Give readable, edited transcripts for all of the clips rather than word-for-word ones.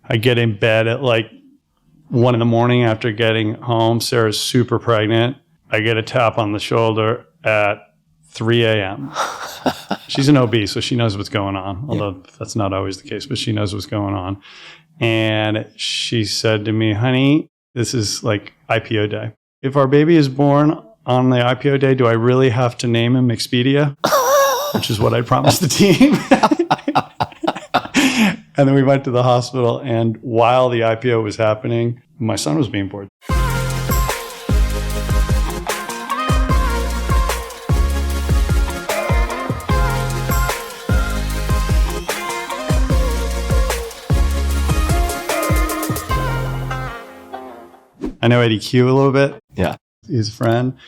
I get in bed at like 1 a.m. after getting home. Sarah's super pregnant. I get a tap on the shoulder at 3 a.m. She's an OB, so she knows what's going on, although that's not always the case, but she knows what's going on. And she said to me, honey, this is like IPO day. If our baby is born on the IPO day, do I really have to name him Expedia? Which is what I promised the team. And then we went to the hospital, and while the IPO was happening, my son was being born. I know Eddy Cue a little bit. Yeah. He's a friend.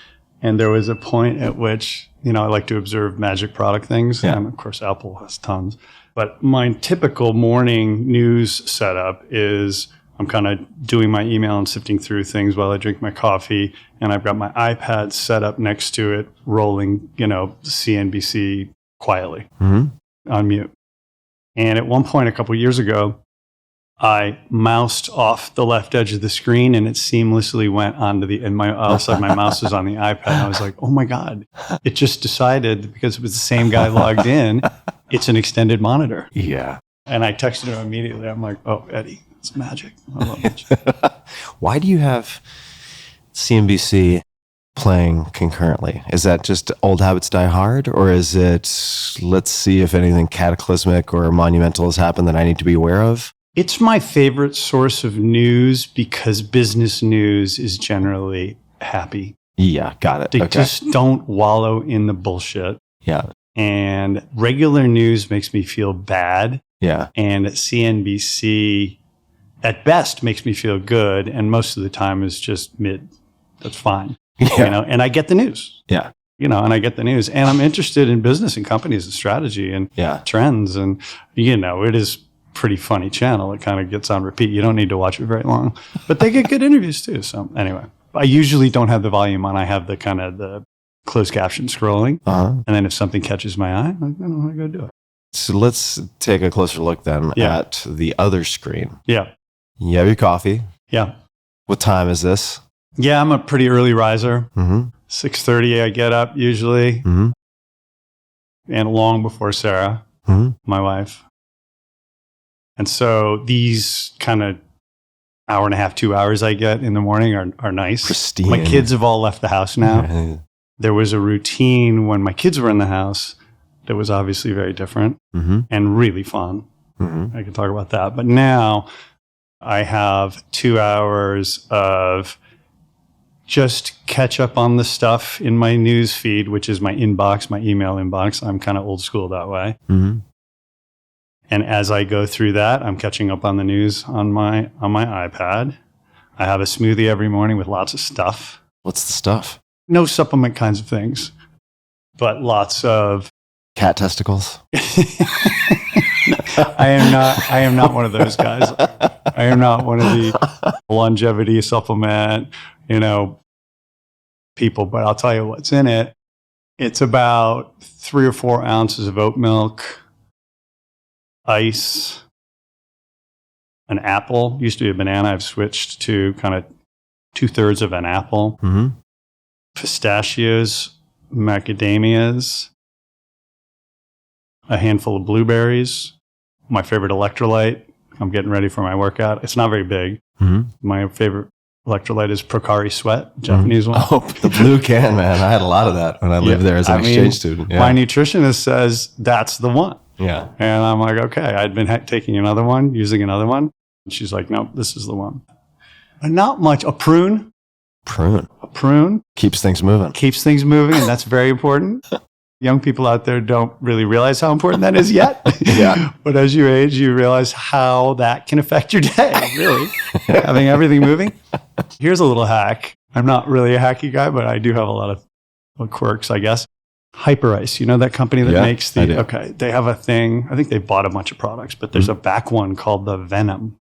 And there was a point at which, I like to observe magic product things. Yeah. And of course, Apple has tons. But my typical morning news setup is I'm kind of doing my email and sifting through things while I drink my coffee. And I've got my iPad set up next to it, rolling, CNBC quietly on mute. And at one point a couple of years ago, I moused off the left edge of the screen and it seamlessly went onto outside my mouse was on the iPad. And I was like, oh my God, it just decided because it was the same guy logged in, it's an extended monitor. Yeah. And I texted him immediately. I'm like, oh, Eddy, it's magic. I love it. Why do you have CNBC playing concurrently? Is that just old habits die hard? Or is it, let's see if anything cataclysmic or monumental has happened that I need to be aware of? It's my favorite source of news because business news is generally happy. Yeah, got it. They just don't wallow in the bullshit. Yeah. And regular news makes me feel bad. Yeah. And CNBC, at best, makes me feel good. And most of the time is just mid. That's fine. Yeah. And I get the news. Yeah. And I get the news. And I'm interested in business and companies and strategy and trends. And, it is pretty funny channel. It kind of gets on repeat. You don't need to watch it very long, but they get good interviews too. So anyway, I usually don't have the volume on. I have the kind of the closed caption scrolling. And then if something catches my eye, I go do it. So let's take a closer look then at the other screen. Yeah. You have your coffee. Yeah. What time is this? Yeah, I'm a pretty early riser. 6:30 I get up usually. And long before Sarah, my wife. And so these kind of hour and a half, 2 hours I get in the morning are nice. Pristine. My kids have all left the house now. There was a routine when my kids were in the house that was obviously very different and really fun. I can talk about that. But now I have 2 hours of just catch up on the stuff in my news feed, which is my inbox, my email inbox. I'm kind of old school that way. And as I go through that, I'm catching up on the news on my iPad. I have a smoothie every morning with lots of stuff. What's the stuff? No supplement kinds of things, but lots of cat testicles. I am not one of those guys. I am not one of the longevity supplement, people, but I'll tell you what's in it. It's about 3 or 4 ounces of oat milk, ice, an apple. Used to be a banana. I've switched to kind of 2/3 of an apple. Pistachios, macadamias, a handful of blueberries. My favorite electrolyte. I'm getting ready for my workout. It's not very big. My favorite electrolyte is Procreate Sweat, Japanese one. Oh, the blue can, man. I had a lot of that when I lived there as an exchange student. Yeah. My nutritionist says that's the one. Yeah. And I'm like, okay. I'd been taking another one, using another one. And she's like, no, this is the one. And not much. A prune. A prune. Keeps things moving. And that's very important. Young people out there don't really realize how important that is yet. Yeah. But as you age, you realize how that can affect your day, really. Having everything moving. Here's a little hack. I'm not really a hacky guy, but I do have a lot of quirks, I guess. Hyperice, that company that makes they have a thing. I think they bought a bunch of products, but there's a back one called the Venom.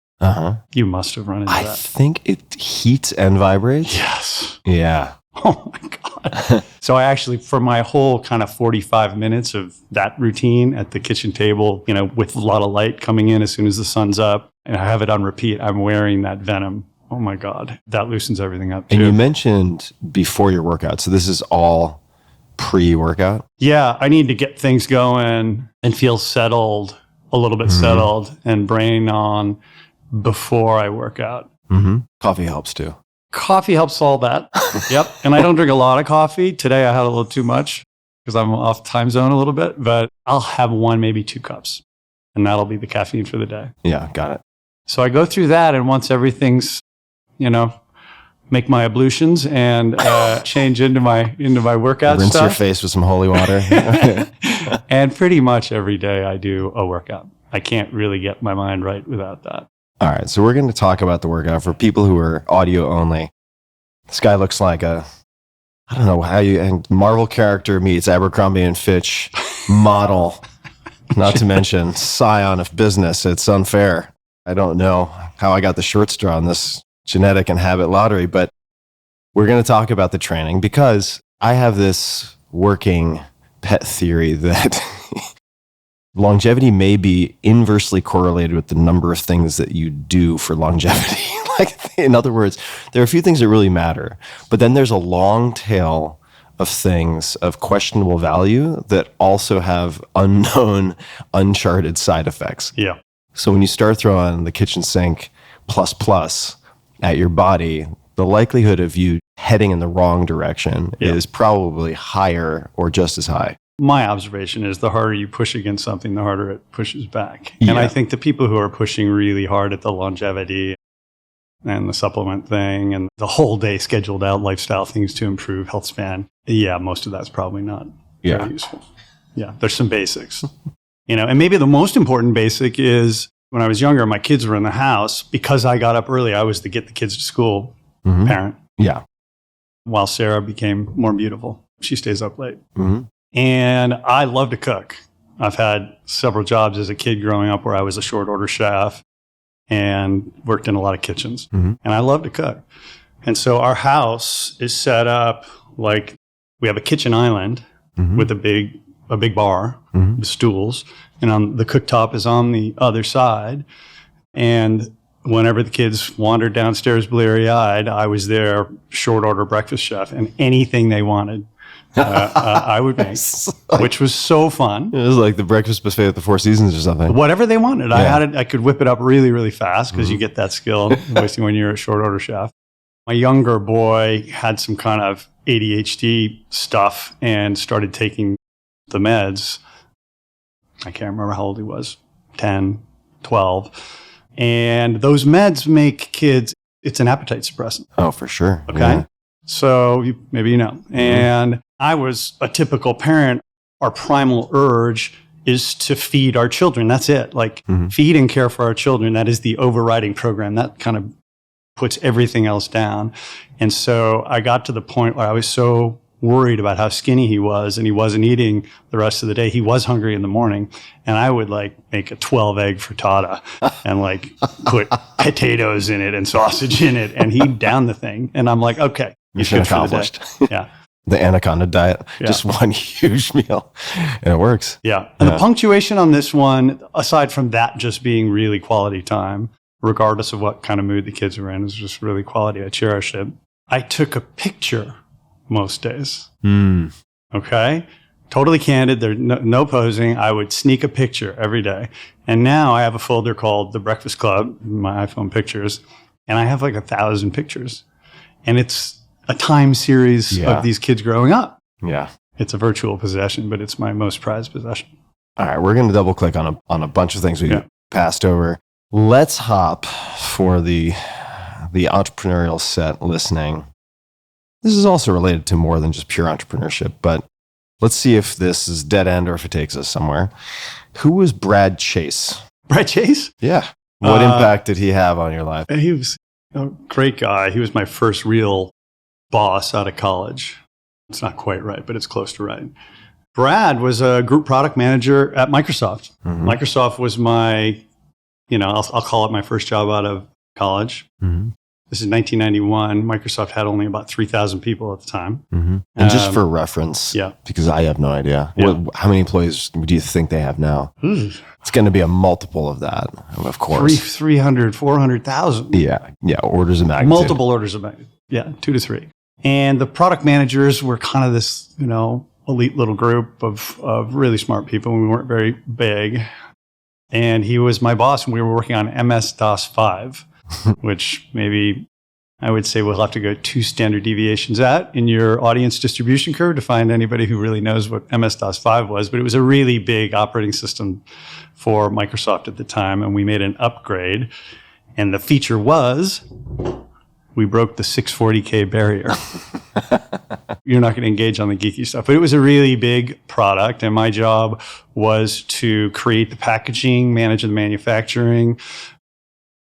You must have run into that. I think it heats and vibrates. Yes. Yeah. Oh my God. So I actually, for my whole kind of 45 minutes of that routine at the kitchen table, with a lot of light coming in as soon as the sun's up, and I have it on repeat. I'm wearing that Venom. Oh my God. That loosens everything up too. And you mentioned before your workout. So this is all pre-workout? Yeah. I need to get things going and feel settled, a little bit settled and brain on before I work out. Coffee helps too. Coffee helps all that. Yep. And I don't drink a lot of coffee. Today I had a little too much because I'm off time zone a little bit, but I'll have 1, maybe 2 cups, and that'll be the caffeine for the day. Yeah, got it. So I go through that, and once everything's, make my ablutions and change into my workout Rinse stuff. your face with some holy water. And pretty much every day I do a workout. I can't really get my mind right without that. All right, so we're going to talk about the workout for people who are audio only. This guy looks like I don't know how and Marvel character meets Abercrombie and Fitch model, not to mention scion of business. It's unfair. I don't know how I got the short straw on this genetic and habit lottery, but we're going to talk about the training because I have this working pet theory that longevity may be inversely correlated with the number of things that you do for longevity. Like, in other words, there are a few things that really matter, but then there's a long tail of things of questionable value that also have unknown, uncharted side effects. Yeah. So when you start throwing the kitchen sink plus at your body, the likelihood of you heading in the wrong direction is probably higher or just as high. My observation is the harder you push against something, the harder it pushes back. And I think the people who are pushing really hard at the longevity and the supplement thing and the whole day scheduled out lifestyle things to improve health span, most of that's probably not very useful. Yeah, there's some basics. And maybe the most important basic is when I was younger, my kids were in the house. Because I got up early, I was the get the kids to school parent. Yeah. While Sarah became more beautiful. She stays up late. And I love to cook. I've had several jobs as a kid growing up where I was a short order chef and worked in a lot of kitchens. And I love to cook. And so our house is set up like we have a kitchen island with a big bar with stools. And on the cooktop is on the other side. And whenever the kids wandered downstairs bleary-eyed, I was their short order breakfast chef. And anything they wanted, I would make, which was so fun. It was like the breakfast buffet at the Four Seasons or something. Whatever they wanted. I could whip it up really, really fast because you get that skill when you're a short order chef. My younger boy had some kind of ADHD stuff and started taking the meds. I can't remember how old he was, 10, 12. And those meds make kids, it's an appetite suppressant. Oh, for sure. Okay. Yeah. So maybe you know. And I was a typical parent. Our primal urge is to feed our children. That's it. Like feed and care for our children. That is the overriding program. That kind of puts everything else down. And so I got to the point where I was so worried about how skinny he was and he wasn't eating the rest of the day. He was hungry in the morning. And I would like make a 12-egg frittata and like put potatoes in it and sausage in it. And he'd down the thing. And I'm like, okay. Mission accomplished. Yeah. The anaconda diet, just one huge meal, and it works. Yeah. And the punctuation on this one, aside from that just being really quality time, regardless of what kind of mood the kids were in, is just really quality. I cherish it. I took a picture most days. Okay. Totally candid. There's no posing. I would sneak a picture every day. And now I have a folder called The Breakfast Club, my iPhone pictures, and I have like 1,000 pictures. And it's a time series of these kids growing up. Yeah. It's a virtual possession, but it's my most prized possession. All right. We're going to double click on a bunch of things we passed over. Let's hop for the entrepreneurial set listening. This is also related to more than just pure entrepreneurship, but let's see if this is dead end or if it takes us somewhere. Who was Brad Chase? Brad Chase? Yeah. What impact did he have on your life? He was a great guy. He was my first real boss out of college. It's not quite right, but it's close to right. Brad was a group product manager at Microsoft. Microsoft was my, I'll call it my first job out of college. This is 1991. Microsoft had only about 3,000 people at the time. Mm-hmm. And just for reference, yeah. because I have no idea, how many employees do you think they have now? It's going to be a multiple of that, of course. 300, 400,000. Yeah, orders of magnitude. Multiple orders of magnitude. Yeah, 2 to 3. And the product managers were kind of this, elite little group of really smart people. We weren't very big. And he was my boss, and we were working on MS-DOS 5, which maybe I would say we'll have to go 2 standard deviations in your audience distribution curve to find anybody who really knows what MS-DOS 5 was. But it was a really big operating system for Microsoft at the time, and we made an upgrade. And the feature was we broke the 640K barrier. You're not going to engage on the geeky stuff, but it was a really big product. And my job was to create the packaging, manage the manufacturing,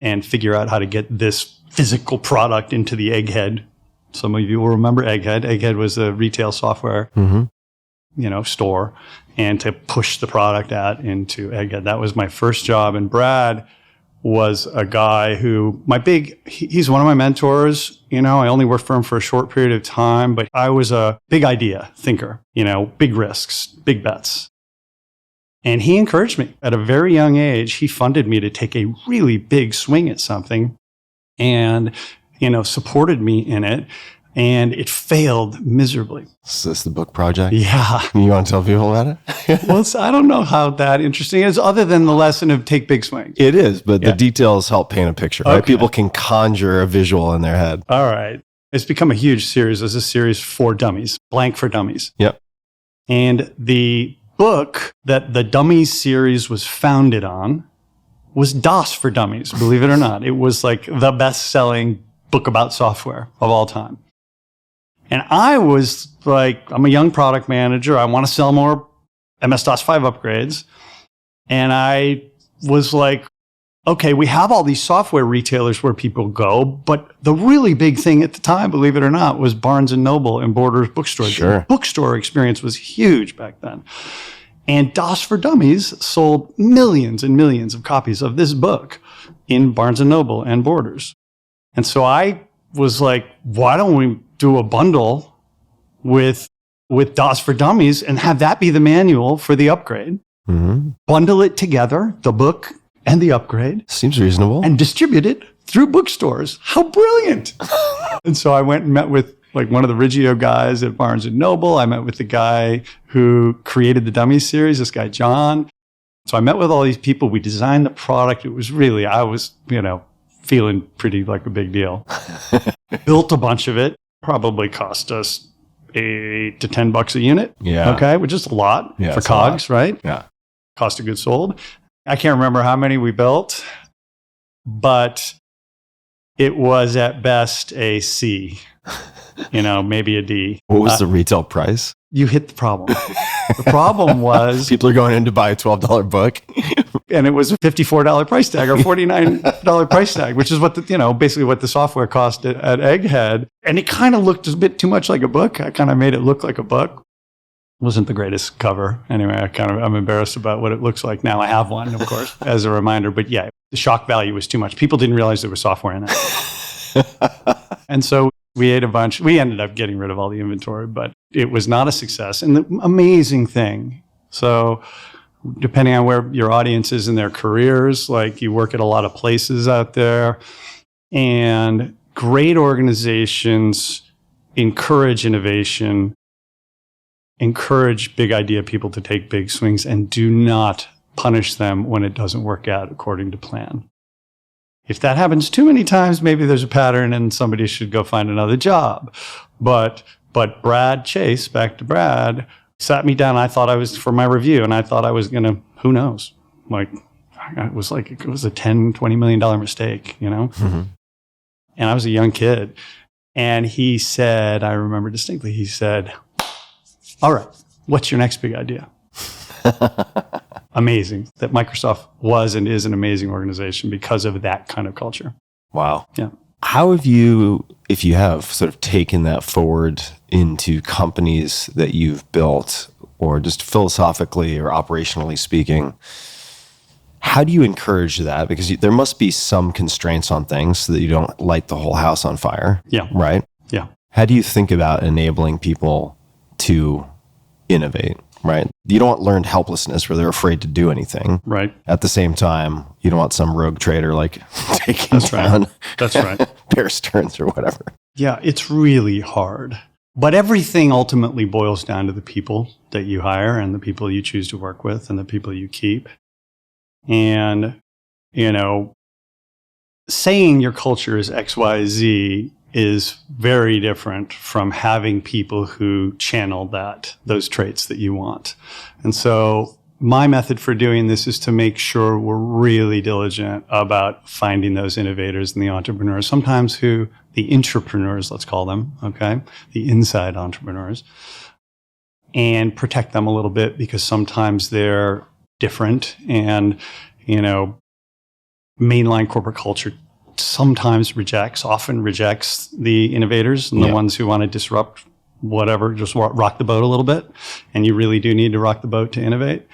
and figure out how to get this physical product into the Egghead. Some of you will remember Egghead. Egghead was a retail software, store, and to push the product out into Egghead. That was my first job. And Brad was a guy who, he's one of my mentors. I only worked for him for a short period of time, but I was a big idea thinker, big risks, big bets. And he encouraged me at a very young age. He funded me to take a really big swing at something and, supported me in it. And it failed miserably. Is this the book project? Yeah. You want to tell people about it? Well, I don't know how that interesting is, other than the lesson of take big swings. It is, but the details help paint a picture, right? People can conjure a visual in their head. All right. It's become a huge series. There's a series for Dummies, blank for Dummies. Yep. And the book that the Dummies series was founded on was DOS for Dummies, believe it or not. It was like the best-selling book about software of all time. And I was like, I'm a young product manager. I want to sell more MS-DOS 5 upgrades. And I was like, okay, we have all these software retailers where people go, but the really big thing at the time, believe it or not, was Barnes & Noble and Borders bookstore. Sure. The bookstore experience was huge back then. And DOS for Dummies sold millions and millions of copies of this book in Barnes & Noble and Borders. And so I was like, why don't we do a bundle with DOS for Dummies and have that be the manual for the upgrade? Mm-hmm. Bundle it together, the book and the upgrade. Seems reasonable. And distribute it through bookstores. How brilliant. And so I went and met with one of the Riggio guys at Barnes & Noble. I met with the guy who created the Dummies series, this guy, John. So I met with all these people. We designed the product. It was really, I was, feeling pretty like a big deal. Built a bunch of it. Probably cost us $8 to $10 a unit. Yeah. Okay. Which is a lot for COGS, right? Yeah. Cost of goods sold. I can't remember how many we built, but it was at best a C, maybe a D. What was the retail price? You hit the problem. The problem was people are going in to buy a $12 book. And it was a $54 price tag or $49 price tag, which is what basically what the software cost at Egghead. And it kind of looked a bit too much like a book. I kind of made it look like a book. Wasn't the greatest cover. Anyway, I'm embarrassed about what it looks like now. I have one, of course, as a reminder. But yeah, the shock value was too much. People didn't realize there was software in it. And so we ate a bunch. We ended up getting rid of all the inventory, but it was not a success. And the amazing thing, so depending on where your audience is in their careers, like you work at a lot of places out there, and great organizations encourage innovation, encourage big idea people to take big swings, and do not punish them when it doesn't work out according to plan. If that happens too many times, maybe there's a pattern and somebody should go find another job. But Brad Chase, back to Brad, sat me down. I thought I was, for my review, and I thought I was going to, who knows? It was a $10, $20 million mistake, Mm-hmm. And I was a young kid. And he said, I remember distinctly, he said, all right, what's your next big idea? Amazing that Microsoft was and is an amazing organization because of that kind of culture. Wow. Yeah. How have you, if you have, sort of taken that forward into companies that you've built, or just philosophically or operationally speaking, How do you encourage that? Because there must be some constraints on things so that you don't light the whole house on fire. Yeah. Right? Yeah. How do you think about enabling people to innovate, right? You don't want learned helplessness where they're afraid to do anything. Right. At the same time, you don't want some rogue trader like taking down That's right. Bear Stearns or whatever. Yeah, it's really hard. But everything ultimately boils down to the people that you hire and the people you choose to work with and the people you keep. And, saying your culture is XYZ is very different from having people who channel those traits that you want. And so my method for doing this is to make sure we're really diligent about finding those innovators and the entrepreneurs, sometimes the intrapreneurs, let's call them, okay? The inside entrepreneurs, and protect them a little bit because sometimes they're different and, mainline corporate culture often rejects the innovators and the ones who want to disrupt whatever, just rock the boat a little bit. And you really do need to rock the boat to innovate.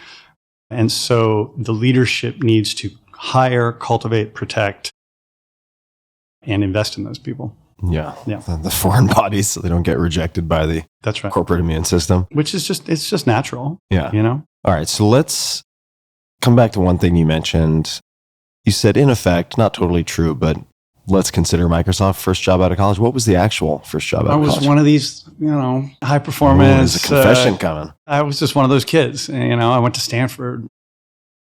And so the leadership needs to hire, cultivate, protect, and invest in those people. Yeah. The foreign bodies so they don't get rejected by the That's right. corporate immune system. Which is it's just natural. Yeah. All right. So let's come back to one thing you mentioned. You said, in effect, not totally true, but let's consider Microsoft first job out of college. What was the actual first job out of college? I was one of these, high performance. There's a confession coming. I was just one of those kids. I went to Stanford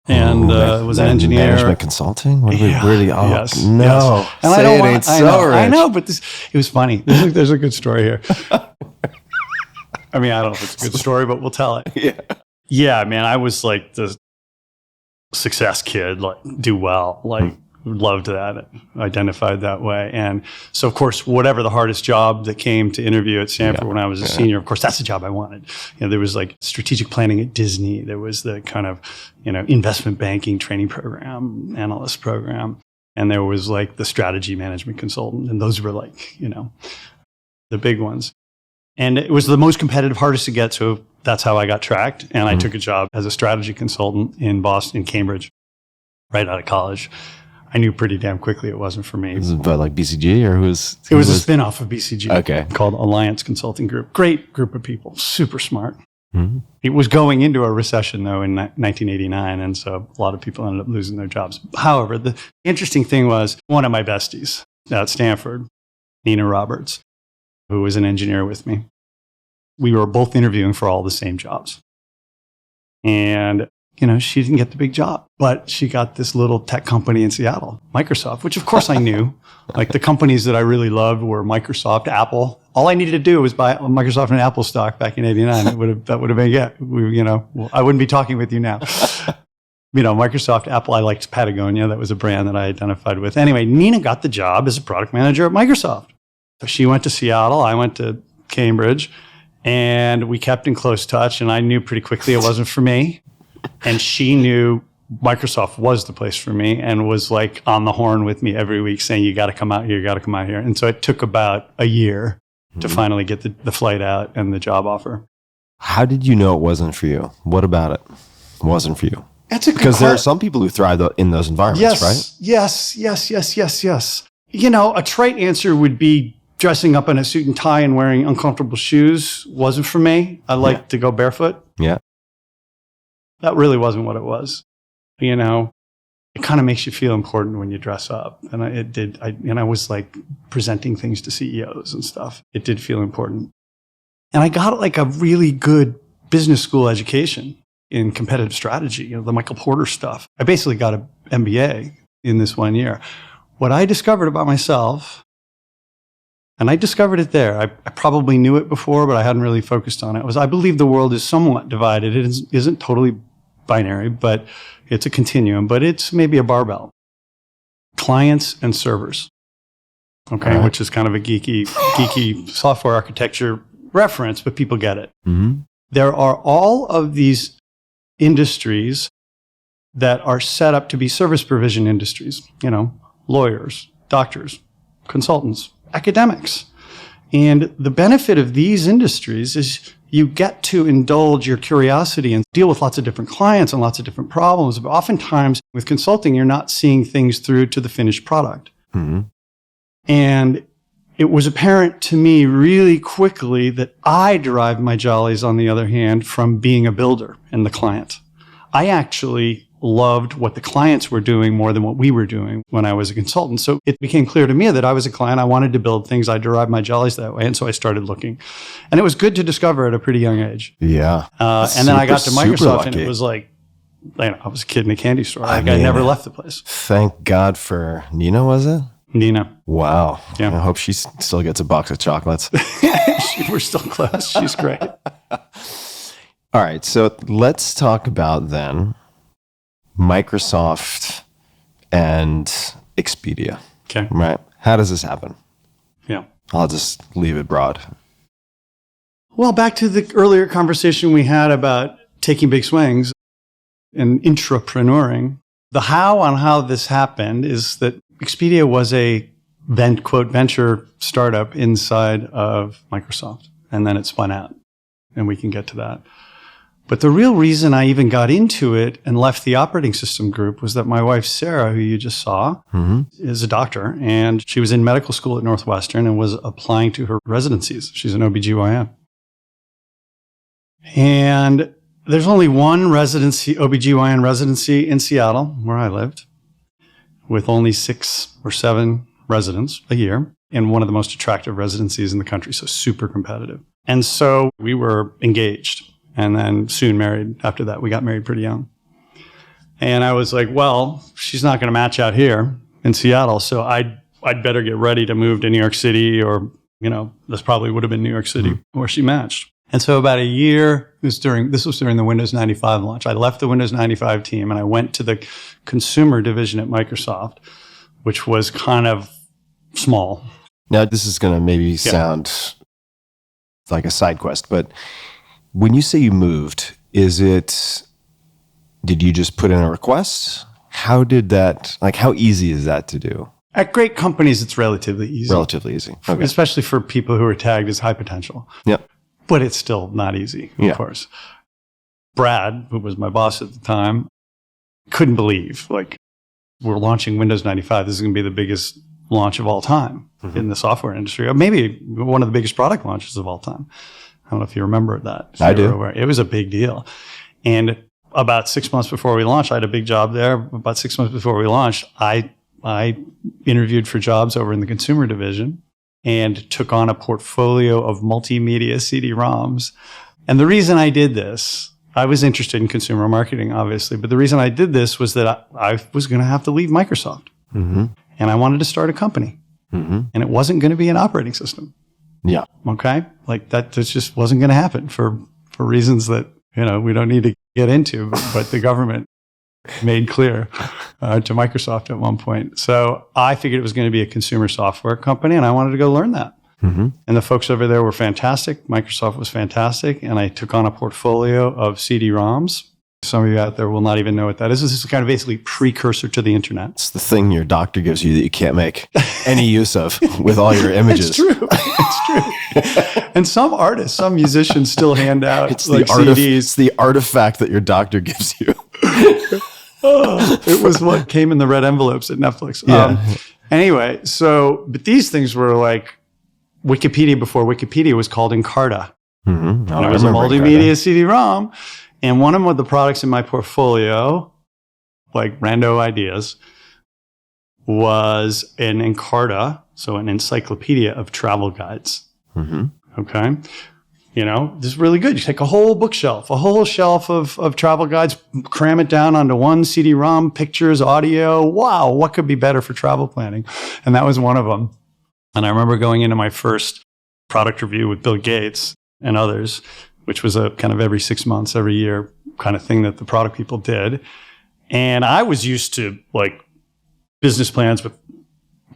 and was an engineer. Management consulting? Yes. No. Yes. And I know, but it was funny. There's a good story here. I don't know if it's a good story, but we'll tell it. Yeah, man, I was like the success kid, like do well, like loved that, identified that way. And so, of course, whatever the hardest job that came to interview at Stanford when I was a senior, of course, that's the job I wanted. There was like strategic planning at Disney. There was the kind of, investment banking training program, analyst program. And there was like the strategy management consultant. And those were like, the big ones. And it was the most competitive, hardest to get. So that's how I got tracked. And I took a job as a strategy consultant in Boston, Cambridge, right out of college. I knew pretty damn quickly it wasn't for me. Was it like BCG or It was a spin-off of BCG. Okay. Called Alliance Consulting Group. Great group of people, super smart. Mm-hmm. It was going into a recession, though, in 1989. And so a lot of people ended up losing their jobs. However, the interesting thing was one of my besties at Stanford, Nina Roberts, who was an engineer with me. We were both interviewing for all the same jobs. And, she didn't get the big job, but she got this little tech company in Seattle, Microsoft, which of course I knew. Like the companies that I really loved were Microsoft, Apple. All I needed to do was buy Microsoft and Apple stock back in '89. That would have been it. I wouldn't be talking with you now. Microsoft, Apple, I liked Patagonia. That was a brand that I identified with. Anyway, Nina got the job as a product manager at Microsoft. So she went to Seattle. I went to Cambridge. And we kept in close touch. And I knew pretty quickly it wasn't for me. And she knew Microsoft was the place for me and was like on the horn with me every week saying, you got to come out here, you got to come out here. And so it took about a year to finally get the flight out and the job offer. How did you know it wasn't for you? What about it wasn't for you? That's a good Because there are some people who thrive in those environments, right? Yes. A trite answer would be dressing up in a suit and tie and wearing uncomfortable shoes wasn't for me. I like to go barefoot. Yeah. That really wasn't what it was. It kind of makes you feel important when you dress up. And it did. I was like presenting things to CEOs and stuff. It did feel important. And I got like a really good business school education in competitive strategy, the Michael Porter stuff. I basically got an MBA in this 1 year. What I discovered about myself, and I discovered it there. I probably knew it before, but I hadn't really focused on it. Was I believe the world is somewhat divided. It isn't totally binary, but it's a continuum. But it's maybe a barbell. Clients and servers, okay, which is kind of a geeky software architecture reference, but people get it. Mm-hmm. There are all of these industries that are set up to be service provision industries. Lawyers, doctors, consultants, academics. And the benefit of these industries is you get to indulge your curiosity and deal with lots of different clients and lots of different problems. But oftentimes with consulting, you're not seeing things through to the finished product. Mm-hmm. And it was apparent to me really quickly that I derived my jollies, on the other hand, from being a builder and the client. I actually loved what the clients were doing more than what we were doing when I was a consultant. So it became clear to me that I was a client. I wanted to build things. I derived my jollies that way. And so I started looking. And it was good to discover at a pretty young age. Yeah. And then I got to Microsoft and it was like, I was a kid in a candy store. I never left the place. Thank God for Nina, was it? Nina. Wow. Yeah. I hope she still gets a box of chocolates. We're still close. She's great. All right. So let's talk about then Microsoft and Expedia. Okay. Right. How does this happen? Yeah. I'll just leave it broad. Well, back to the earlier conversation we had about taking big swings and intrapreneuring. The how on how this happened is that Expedia was a quote venture startup inside of Microsoft, and then it spun out, and we can get to that. But the real reason I even got into it and left the operating system group was that my wife, Sarah, who you just saw, is a doctor, and she was in medical school at Northwestern and was applying to her residencies. She's an OBGYN. And there's only one residency, OBGYN residency in Seattle, where I lived, with only 6 or 7 residents a year, and one of the most attractive residencies in the country, so super competitive. And so we were engaged. And then soon married after that. We got married pretty young. And I was like, well, she's not going to match out here in Seattle. So I'd better get ready to move to New York City, or, this probably would have been New York City where she matched. And so about a year, this was during the Windows 95 launch. I left the Windows 95 team and I went to the consumer division at Microsoft, which was kind of small. Now, this is going to maybe sound like a side quest, but when you say you moved, did you just put in a request? How easy is that to do? At great companies, it's relatively easy. Relatively easy. Okay. Especially for people who are tagged as high potential. Yep. But it's still not easy, of course. Brad, who was my boss at the time, couldn't believe, we're launching Windows 95. This is going to be the biggest launch of all time in the software industry. Or maybe one of the biggest product launches of all time. I don't know if you remember that. I do. It was a big deal. And about 6 months before we launched, I had a big job there. About 6 months before we launched, I interviewed for jobs over in the consumer division and took on a portfolio of multimedia CD-ROMs. And the reason I did this, I was interested in consumer marketing, obviously, but the reason I did this was that I was going to have to leave Microsoft. Mm-hmm. And I wanted to start a company. Mm-hmm. And it wasn't going to be an operating system. Yeah. Okay. That just wasn't going to happen for reasons that, we don't need to get into, but the government made clear to Microsoft at one point. So I figured it was going to be a consumer software company, and I wanted to go learn that. Mm-hmm. And the folks over there were fantastic. Microsoft was fantastic. And I took on a portfolio of CD-ROMs. Some of you out there will not even know what that is. This is kind of basically precursor to the internet. It's the thing your doctor gives you that you can't make any use of with all your images. It's true. It's true. And some artists, some musicians still hand out CDs. It's the artifact that your doctor gives you. It was what came in the red envelopes at Netflix. Yeah. Anyway, but these things were like Wikipedia before Wikipedia was called Encarta. Mm-hmm. And it was a multimedia CD-ROM. And one of the products in my portfolio, like rando ideas, was an Encarta, so an encyclopedia of travel guides. Mm-hmm. Okay. This is really good. You take a whole bookshelf, a whole shelf of travel guides, cram it down onto one CD-ROM, pictures, audio. Wow, what could be better for travel planning? And that was one of them. And I remember going into my first product review with Bill Gates and others, which was a kind of every 6 months, every year kind of thing that the product people did. And I was used to business plans with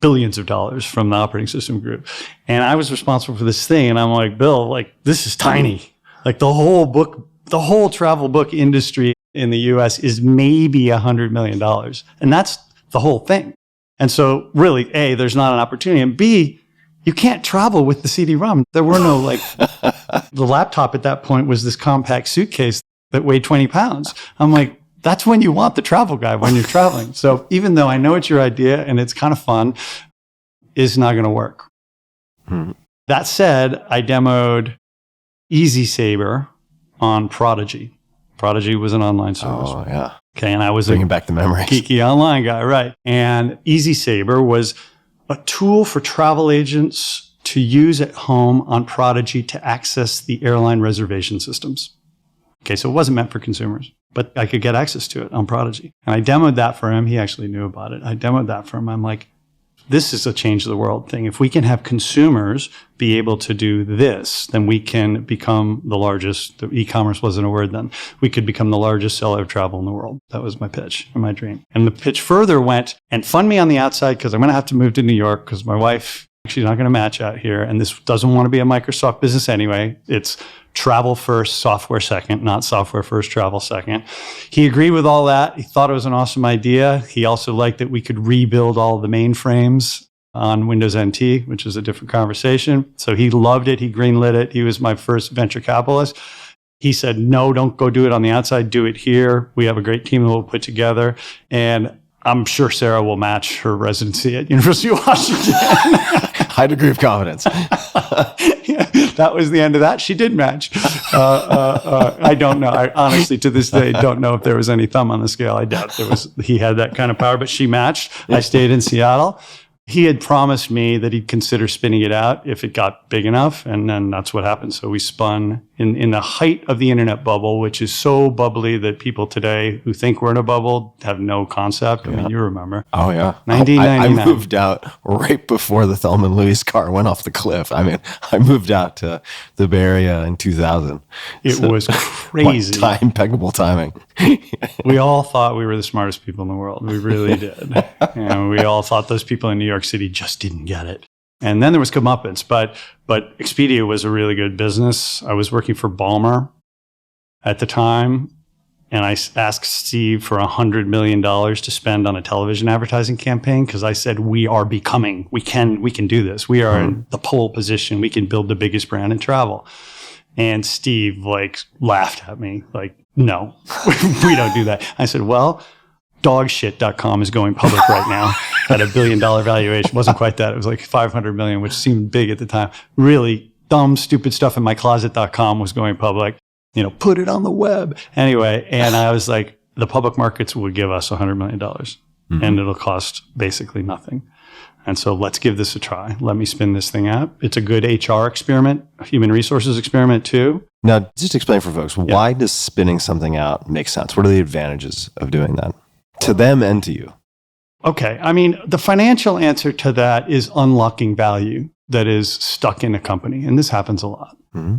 billions of dollars from the operating system group. And I was responsible for this thing. And I'm like, Bill, this is tiny. The whole travel book industry in the US is maybe $100 million. And that's the whole thing. And so really, A, there's not an opportunity. And B, You can't travel with the CD-ROM. There were no the laptop at that point was this compact suitcase that weighed 20 pounds. I'm like, that's when you want the travel guide when you're traveling. So even though I know it's your idea and it's kind of fun, it's not going to work. That said, I demoed Easy Saber on Prodigy. Prodigy was an online service. Oh, yeah. Okay, and I was bringing back the memories. Geeky online guy, right. And Easy Saber was a tool for travel agents to use at home on Prodigy to access the airline reservation systems. Okay, so it wasn't meant for consumers, but I could get access to it on Prodigy. And I demoed that for him. He actually knew about it. I demoed that for him. I'm like, this is a change of the world thing. If we can have consumers be able to do this, then we can become the largest. The e-commerce wasn't a word then. We could become the largest seller of travel in the world. That was my pitch and my dream. And the pitch further went, and fund me on the outside because I'm going to have to move to New York because my wife, she's not going to match out here. And this doesn't want to be a Microsoft business anyway. It's travel first, software second, not software first, travel second. He agreed with all that. He thought it was an awesome idea. He also liked that we could rebuild all the mainframes on Windows NT, which is a different conversation. So he loved it. He greenlit it. He was my first venture capitalist. He said, no, don't go do it on the outside. Do it here. We have a great team that we'll put together. And I'm sure Sarah will match her residency at University of Washington. High degree of confidence. Yeah, that was the end of that. She did match. I don't know. I honestly, to this day, don't know if there was any thumb on the scale. I doubt there was. He had that kind of power, but she matched. I stayed in Seattle. He had promised me that he'd consider spinning it out if it got big enough, and then that's what happened. So we spun in the height of the internet bubble, which is so bubbly that people today who think we're in a bubble have no concept. I mean, you remember. Oh, yeah. 1999. I moved out right before the Thelma and Louise car went off the cliff. I mean, I moved out to the Bay Area in 2000. It was crazy. Impeccable timing. We all thought we were the smartest people in the world. We really did. And we all thought those people in New York City just didn't get it. And then there was comeuppance, but Expedia was a really good business. I was working for Ballmer at the time, and I asked Steve for $100 million to spend on a television advertising campaign because I said, we can do this. We are in the pole position. We can build the biggest brand in travel. And Steve laughed at me no, we don't do that. I said, well, dogshit.com is going public right now at $1 billion valuation. It wasn't quite that. It was like 500 million, which seemed big at the time. Really dumb, stupid stuff in my closet.com was going public. Put it on the web. Anyway, and I was like, the public markets will give us $100 million and it'll cost basically nothing. And so let's give this a try. Let me spin this thing out. It's a good HR experiment, a human resources experiment too. Now, just explain for folks, why does spinning something out make sense? What are the advantages of doing that to them and to you? Okay. I mean, the financial answer to that is unlocking value that is stuck in a company. And this happens a lot. Mm-hmm.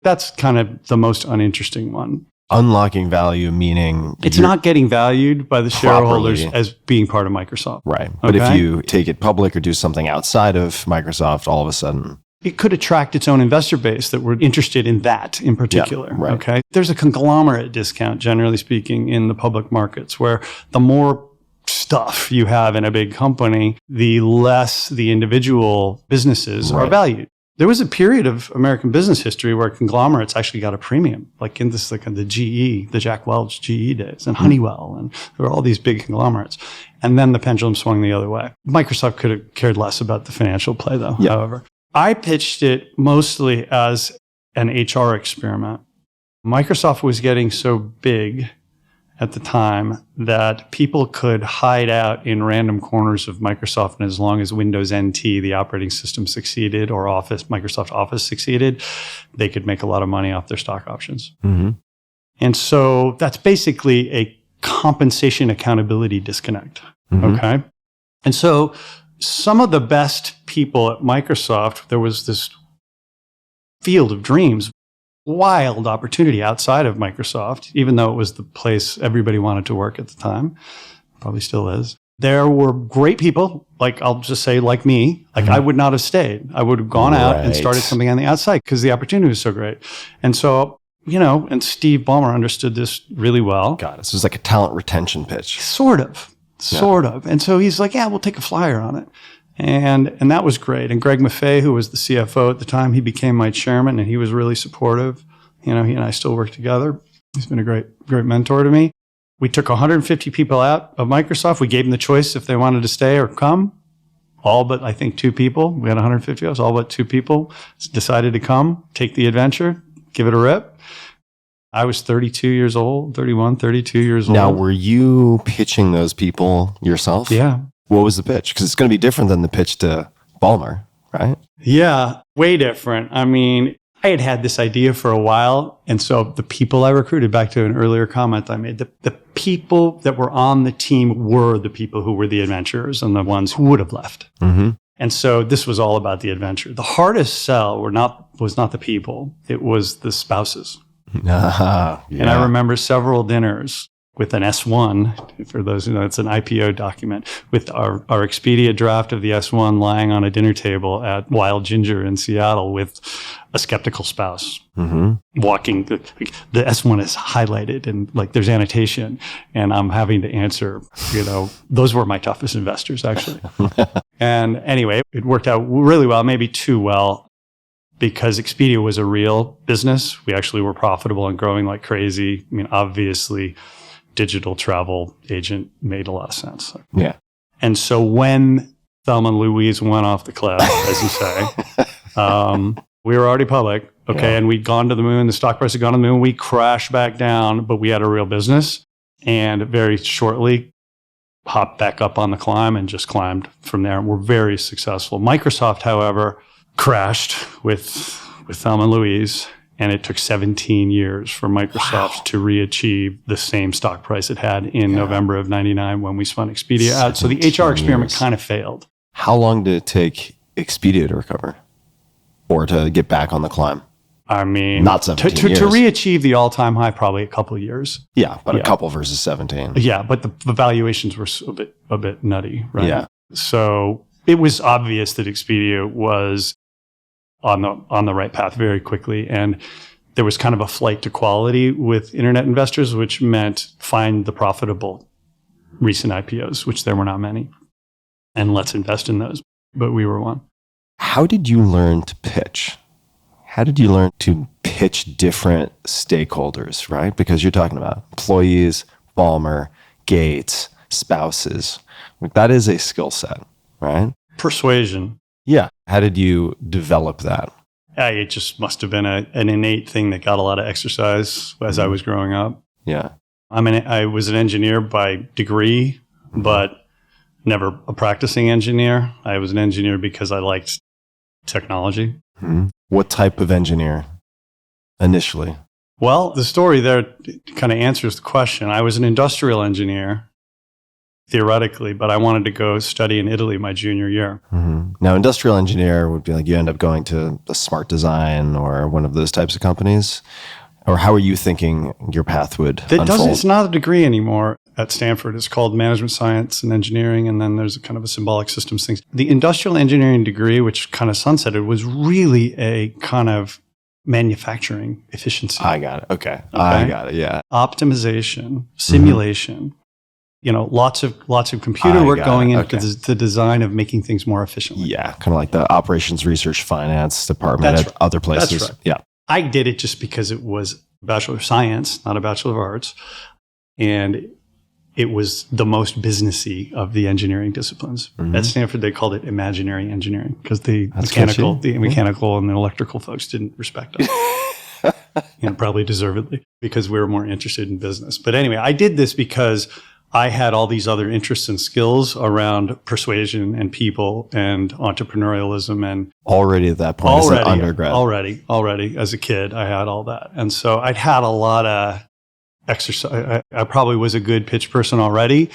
That's kind of the most uninteresting one. Unlocking value, meaning it's not getting valued by the shareholders as being part of Microsoft. Right. But if you take it public or do something outside of Microsoft, all of a sudden it could attract its own investor base that were interested in that in particular. Yeah, right. Okay. There's a conglomerate discount, generally speaking, in the public markets where the more stuff you have in a big company, the less the individual businesses are valued. There was a period of American business history where conglomerates actually got a premium, like in this, the GE, the Jack Welch GE days, and Honeywell, and there were all these big conglomerates. And then the pendulum swung the other way. Microsoft could have cared less about the financial play, though, however. I pitched it mostly as an HR experiment. Microsoft was getting so big at the time that people could hide out in random corners of Microsoft, and as long as Windows NT, the operating system, succeeded, or Microsoft Office succeeded, they could make a lot of money off their stock options. Mm-hmm. And so that's basically a compensation accountability disconnect. Mm-hmm. Okay. And so some of the best people at Microsoft, there was this field of dreams, wild opportunity outside of Microsoft, even though it was the place everybody wanted to work at the time. Probably still is. There were great people, I'll just say, like me. I would not have stayed. I would have gone out and started something on the outside because the opportunity was so great. And so, and Steve Ballmer understood this really well. Got it. So it's like a talent retention pitch. Sort of. And so he's like, yeah, we'll take a flyer on it. And that was great. And Greg Maffei, who was the CFO at the time, he became my chairman, and he was really supportive. He and I still work together. He's been a great mentor to me. We took 150 people out of Microsoft. We gave them the choice if they wanted to stay or come. All but, I think, 2 people. We had 150 of us. All but 2 people decided to come, take the adventure, give it a rip. I was 32 years old, 31, 32 years old. Now, were you pitching those people yourself? Yeah. What was the pitch? Because it's going to be different than the pitch to Ballmer, right? Yeah, way different. I mean, I had this idea for a while. And so the people I recruited, back to an earlier comment I made, the people that were on the team were the people who were the adventurers and the ones who would have left. Mm-hmm. And so this was all about the adventure. The hardest sell was not the people. It was the spouses. Yeah. And I remember several dinners with an S1, for those who know, it's an IPO document, with our Expedia draft of the S1 lying on a dinner table at Wild Ginger in Seattle with a skeptical spouse walking. The S1 is highlighted and like there's annotation, and I'm having to answer, those were my toughest investors, actually. And anyway, it worked out really well, maybe too well, because Expedia was a real business. We actually were profitable and growing like crazy. I mean, obviously, digital travel agent made a lot of sense. Yeah. And so when Thelma and Louise went off the cliff, as you say, we were already public, and we'd gone to the moon. The stock price had gone to the moon. We crashed back down, but we had a real business, and very shortly hopped back up on the climb and just climbed from there. And we're very successful. Microsoft, however, crashed with Thelma and Louise. And it took 17 years for Microsoft to re-achieve the same stock price it had in November of 99 when we spun Expedia out. So the HR experiment kind of failed. How long did it take Expedia to recover or to get back on the climb? I mean, not 17 years. To re-achieve the all-time high, probably a couple of years. Yeah, but a couple versus 17. Yeah, but the valuations were a bit nutty, right? Yeah. So it was obvious that Expedia was on the right path very quickly. And there was kind of a flight to quality with internet investors, which meant find the profitable recent IPOs, which there were not many, and let's invest in those. But we were one. How did you learn to pitch? How did you learn to pitch different stakeholders, right? Because you're talking about employees, Ballmer, Gates, spouses. That is a skill set, right? Persuasion. Yeah. How did you develop that? It just must have been an innate thing that got a lot of exercise as I was growing up. Yeah. I was an engineer by degree, but never a practicing engineer. I was an engineer because I liked technology. Mm-hmm. What type of engineer initially? Well, the story there kind of answers the question. I was an industrial engineer, theoretically, but I wanted to go study in Italy my junior year. Mm-hmm. Now, industrial engineer would be like you end up going to a Smart Design or one of those types of companies? Or how are you thinking your path would unfold? It's not a degree anymore at Stanford. It's called Management Science and Engineering, and then there's a kind of a symbolic systems thing. The industrial engineering degree, which kind of sunsetted, was really a kind of manufacturing efficiency. I got it. Okay. I got it. Yeah. Optimization, simulation. Lots of computer work going into the design of making things more efficiently. Yeah, kind of like the operations research finance department at other places. That's right. Yeah. I did it just because it was a Bachelor of Science, not a Bachelor of Arts. And it was the most businessy of the engineering disciplines. Mm-hmm. At Stanford, they called it imaginary engineering because the mechanical and the electrical folks didn't respect us. Probably deservedly, because we were more interested in business. But anyway, I did this because I had all these other interests and skills around persuasion and people and entrepreneurialism. And already at that point as an undergrad. Already as a kid, I had all that. And so I'd had a lot of exercise. I probably was a good pitch person already,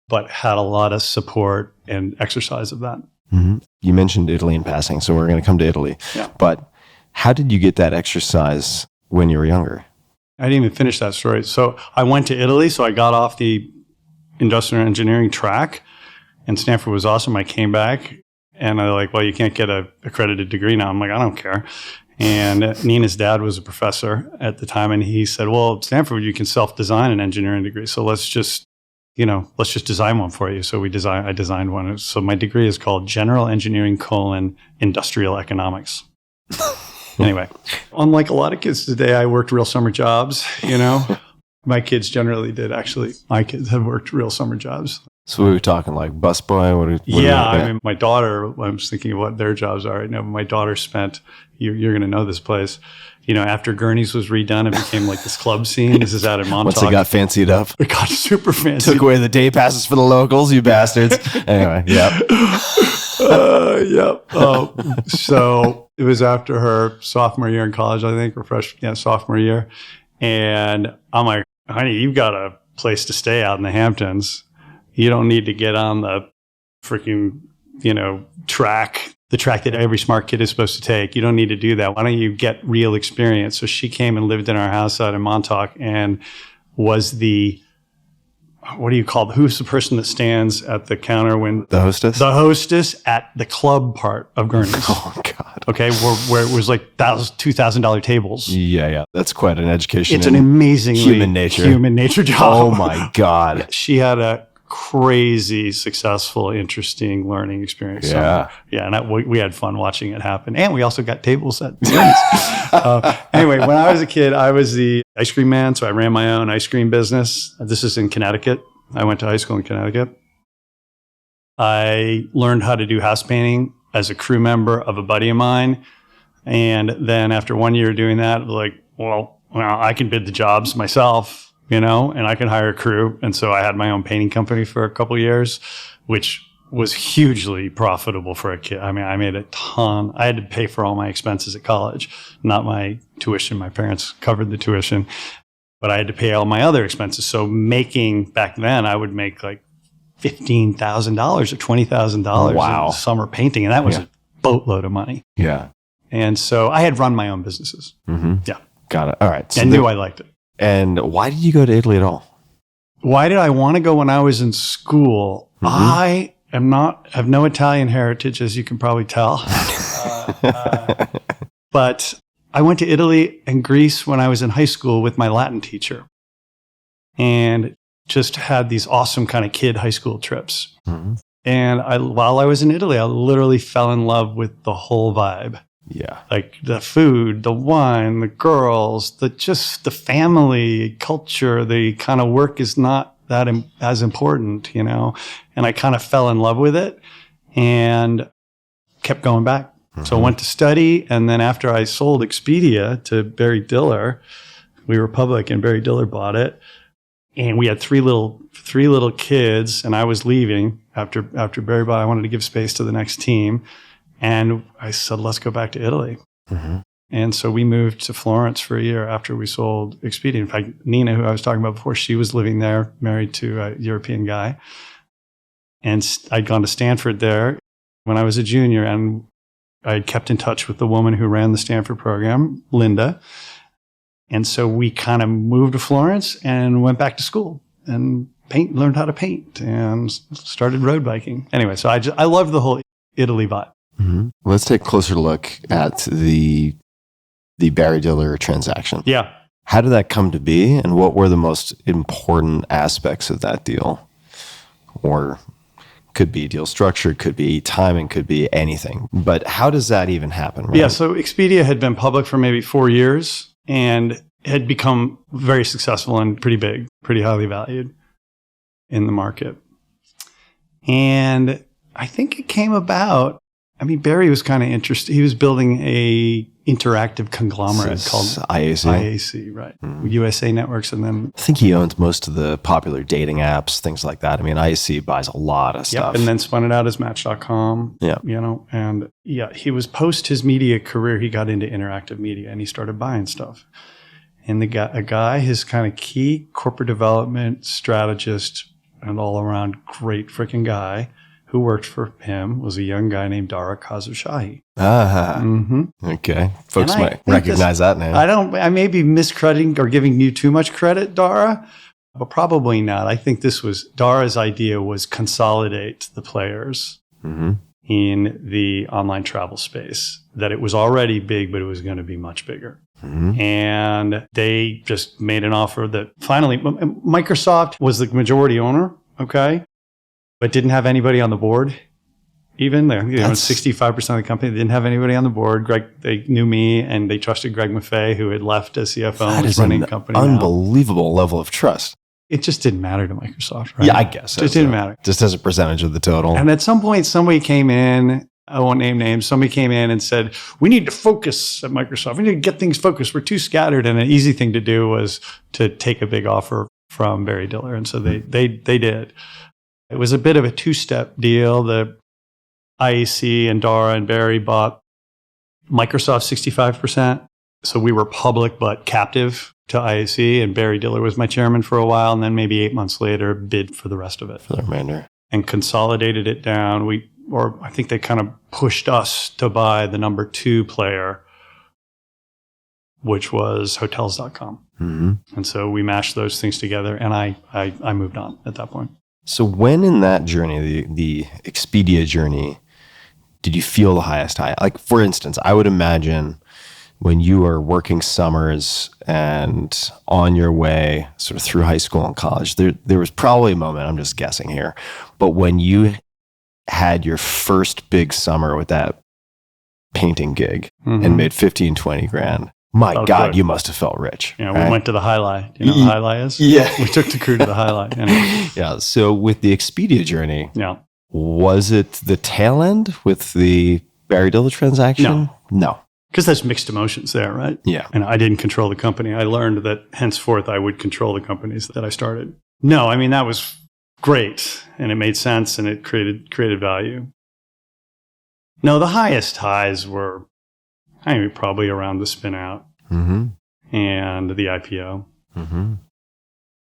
but had a lot of support and exercise of that. Mm-hmm. You mentioned Italy in passing, so we're going to come to Italy. Yeah. But how did you get that exercise when you were younger? I didn't even finish that story. So I went to Italy, so I got off the industrial engineering track, and Stanford was awesome. I came back, and they're like, well, you can't get an accredited degree now. I'm like, I don't care. And Nina's dad was a professor at the time, and he said, well, at Stanford, you can self-design an engineering degree, so let's just let's just design one for you. So I designed one. So my degree is called General Engineering : Industrial Economics. Anyway, unlike a lot of kids today, I worked real summer jobs, My kids generally did, actually. My kids have worked real summer jobs. So we were talking like busboy? I mean, my daughter, I'm just thinking of what their jobs are right now. My daughter spent, you're going to know this place, after Gurney's was redone, it became like this club scene. This is out in Montauk. Once it got fancied up. It got super fancy. Took away the day passes for the locals, you bastards. Anyway, yeah. So it was after her sophomore year in college, I think, or sophomore year. And I'm like, honey, you've got a place to stay out in the Hamptons. You don't need to get on the freaking, track, the track that every smart kid is supposed to take. You don't need to do that. Why don't you get real experience? So she came and lived in our house out in Montauk and was who's the person that stands at the counter when... The hostess? The hostess at the club part of Gurney's. Oh, God. Okay, where it was like $2,000 tables. Yeah. That's quite an education. It's an amazingly human nature job. Oh, my God. She had a crazy, successful, interesting learning experience. Yeah. And we had fun watching it happen. And we also got tables at anyway, when I was a kid, I was the ice cream man. So I ran my own ice cream business. This is in Connecticut. I went to high school in Connecticut. I learned how to do house painting as a crew member of a buddy of mine. And then after 1 year doing that, I was like, well, I can bid the jobs myself. And I can hire a crew. And so I had my own painting company for a couple of years, which was hugely profitable for a kid. I mean, I made a ton. I had to pay for all my expenses at college, not my tuition. My parents covered the tuition, but I had to pay all my other expenses. So back then, I would make like $15,000 or $20,000 in summer painting. And that was a boatload of money. Yeah. And so I had run my own businesses. Mm-hmm. Yeah. Got it. All right. So knew I liked it. And why did you go to Italy at all? Why did I want to go when I was in school? Mm-hmm. I have no Italian heritage, as you can probably tell. But I went to Italy and Greece when I was in high school with my Latin teacher. And just had these awesome kind of kid high school trips. Mm-hmm. And while I was in Italy, I literally fell in love with the whole vibe. Yeah. Like the food, the wine, the girls, just the family culture, the kind of work is not that as important, And I kind of fell in love with it and kept going back. Mm-hmm. So I went to study. And then after I sold Expedia to Barry Diller, we were public and Barry Diller bought it. And we had three little kids, and I was leaving after Barry bought. I wanted to give space to the next team. And I said, let's go back to Italy. Mm-hmm. And so we moved to Florence for a year after we sold Expedia. In fact, Nina, who I was talking about before, she was living there, married to a European guy. And I'd gone to Stanford there when I was a junior. And I kept in touch with the woman who ran the Stanford program, Linda. And so we kind of moved to Florence and went back to school and learned how to paint and started road biking. Anyway, so I loved the whole Italy vibe. Mm-hmm. Let's take a closer look at the Barry Diller transaction. Yeah. How did that come to be, and what were the most important aspects of that deal? Or could be deal structure, could be timing, could be anything. But how does that even happen? Right? Yeah, so Expedia had been public for maybe 4 years and had become very successful and pretty big, pretty highly valued in the market. And I think it came about, Barry was kind of interested. He was building a interactive conglomerate called IAC, right? Mm-hmm. USA Networks. And then I think he owns most of the popular dating apps, things like that. IAC buys a lot of stuff. And then spun it out as Match.com. Yeah. And he was post his media career, he got into interactive media and he started buying stuff. And a guy, his kind of key corporate development strategist and all around great freaking guy who worked for him was a young guy named Dara Khosrowshahi. Mm-hmm. Okay. Folks might recognize that name. I may be miscrediting or giving you too much credit, Dara, but probably not. I think Dara's idea was consolidate the players in the online travel space, that it was already big, but it was going to be much bigger. Mm-hmm. And they just made an offer that finally, Microsoft was the majority owner okay, but didn't have anybody on the board. Even there, 65% of the company didn't have anybody on the board. They knew me, and they trusted Greg Maffei, who had left as CFO and was running the company. Unbelievable level of trust. It just didn't matter to Microsoft, right? Yeah, I guess. It just didn't matter. Just as a percentage of the total. And at some point, somebody came in, I won't name names, somebody came in and said, we need to focus at Microsoft. We need to get things focused. We're too scattered. And an easy thing to do was to take a big offer from Barry Diller. And so they did. It was a bit of a two-step deal. The IEC and Dara and Barry bought Microsoft 65%. So we were public but captive to IEC, and Barry Diller was my chairman for a while, and then maybe 8 months later bid for the rest of it. For the remainder. And consolidated it down. I think they kind of pushed us to buy the number 2 player, which was hotels.com. Mm-hmm. And so we mashed those things together, and I moved on at that point. So when in that journey, the Expedia journey, did you feel the highest high? Like, for instance, I would imagine when you were working summers and on your way sort of through high school and college, there was probably a moment, I'm just guessing here, but when you had your first big summer with that painting gig and made 15, 20 grand, my God, good. You must have felt rich. Yeah, right? We went to the High Lie. Do you know what the High Lie is? Yeah. We took the crew to the High Lie. Anyway. Yeah. So with the Expedia journey, yeah, was it the tail end with the Barry Diller transaction? No. Because there's mixed emotions there, right? Yeah. And I didn't control the company. I learned that henceforth I would control the companies that I started. No, I mean, that was great. And it made sense and it created value. No, the highest highs were probably around the spin out and the IPO. Mm-hmm.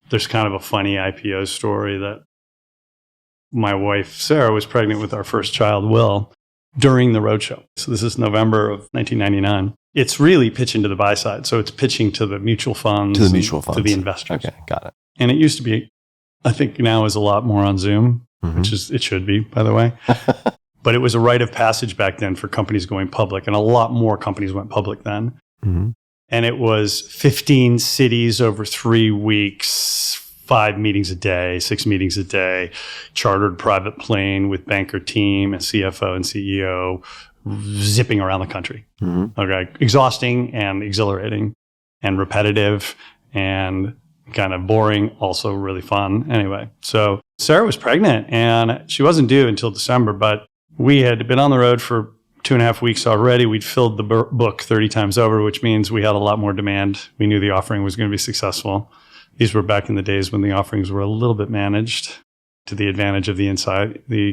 There's kind of a funny IPO story that my wife, Sarah, was pregnant with our first child, Will, during the roadshow. So this is November of 1999. It's really pitching to the buy side. So it's pitching to the mutual funds. To the mutual funds. To the investors. Okay, got it. And it used to be, I think now is a lot more on Zoom, which is, it should be, by the way. But it was a rite of passage back then for companies going public. And a lot more companies went public then. Mm-hmm. And it was 15 cities over 3 weeks, 5 meetings a day, 6 meetings a day, chartered private plane with banker team and CFO and CEO zipping around the country. Mm-hmm. Okay. Exhausting and exhilarating and repetitive and kind of boring, also really fun. Anyway, so Sarah was pregnant and she wasn't due until December, but we had been on the road for 2.5 weeks already. We'd filled the book 30 times over, which means we had a lot more demand. We knew the offering was going to be successful. These were back in the days when the offerings were a little bit managed to the advantage of the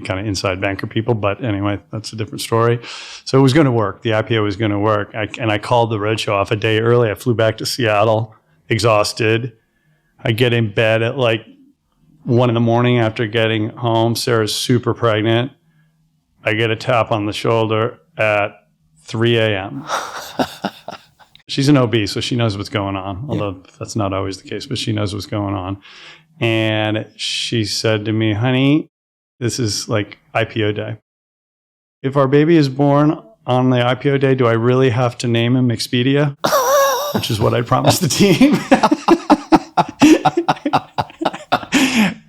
kind of inside banker people. But anyway, that's a different story. So it was going to work. The IPO was going to work. I called the roadshow off a day early. I flew back to Seattle, exhausted. I get in bed at like 1 a.m. after getting home. Sarah's super pregnant. I get a tap on the shoulder at 3 a.m. She's an OB, so she knows what's going on, although that's not always the case, but she knows what's going on. And she said to me, honey, this is like IPO day. If our baby is born on the IPO day, do I really have to name him Expedia? Which is what I promised the team.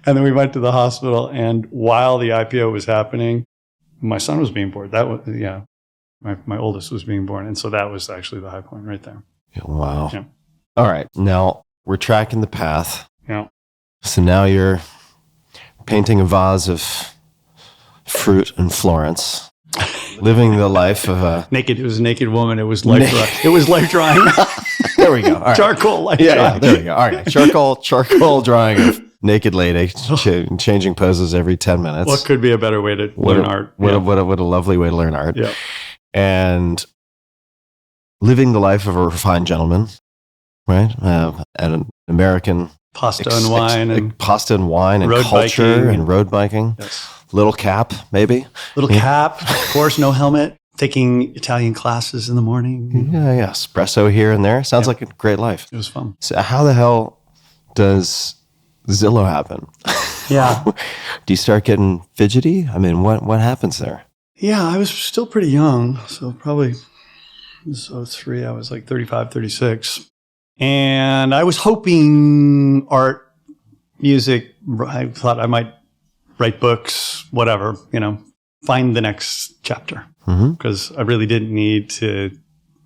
And then we went to the hospital, and while the IPO was happening, my son was being born. That was, my oldest was being born. And so that was actually the high point right there. Wow. Yeah. All right. Now we're tracking the path. Yeah. So now you're painting a vase of fruit in Florence, living the life of a naked. It was a naked woman. It was life drying. It was life drying. There we go. All right. Charcoal life drying. Yeah, there we go. All right. Charcoal drying of naked lady, changing poses every 10 minutes. What could be a better way to learn art? What a lovely way to learn art. Yeah. And living the life of a refined gentleman, right? An American pasta and wine and culture and road biking. Yes. Little cap, maybe. Little cap, of course, no helmet. Taking Italian classes in the morning. Yeah. Espresso here and there. Sounds like a great life. It was fun. So how the hell does Zillow happen? Yeah. Do you start getting fidgety? I mean, what happens there? Yeah, I was still pretty young. So probably, so 3, I was like 35, 36. And I was hoping art music. I thought I might write books, whatever, find the next chapter. Because I really didn't need to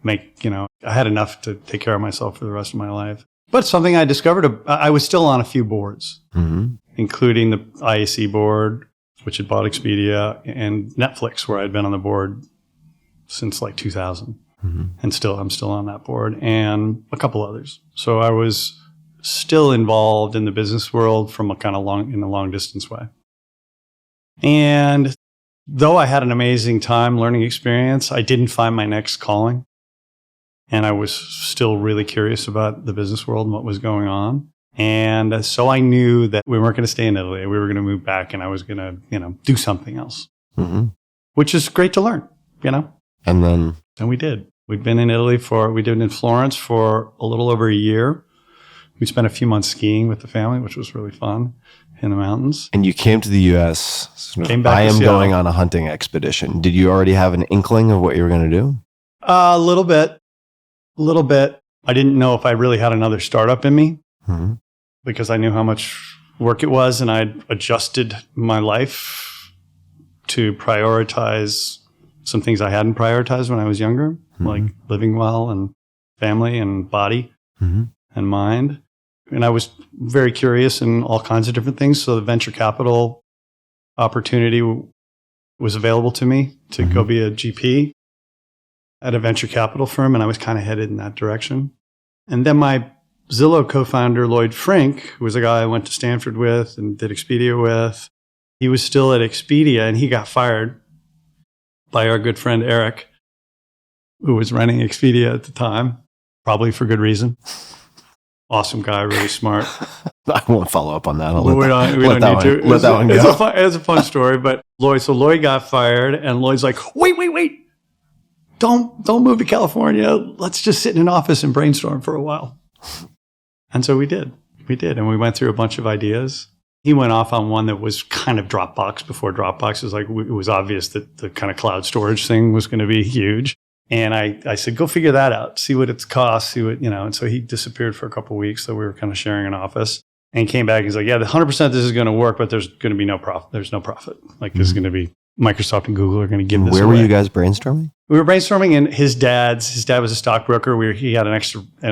make, I had enough to take care of myself for the rest of my life. But something I discovered, I was still on a few boards, including the IAC board, which had bought Expedia, and Netflix, where I'd been on the board since like 2000. And I'm still on that board, and a couple others. So I was still involved in the business world from in a long distance way. And though I had an amazing time learning experience, I didn't find my next calling. And I was still really curious about the business world and what was going on. And so I knew that we weren't going to stay in Italy. We were going to move back, and I was going to, do something else, which is great to learn, And we did. We'd been in Italy we did in Florence for a little over a year. We spent a few months skiing with the family, which was really fun in the mountains. And you came to the U.S. Came back I to am Seattle. going on a hunting expedition. Did you already have an inkling of what you were going to do? A little bit. I didn't know if I really had another startup in me because I knew how much work it was, and I'd adjusted my life to prioritize some things I hadn't prioritized when I was younger, like living well and family and body and mind. And I was very curious in all kinds of different things. So the venture capital opportunity was available to me to go be a GP at a venture capital firm, and I was kind of headed in that direction. And then my Zillow co-founder, Lloyd Frink, who was a guy I went to Stanford with and did Expedia with, he was still at Expedia, and he got fired by our good friend Eric, who was running Expedia at the time, probably for good reason. Awesome guy, really smart. I won't follow up on that. We don't need to. Let that one go. It's a fun story, but Lloyd got fired, and Lloyd's like, wait. Don't move to California. Let's just sit in an office and brainstorm for a while. And so we did. And we went through a bunch of ideas. He went off on one that was kind of Dropbox before Dropbox. It was obvious that the kind of cloud storage thing was going to be huge. And I said, go figure that out. See what it's cost. And so he disappeared for a couple of weeks. So we were kind of sharing an office. And he came back. He's like, yeah, 100% this is going to work, but there's going to be no profit. There's no profit. Like there's going to be Microsoft and Google are going to give this away. Where were you guys brainstorming? We were brainstorming in his dad was a stockbroker. He had an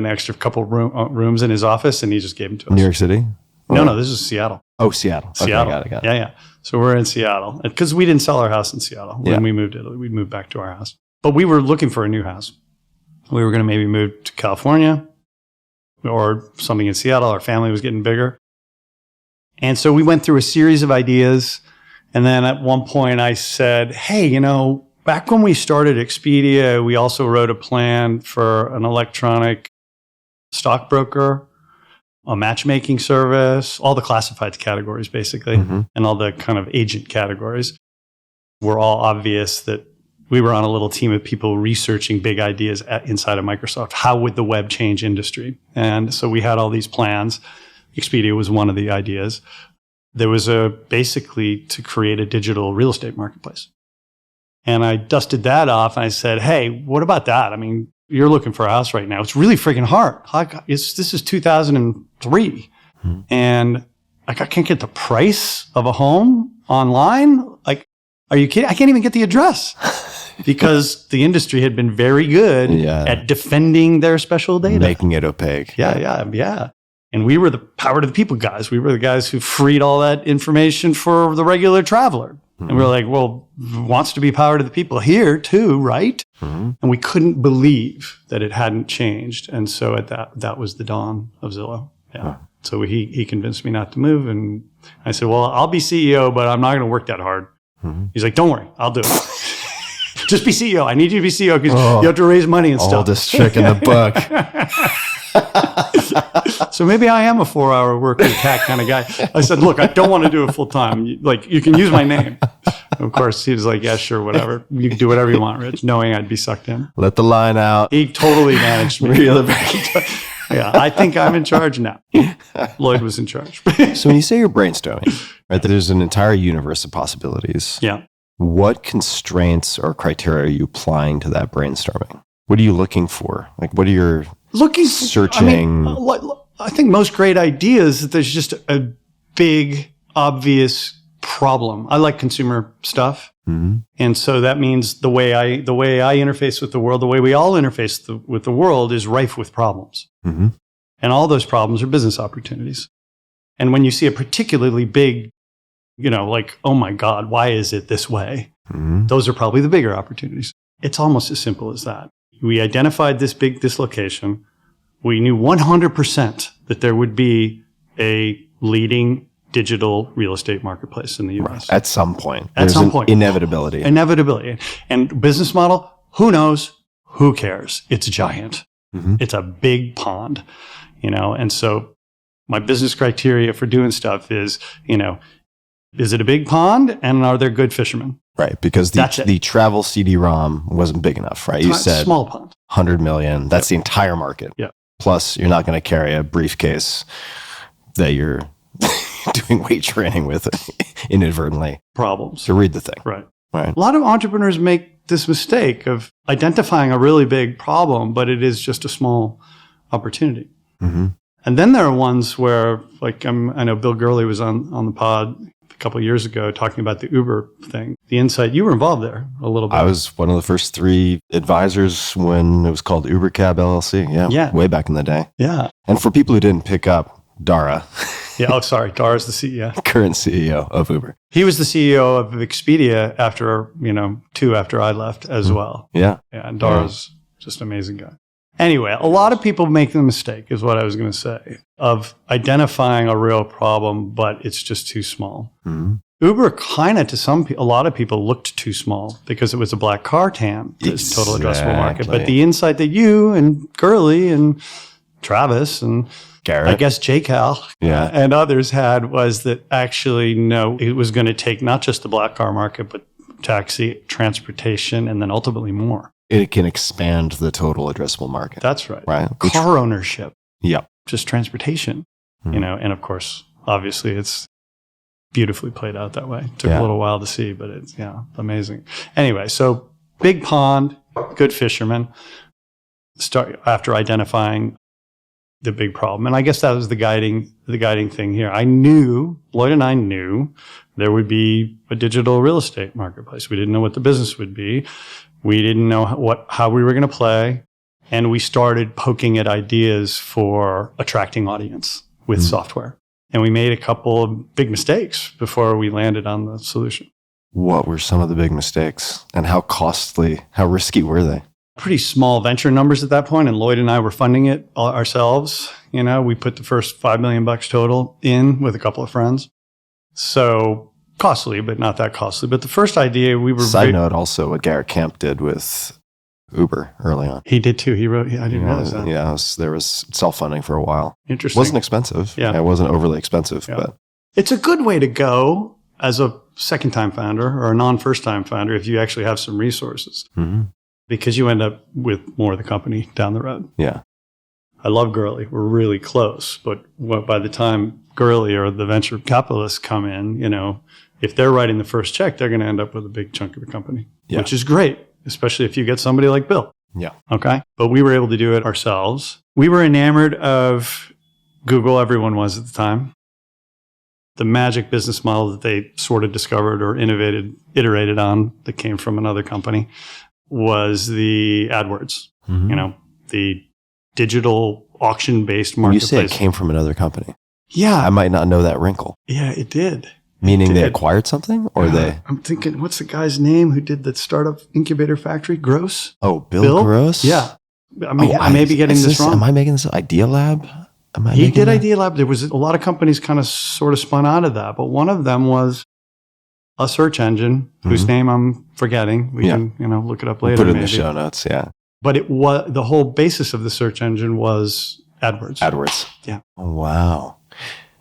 extra couple rooms in his office, and he just gave them to us. New York City? No, this is Seattle. Oh, Seattle. Seattle. Okay, got it. Yeah. So we're in Seattle because we didn't sell our house in Seattle when we moved to Italy. We moved back to our house, but we were looking for a new house. We were going to maybe move to California or something in Seattle. Our family was getting bigger, and so we went through a series of ideas. And then at one point I said, hey, back when we started Expedia, we also wrote a plan for an electronic stockbroker, a matchmaking service, all the classified categories, basically, and all the kind of agent categories were all obvious that we were on a little team of people researching big ideas inside of Microsoft. How would the web change industry? And so we had all these plans. Expedia was one of the ideas. There was basically to create a digital real estate marketplace. And I dusted that off and I said, hey, what about that? I mean, you're looking for a house right now. It's really freaking hard. This is 2003. And I can't get the price of a home online. Like, are you kidding? I can't even get the address because the industry had been very good at defending their special data. Making it opaque. Yeah. And we were the power to the people guys. We were the guys who freed all that information for the regular traveler. And we were like, well, wants to be power to the people here too, right? And we couldn't believe that it hadn't changed. And so that was the dawn of Zillow. Yeah. So he convinced me not to move. And I said, well, I'll be CEO, but I'm not going to work that hard. He's like, don't worry, I'll do it. Just be CEO. I need you to be CEO because you have to raise money and stuff. Oldest trick in the book. So maybe I am a 4-hour work week hack kind of guy. I said, look, I don't want to do it full time. You can use my name. Of course, he was like, yeah, sure, whatever. You can do whatever you want, Rich, knowing I'd be sucked in. Let the line out. He totally managed me. Yeah, I think I'm in charge now. Lloyd was in charge. So when you say you're brainstorming, right, there's an entire universe of possibilities. Yeah. What constraints or criteria are you applying to that brainstorming? What are you looking for? Like, what are your searching? I think most great ideas, there's just a big, obvious problem. I like consumer stuff. And so that means the way I interface with the world, the way we all interface with the world is rife with problems. And all those problems are business opportunities. And when you see a particularly big, like, oh my God, why is it this way? Those are probably the bigger opportunities. It's almost as simple as that. We identified this big dislocation. We knew 100% that there would be a leading digital real estate marketplace in the US. At some point. At some point. Inevitability. And business model, who knows? Who cares? It's giant. It's a big pond, And so my business criteria for doing stuff is, is it a big pond and are there good fishermen? Right, because the travel CD-ROM wasn't big enough, right? You said small pond. 100 million. That's the entire market. Yeah. Plus, you're not going to carry a briefcase that you're doing weight training with inadvertently. Problems. To read the thing. Right. Right. A lot of entrepreneurs make this mistake of identifying a really big problem, but it is just a small opportunity. And then there are ones where, like, I know Bill Gurley was on the pod a couple of years ago talking about the Uber thing. The insight, you were involved there a little bit. I was one of the first 3 advisors when it was called Uber Cab LLC. Yeah. Way back in the day. Yeah. And for people who didn't pick up, Dara. Dara's the CEO. Current CEO of Uber. He was the CEO of Expedia after, 2 after I left as well. Yeah. And Dara's just an amazing guy. Anyway, a lot of people make the mistake, is what I was going to say, of identifying a real problem, but it's just too small. Uber kind of, a lot of people looked too small because it was a black car TAM, this total addressable market. But the insight that you and Gurley and Travis and Garrett, I guess J-Cal and others had was that actually, no, it was going to take not just the black car market, but taxi, transportation, and then ultimately more. It can expand the total addressable market. That's right. Right. Car ownership. Yep. Just transportation, and of course, obviously it's beautifully played out that way. It took a little while to see, but it's, amazing. Anyway, so big pond, good fishermen, start after identifying the big problem. And I guess that was the guiding thing here. Lloyd and I knew there would be a digital real estate marketplace. We didn't know what the business would be. We didn't know how we were going to play. And we started poking at ideas for attracting audience with software. And we made a couple of big mistakes before we landed on the solution. What were some of the big mistakes and how risky were they? Pretty small venture numbers at that point, and Lloyd and I were funding it ourselves. We put the first $5 million total in with a couple of friends. So costly, but not that costly. But the first idea we were... Side note also what Garrett Camp did with Uber early on. He did too. He wrote, I didn't realize that. Yeah, there was self-funding for a while. Interesting. It wasn't expensive. Yeah. It wasn't overly expensive, but... It's a good way to go as a second-time founder or a non-first-time founder if you actually have some resources. Because you end up with more of the company down the road. Yeah. I love Gurley. We're really close. But by the time Gurley or the venture capitalists come in, if they're writing the first check, they're going to end up with a big chunk of the company, which is great, especially if you get somebody like Bill. Yeah. Okay. But we were able to do it ourselves. We were enamored of Google. Everyone was at the time. The magic business model that they sort of discovered or iterated on that came from another company was the AdWords, the digital auction-based marketplace. When you say it came from another company. Yeah. I might not know that wrinkle. Yeah, it did. Meaning they acquired something or they? I'm thinking, what's the guy's name who did the startup incubator factory? Gross? Oh, Bill Gross? Yeah. I may be getting this wrong. Am I making this up? Idea Lab? He did Idea Lab. There was a lot of companies kind of sort of spun out of that, but one of them was a search engine whose name I'm forgetting. We can, look it up later. We'll put it in maybe. the show notes. Yeah. But it was the whole basis of the search engine was AdWords. Yeah. Oh, wow.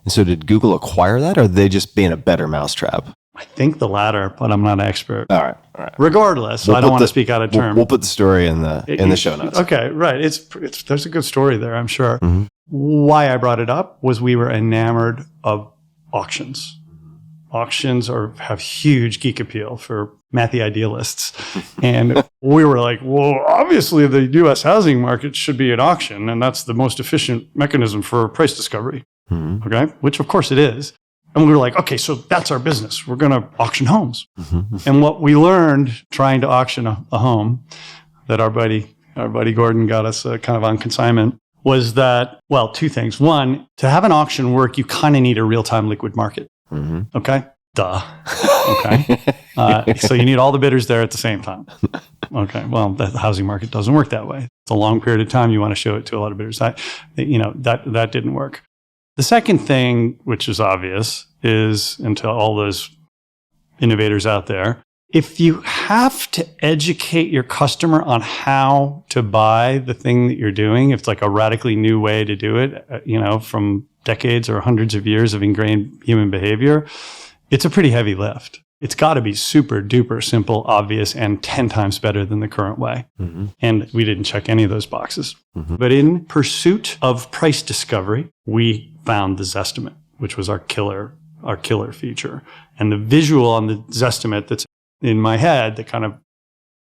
And so did Google acquire that or are they just being a better mousetrap? I think the latter, but I'm not an expert. All right. Regardless, I don't want to speak out of turn. We'll put the story in the show notes. Okay, right. There's a good story there, I'm sure. Why I brought it up was we were enamored of auctions. Auctions have huge geek appeal for mathy idealists. And we were like, well, obviously the U.S. housing market should be an auction, and that's the most efficient mechanism for price discovery. Okay, which of course it is. And we were like, okay, so that's our business. We're going to auction homes. And what we learned trying to auction a home that our buddy Gordon got us kind of on consignment was that, well, two things. One, to have an auction work, you kind of need a real-time liquid market. Okay? Duh. Okay. So you need all the bidders there at the same time. Okay. Well, the housing market doesn't work that way. It's a long period of time. You want to show it to a lot of bidders. That didn't work. The second thing, which is obvious, is, and to all those innovators out there, if you have to educate your customer on how to buy the thing that you're doing, if it's like a radically new way to do it, from decades or hundreds of years of ingrained human behavior, it's a pretty heavy lift. It's got to be super duper simple, obvious, and 10 times better than the current way. And we didn't check any of those boxes. But in pursuit of price discovery, we found the Zestimate, which was our killer feature. And the visual on the Zestimate that's in my head that kind of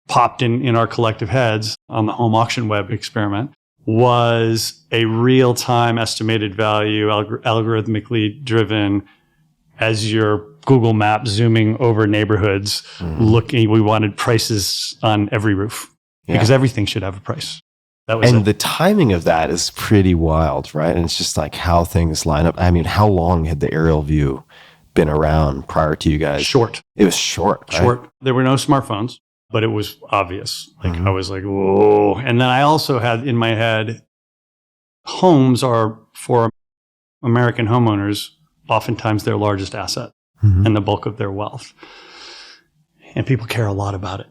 popped in our collective heads on the home auction web experiment was a real-time estimated value, algorithmically driven, as your Google Maps zooming over neighborhoods, looking. We wanted prices on every roof because everything should have a price. That was the timing of that is pretty wild, right? And it's just like how things line up. I mean, how long had the aerial view been around prior to you guys? Short. It was short. Right? Short. There were no smartphones, but it was obvious. Like I was like, whoa. And then I also had in my head, homes are for American homeowners oftentimes their largest asset and the bulk of their wealth. And people care a lot about it.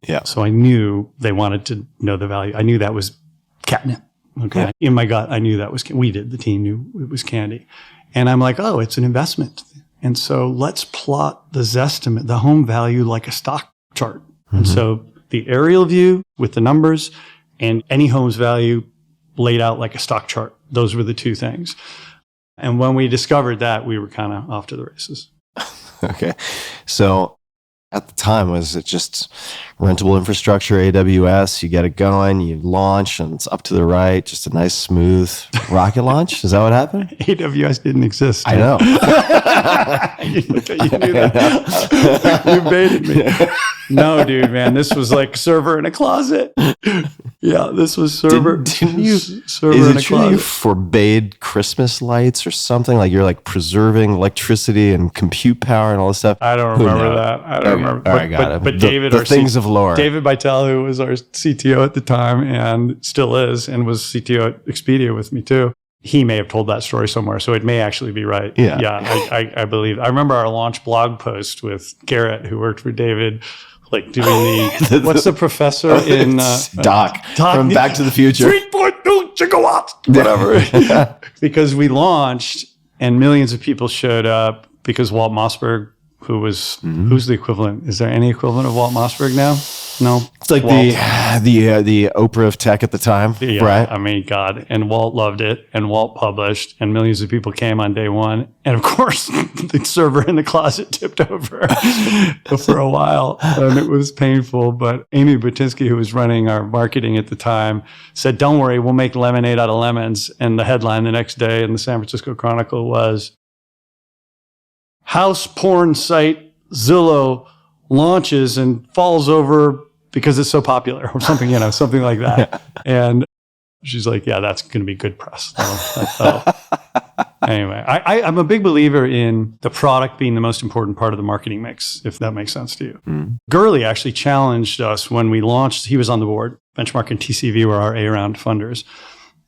Yeah. So I knew they wanted to know the value. I knew that was catnip. Okay. Yeah. In my gut, I knew that was, the team knew it was candy. And I'm like, oh, it's an investment. And so let's plot the Zestimate, the home value, like a stock chart. And so the aerial view with the numbers and any home's value laid out like a stock chart. Those were the two things. And when we discovered that, we were kind of off to the races. Okay. So at the time, was it just rentable infrastructure, AWS? You get it going, you launch, and it's up to the right, just a nice, smooth rocket launch? Is that what happened? AWS didn't exist. I know. you knew that. You baited me. No, dude, man. This was like server in a closet. Yeah, this was server. Didn't you? Server is in it a true closet. you forbade Christmas lights or something? Like you're like preserving electricity and compute power and all this stuff? I don't remember that. I don't remember. All right, got it. But David, the things of lore. David Beitel, who was our CTO at the time and still is, and was CTO at Expedia with me too. He may have told that story somewhere, so it may actually be right. Yeah. I believe. I remember our launch blog post with Garrett, who worked for David, like doing the what's the professor in Doc from Back to the Future, 3.2 gigawatts, whatever. Because we launched and millions of people showed up because Walt Mossberg, who was who's the equivalent? Is there any equivalent of Walt Mossberg now? No, it's like the Oprah of tech at the time, right? I mean, God, and Walt loved it, and Walt published, and millions of people came on day one, and of course, the server in the closet tipped over for a while, and it was painful. But Amy Butinsky, who was running our marketing at the time, said, "Don't worry, we'll make lemonade out of lemons." And the headline the next day in the San Francisco Chronicle was, "House porn site Zillow launches and falls over because it's so popular," or something, something like that. And she's like, "Yeah, that's going to be good press." Anyway, I'm a big believer in the product being the most important part of the marketing mix, if that makes sense to you. Gurley actually challenged us when we launched. He was on the board. Benchmark and TCV were our A-round funders.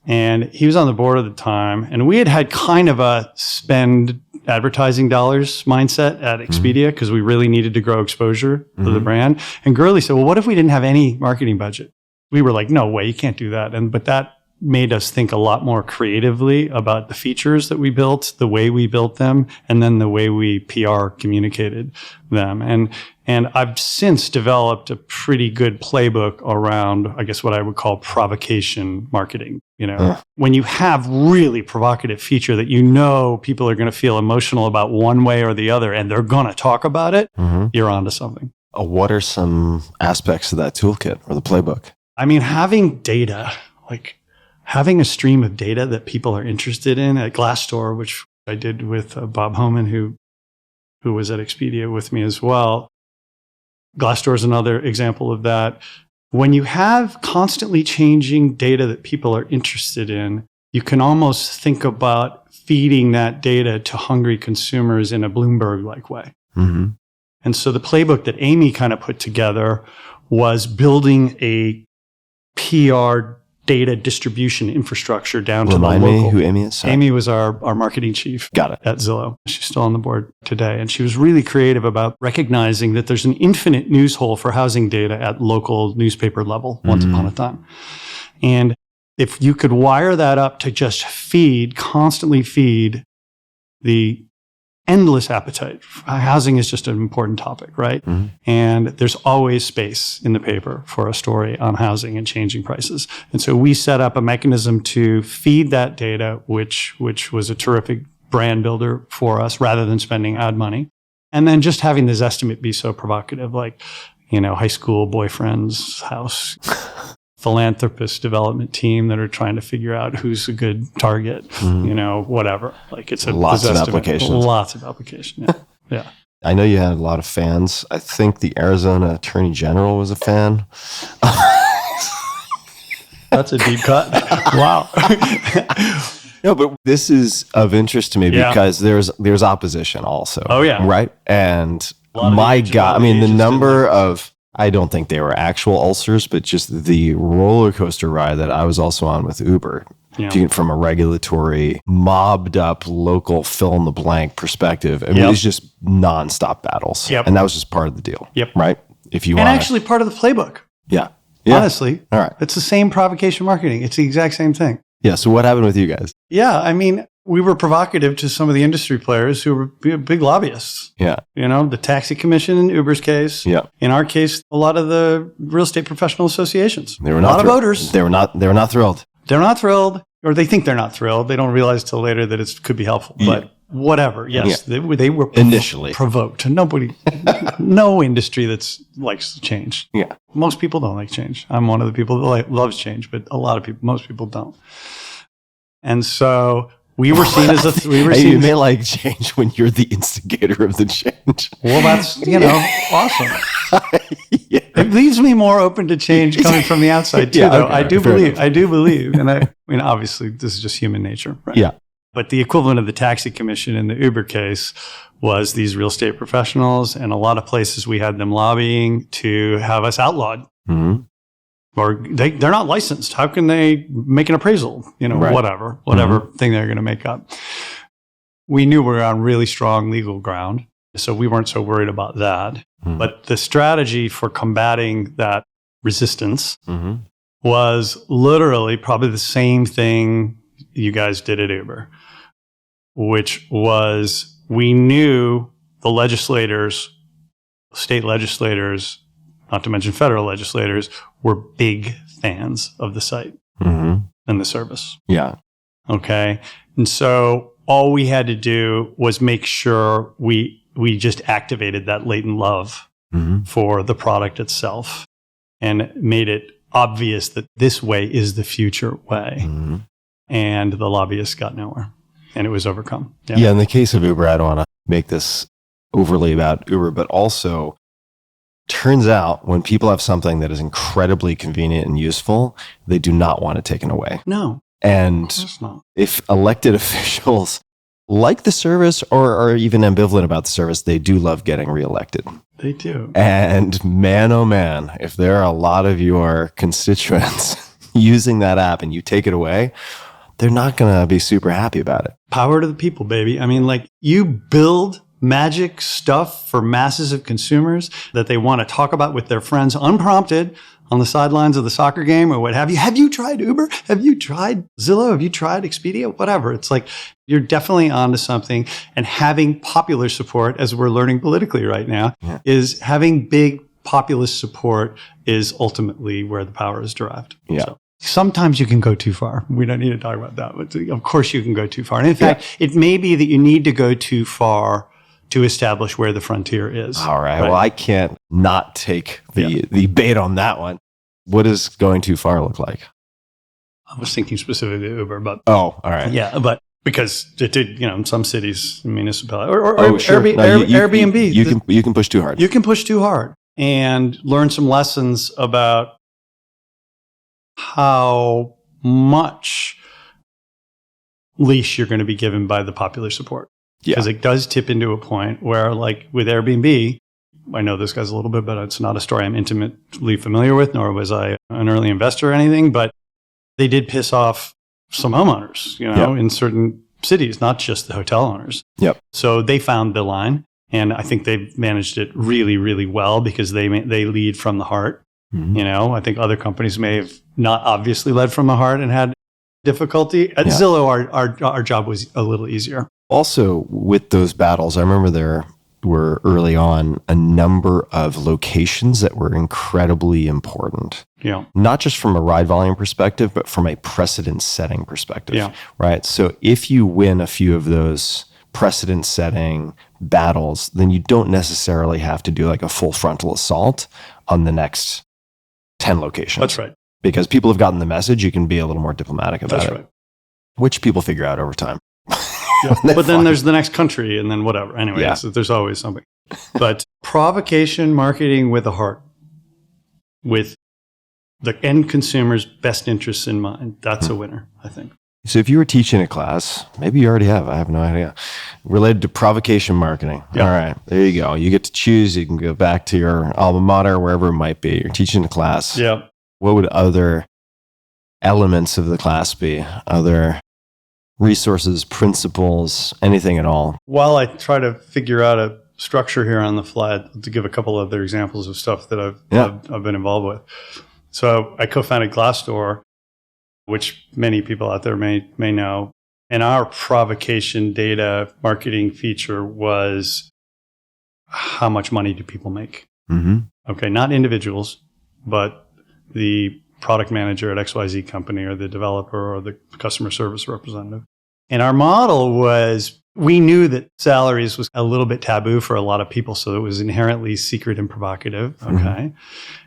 And he was on the board at the time. And we had kind of a spend advertising dollars mindset at Expedia because we really needed to grow exposure for the brand. And Gurley said, "Well, what if we didn't have any marketing budget?" We were like, "No way, you can't do that." But that made us think a lot more creatively about the features that we built, the way we built them, and then the way we PR communicated them. And I've since developed a pretty good playbook around, I guess, what I would call provocation marketing. When you have really provocative feature that people are going to feel emotional about one way or the other, and they're going to talk about it, you're onto something. What are some aspects of that toolkit or the playbook? I mean, having data, like having a stream of data that people are interested in at Glassdoor, which I did with Bob Homan, who was at Expedia with me as well. Glassdoor is another example of that. When you have constantly changing data that people are interested in, you can almost think about feeding that data to hungry consumers in a Bloomberg-like way. Mm-hmm. And so the playbook that Amy kind of put together was building a PR data distribution infrastructure down to the local. Remind me who Amy is? Sorry. Amy was our marketing chief Got it. at Zillow. She's still on the board today. And she was really creative about recognizing that there's an infinite news hole for housing data at local newspaper level once upon a time. And if you could wire that up to just constantly feed the endless appetite. Housing is just an important topic, right? Mm-hmm. And there's always space in the paper for a story on housing and changing prices. And so we set up a mechanism to feed that data, which was a terrific brand builder for us rather than spending ad money. And then just having the Zestimate be so provocative, like, high school boyfriend's house. Philanthropist development team that are trying to figure out who's a good target, whatever. Like it's lots of applications. Lots of application. Yeah. Yeah. I know you had a lot of fans. I think the Arizona Attorney General was a fan. That's a deep cut. Wow. No, but this is of interest to me because there's opposition also. Oh yeah. Right? And my God, I mean the number of I don't think they were actual ulcers, but just the roller coaster ride that I was also on with Uber. Yeah. From a regulatory, mobbed up local fill in the blank perspective. I mean, it was just nonstop battles. Yep. And that was just part of the deal. Yep. Right? If you and actually part of the playbook. Yeah. Honestly. All right. It's the same provocation marketing. It's the exact same thing. Yeah. So what happened with you guys? Yeah. I mean, we were provocative to some of the industry players who were big lobbyists. Yeah. The taxi commission in Uber's case. Yeah. In our case, a lot of the real estate professional associations. They were a lot of voters. They were not thrilled. They're not thrilled, or they think they're not thrilled. They don't realize till later that it could be helpful. But whatever. Yes, they were initially provoked. No industry that likes change. Yeah. Most people don't like change. I'm one of the people that loves change, but most people don't. And so we were seen as you may like change when you're the instigator of the change. Well, that's, awesome. Yeah. It leaves me more open to change coming from the outside too, though. Okay, I do believe. And I mean, obviously this is just human nature, right? Yeah. But the equivalent of the taxi commission in the Uber case was these real estate professionals, and a lot of places we had them lobbying to have us outlawed. Mm-hmm. Or they're not licensed. How can they make an appraisal? Right. whatever thing they're going to make up. We knew we were on really strong legal ground, so we weren't so worried about that. Mm-hmm. But the strategy for combating that resistance was literally probably the same thing you guys did at Uber, which was we knew the legislators, state legislators, not to mention federal legislators, were big fans of the site and the service. Yeah. Okay. And so all we had to do was make sure we just activated that latent love for the product itself and made it obvious that this way is the future way. Mm-hmm. And the lobbyists got nowhere and it was overcome. Yeah. In the case of Uber, I don't want to make this overly about Uber, but also turns out when people have something that is incredibly convenient and useful, they do not want it taken away. No. And if elected officials like the service or are even ambivalent about the service, they do love getting reelected. They do. And man, oh man, if there are a lot of your constituents using that app and you take it away, they're not going to be super happy about it. Power to the people, baby. I mean, you build magic stuff for masses of consumers that they want to talk about with their friends unprompted on the sidelines of the soccer game or what have you. Have you tried Uber? Have you tried Zillow? Have you tried Expedia? Whatever. It's like you're definitely onto something. And having popular support, as we're learning politically right now, is having big populist support is ultimately where the power is derived. Yeah. So sometimes you can go too far. We don't need to talk about that. But of course you can go too far. And in fact, it may be that you need to go too far to establish where the frontier is. All right. Well, I can't not take the bait on that one. What does going too far look like? I was thinking specifically Uber, but... Oh, all right. Yeah, but because it did, in some cities, municipalities, or sure. Airbnb. You can push too hard. You can push too hard and learn some lessons about how much leash you're going to be given by the popular support. Because it does tip into a point where, like with Airbnb, I know this guy's a little bit, but it's not a story I'm intimately familiar with, nor was I an early investor or anything, but they did piss off some homeowners, in certain cities, not just the hotel owners. Yep. So they found the line, and I think they've managed it really, really well because they lead from the heart. Mm-hmm. I think other companies may have not obviously led from the heart and had difficulty. At Zillow, our job was a little easier. Also, with those battles, I remember there were early on a number of locations that were incredibly important. Yeah. Not just from a ride volume perspective, but from a precedent setting perspective. Yeah. Right. So if you win a few of those precedent setting battles, then you don't necessarily have to do like a full frontal assault on the next 10 locations. That's right. Because people have gotten the message, you can be a little more diplomatic about That's it. right. Which people figure out over time. Yeah. But then there's the next country and then whatever. Anyway, so there's always something. But provocation marketing with a heart, with the end consumer's best interests in mind, that's a winner, I think. So if you were teaching a class, maybe you already have, I have no idea, related to provocation marketing. Yeah. All right, there you go. You get to choose. You can go back to your alma mater, wherever it might be. You're teaching a class. Yeah. What would other elements of the class be? Other resources, principles, anything at all? While I try to figure out a structure here on the fly, to give a couple other examples of stuff that I've been involved with. So I co-founded Glassdoor, which many people out there may know. And our provocation data marketing feature was how much money do people make? Mm-hmm. Okay, not individuals, but the product manager at XYZ company or the developer or the customer service representative. And our model was, we knew that salaries was a little bit taboo for a lot of people, so it was inherently secret and provocative. Okay. Mm-hmm.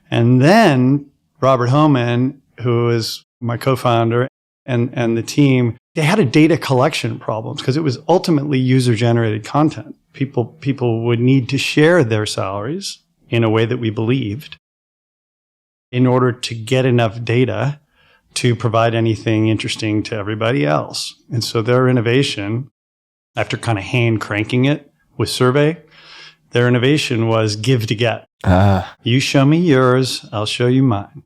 And then Robert Homan, who is my co-founder, and the team, they had a data collection problem because it was ultimately user-generated content. People would need to share their salaries in a way that we believed in order to get enough data to provide anything interesting to everybody else. And so their innovation, after kind of hand cranking it with survey, their innovation was give to get. You show me yours, I'll show you mine.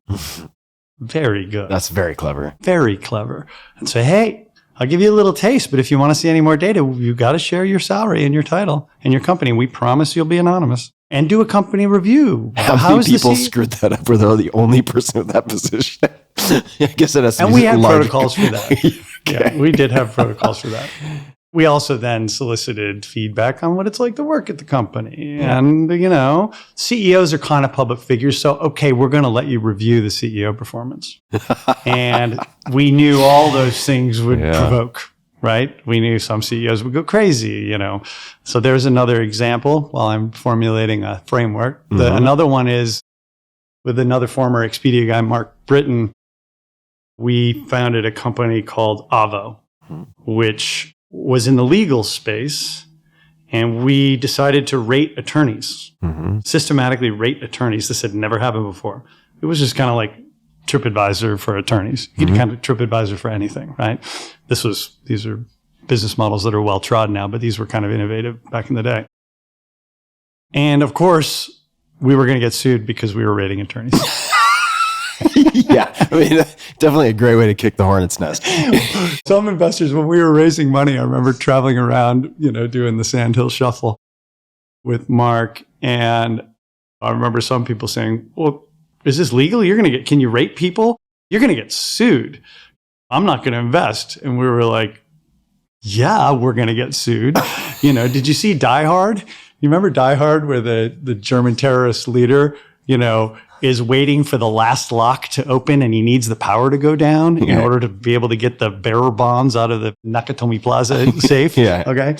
Very good. That's very clever. Very clever. And say, hey, I'll give you a little taste, but if you want to see any more data, you've got to share your salary and your title and your company. We promise you'll be anonymous. And do a company review. How many people screwed that up where they're the only person in that position? I guess it has to be. And we had protocols for that. Okay. Yeah, we did have protocols for that. We also then solicited feedback on what it's like to work at the company. Yeah. And, CEOs are kind of public figures. So, okay, we're going to let you review the CEO performance. And we knew all those things would provoke, right? We knew some CEOs would go crazy, So there's another example while I'm formulating a framework. Mm-hmm. Another one is with another former Expedia guy, Mark Britton. We founded a company called Avvo, which was in the legal space, and we decided to rate attorneys, systematically rate attorneys. This had never happened before. It was just kind of like TripAdvisor for attorneys. You could kind of TripAdvisor for anything, right? These are business models that are well trodden now, but these were kind of innovative back in the day. And of course, we were going to get sued because we were rating attorneys. Yeah, definitely a great way to kick the hornet's nest. Some investors, when we were raising money, I remember traveling around, doing the Sandhill Shuffle with Mark. And I remember some people saying, well, is this legal? Can you rate people? You're going to get sued. I'm not going to invest. And we were like, yeah, we're going to get sued. Did you see Die Hard? You remember Die Hard where the German terrorist leader, is waiting for the last lock to open and he needs the power to go down in order to be able to get the bearer bonds out of the Nakatomi Plaza safe. Yeah. Okay.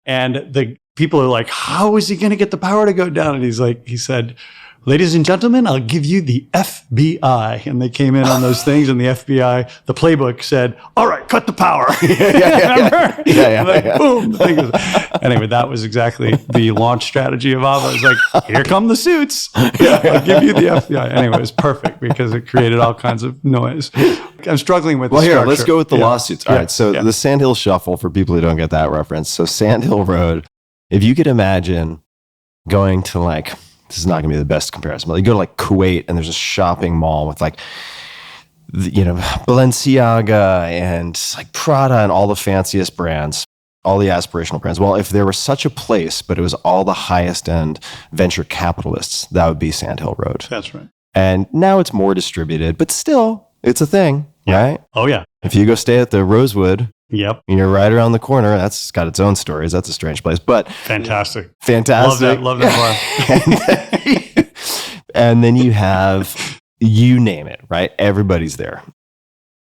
And the people are like, how is he going to get the power to go down? And he said, ladies and gentlemen, I'll give you the FBI. And they came in on those things, and the FBI, the playbook said, all right, cut the power. Boom. Anyway, that was exactly the launch strategy of Avvo. It's like, here come the suits. I'll give you the FBI. Anyway, it was perfect because it created all kinds of noise. I'm struggling with the structure. Let's go with the lawsuits. All right, so the Sandhill Shuffle, for people who don't get that reference. So Sandhill Road, if you could imagine going to like, this is not going to be the best comparison, but you go to like Kuwait and there's a shopping mall with like, Balenciaga and like Prada and all the fanciest brands, all the aspirational brands. Well, if there was such a place, but it was all the highest end venture capitalists, that would be Sandhill Road. That's right. And now it's more distributed, but still, it's a thing, right? Oh, yeah. If you go stay at the Rosewood, yep, you're right around the corner. That's got its own stories. That's a strange place, but fantastic. Love that bar. And then you have, you name it, right? Everybody's there.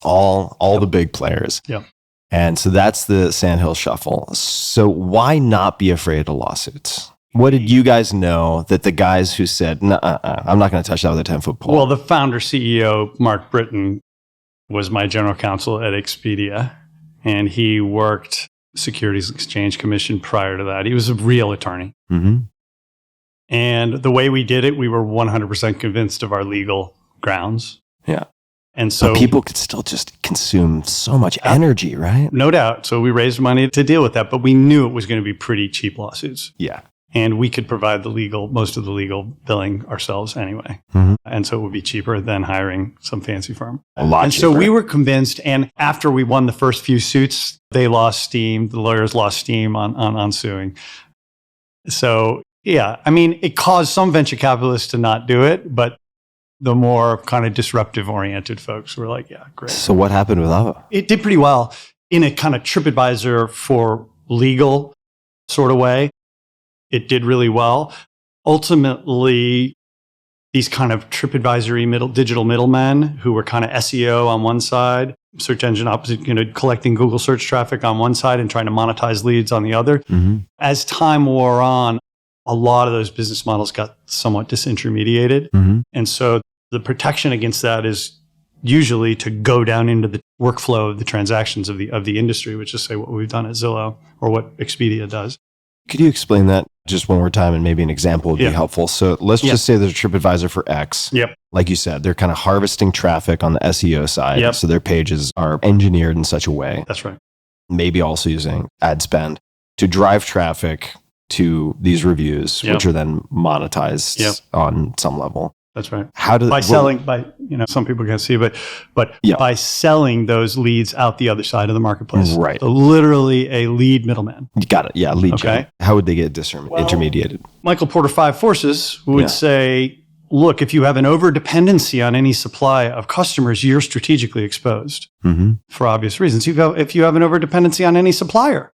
All the big players. Yep. And so that's the Sandhill Shuffle. So why not be afraid of lawsuits? What did you guys know that the guys who said, I'm not going to touch that with a 10-foot pole? Well, the founder CEO, Mark Britton, was my general counsel at Expedia, and he worked Securities and Exchange Commission prior to that. He was a real attorney. Mm-hmm. And the way we did it, we were 100% convinced of our legal grounds. Yeah. And so but people could still just consume so much energy, right? No doubt. So we raised money to deal with that, but we knew it was going to be pretty cheap lawsuits. Yeah. And we could provide most of the legal billing ourselves anyway. Mm-hmm. And so it would be cheaper than hiring some fancy firm. A lot and cheaper. So we were convinced. And after we won the first few suits, they lost steam. The lawyers lost steam on suing. So, yeah, I mean, it caused some venture capitalists to not do it, but the more kind of disruptive oriented folks were like, yeah, great. So what happened with Avvo? It did pretty well in a kind of TripAdvisor for legal sort of way. It did really well. Ultimately, these kind of TripAdvisory digital middlemen who were kind of SEO on one side, search engine opposite, collecting Google search traffic on one side and trying to monetize leads on the other. Mm-hmm. As time wore on, a lot of those business models got somewhat disintermediated. Mm-hmm. And so the protection against that is usually to go down into the workflow of the transactions of the industry, which is say what we've done at Zillow or what Expedia does. Could you explain that just one more time and maybe an example would be helpful? So let's just say there's a TripAdvisor for X. Yep. Like you said, they're kind of harvesting traffic on the SEO side. Yep. So their pages are engineered in such a way. That's right. Maybe also using ad spend to drive traffic to these reviews, which are then monetized on some level. That's right. How do selling some people can't see, but by selling those leads out the other side of the marketplace, right? So literally a lead middleman. You got it. Yeah, lead gen. How would they get intermediated? Michael Porter 5 Forces would say, look, if you have an over dependency on any supply of customers, you're strategically exposed for obvious reasons. If you have an over dependency on any supplier,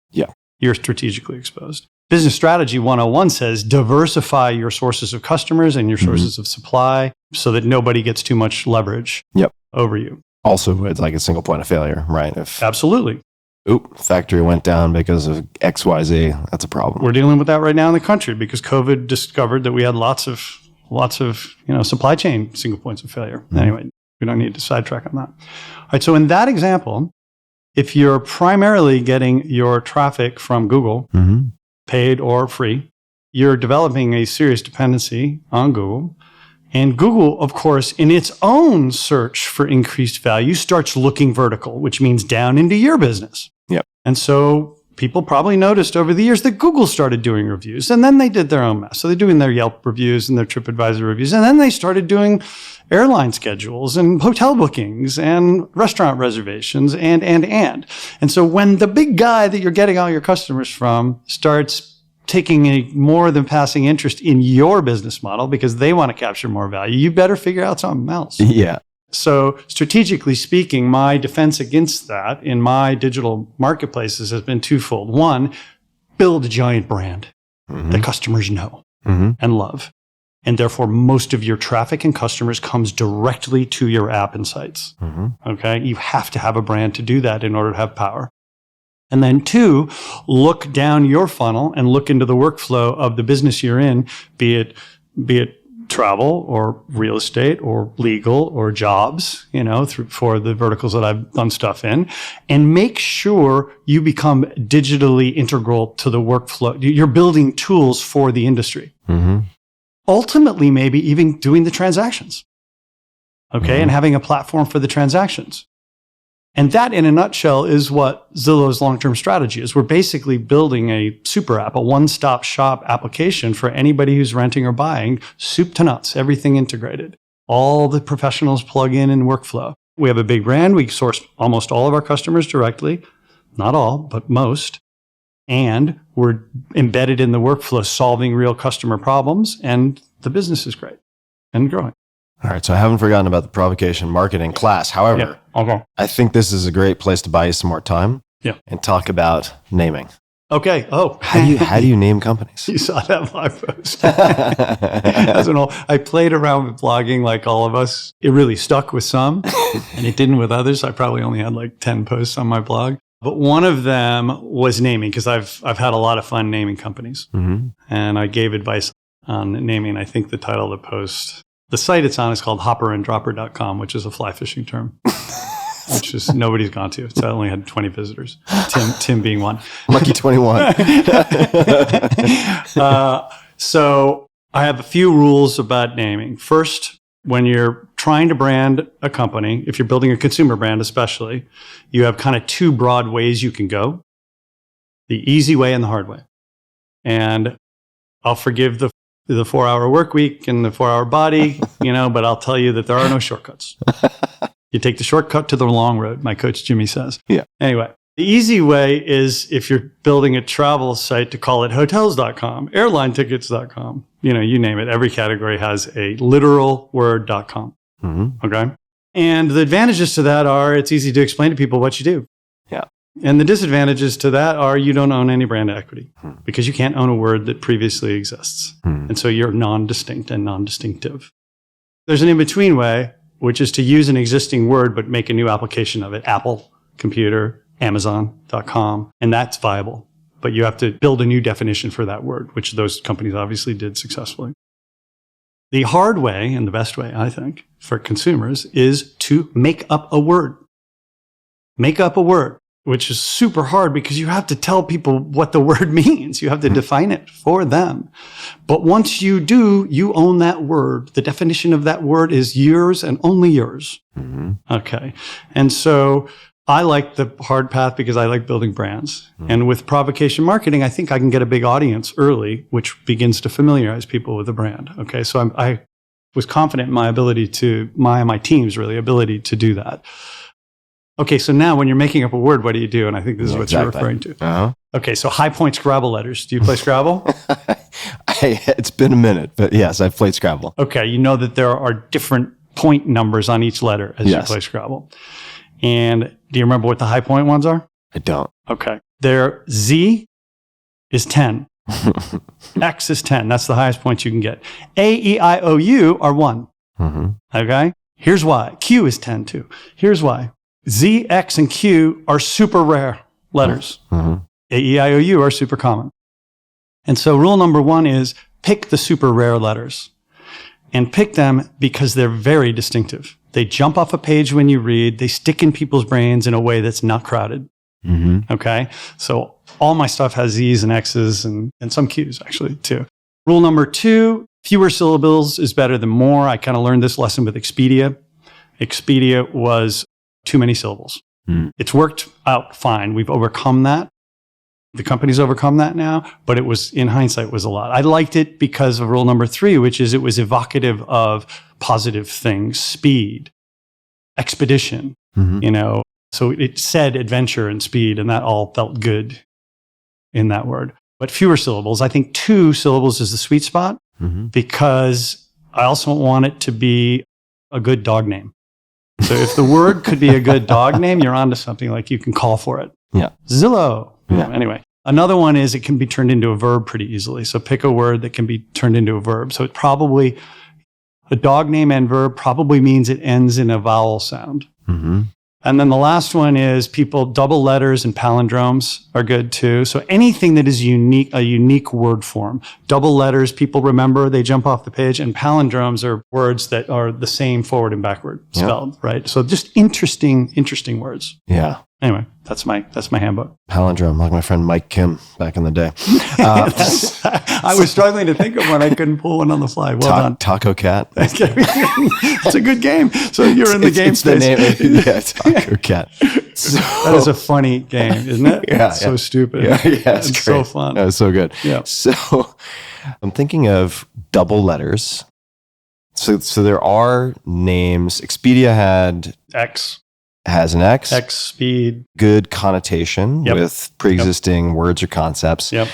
you're strategically exposed. Business Strategy 101 says diversify your sources of customers and your sources of supply so that nobody gets too much leverage over you. Also, it's like a single point of failure, right? Absolutely. Factory went down because of XYZ. That's a problem. We're dealing with that right now in the country because COVID discovered that we had lots of supply chain single points of failure. Anyway, we don't need to sidetrack on that. All right. So in that example, if you're primarily getting your traffic from Google, paid or free, you're developing a serious dependency on Google. And Google, of course, in its own search for increased value, starts looking vertical, which means down into your business. Yep. And so people probably noticed over the years that Google started doing reviews, and then they did their own mess. So they're doing their Yelp reviews and their TripAdvisor reviews, and then they started doing airline schedules and hotel bookings and restaurant reservations and. And so when the big guy that you're getting all your customers from starts taking a more than passing interest in your business model because they want to capture more value, you better figure out something else. Yeah. So strategically speaking, my defense against that in my digital marketplaces has been twofold. One, build a giant brand that customers know and love. And therefore, most of your traffic and customers comes directly to your app and sites. Okay? You have to have a brand to do that in order to have power. And then two, look down your funnel and look into the workflow of the business you're in, be it travel or real estate or legal or jobs, for the verticals that I've done stuff in, and make sure you become digitally integral to the workflow. You're building tools for the industry. Mm-hmm. Ultimately, maybe even doing the transactions. Okay. Mm-hmm. And having a platform for the transactions. And that, in a nutshell, is what Zillow's long-term strategy is. We're basically building a super app, a one-stop shop application for anybody who's renting or buying, soup to nuts, everything integrated. All the professionals plug in workflow. We have a big brand. We source almost all of our customers directly. Not all, but most. And we're embedded in the workflow, solving real customer problems. And the business is great and growing. All right, so I haven't forgotten about the Provocation marketing class. However, I think this is a great place to buy you some more time and talk about naming. Okay. Oh. How do you name companies? You saw that blog post. I played around with blogging like all of us. It really stuck with some, and it didn't with others. I probably only had like 10 posts on my blog. But one of them was naming, because I've had a lot of fun naming companies. Mm-hmm. And I gave advice on naming. I think the title of the post... The site it's on is called hopperanddropper.com, which is a fly fishing term, which is nobody's gone to. So I only had 20 visitors, Tim being one. Lucky 21. So I have a few rules about naming. First, when you're trying to brand a company, if you're building a consumer brand especially, you have kind of two broad ways you can go. The easy way and the hard way. And I'll forgive the 4-hour work week and the 4-hour body, but I'll tell you that there are no shortcuts. You take the shortcut to the long road, my coach Jimmy says. Yeah. Anyway, the easy way is, if you're building a travel site, to call it hotels.com, airlinetickets.com, you name it. Every category has a literal word.com. Mm-hmm. Okay. And the advantages to that are it's easy to explain to people what you do. Yeah. And the disadvantages to that are you don't own any brand equity because you can't own a word that previously exists. And so you're non-distinct and non-distinctive. There's an in-between way, which is to use an existing word but make a new application of it. Apple, computer, Amazon.com, and that's viable. But you have to build a new definition for that word, which those companies obviously did successfully. The hard way, and the best way, I think, for consumers is to make up a word. Make up a word. Which is super hard because you have to tell people what the word means. You have to define it for them. But once you do, you own that word. The definition of that word is yours and only yours. Mm-hmm. Okay. And so I like the hard path because I like building brands. Mm-hmm. And with Provocation marketing, I think I can get a big audience early, which begins to familiarize people with the brand. Okay. So I was confident in my ability my team's really ability to do that. Okay, so now when you're making up a word, what do you do? And I think this is what you're referring to. Uh-huh. Okay, so high point Scrabble letters. Do you play Scrabble? It's been a minute, but yes, I've played Scrabble. Okay, you know that there are different point numbers on each letter as you play Scrabble. And do you remember what the high point ones are? I don't. Okay. Their Z is 10. X is 10. That's the highest point you can get. A, E, I, O, U are 1. Mm-hmm. Okay? Here's why. Q is 10 too. Here's why. Z, X, and Q are super rare letters. Mm-hmm. A, E, I, O, U are super common. And so rule number 1 is pick the super rare letters. And pick them because they're very distinctive. They jump off a page when you read. They stick in people's brains in a way that's not crowded. Mm-hmm. Okay? So all my stuff has Z's and X's and some Q's actually too. Rule number 2, fewer syllables is better than more. I kind of learned this lesson with Expedia. Expedia was too many syllables. It's worked out fine. We've overcome that. The company's overcome that now, but it was, in hindsight, was a lot. I liked it because of rule number 3, which is it was evocative of positive things, speed, expedition, So it said adventure and speed, and that all felt good in that word. But fewer syllables. I think 2 syllables is the sweet spot because I also want it to be a good dog name. So if the word could be a good dog name, you're onto something, like you can call for it. Yeah. Zillow. Yeah. Anyway, another one is it can be turned into a verb pretty easily. So pick a word that can be turned into a verb. So it probably, a dog name and verb probably means it ends in a vowel sound. Mm-hmm. And then the last one is people, double letters and palindromes are good too. So anything that is unique, a unique word form. Double letters, people remember, they jump off the page, and palindromes are words that are the same forward and backward spelled, right? So just interesting words. Yeah. Anyway, that's my handbook. Palindrome, like my friend Mike Kim back in the day. I was struggling to think of one. I couldn't pull one on the fly. Well done. Taco Cat. It's a good game. So you're in the game it's the space. name. Yeah, Taco Cat. So, that is a funny game, isn't it? Yeah. So stupid. Yeah, it's great. So fun. That was so good. Yeah. So I'm thinking of double letters. So there are names. Expedia has an X. X speed. Good connotation with pre-existing words or concepts. Yep.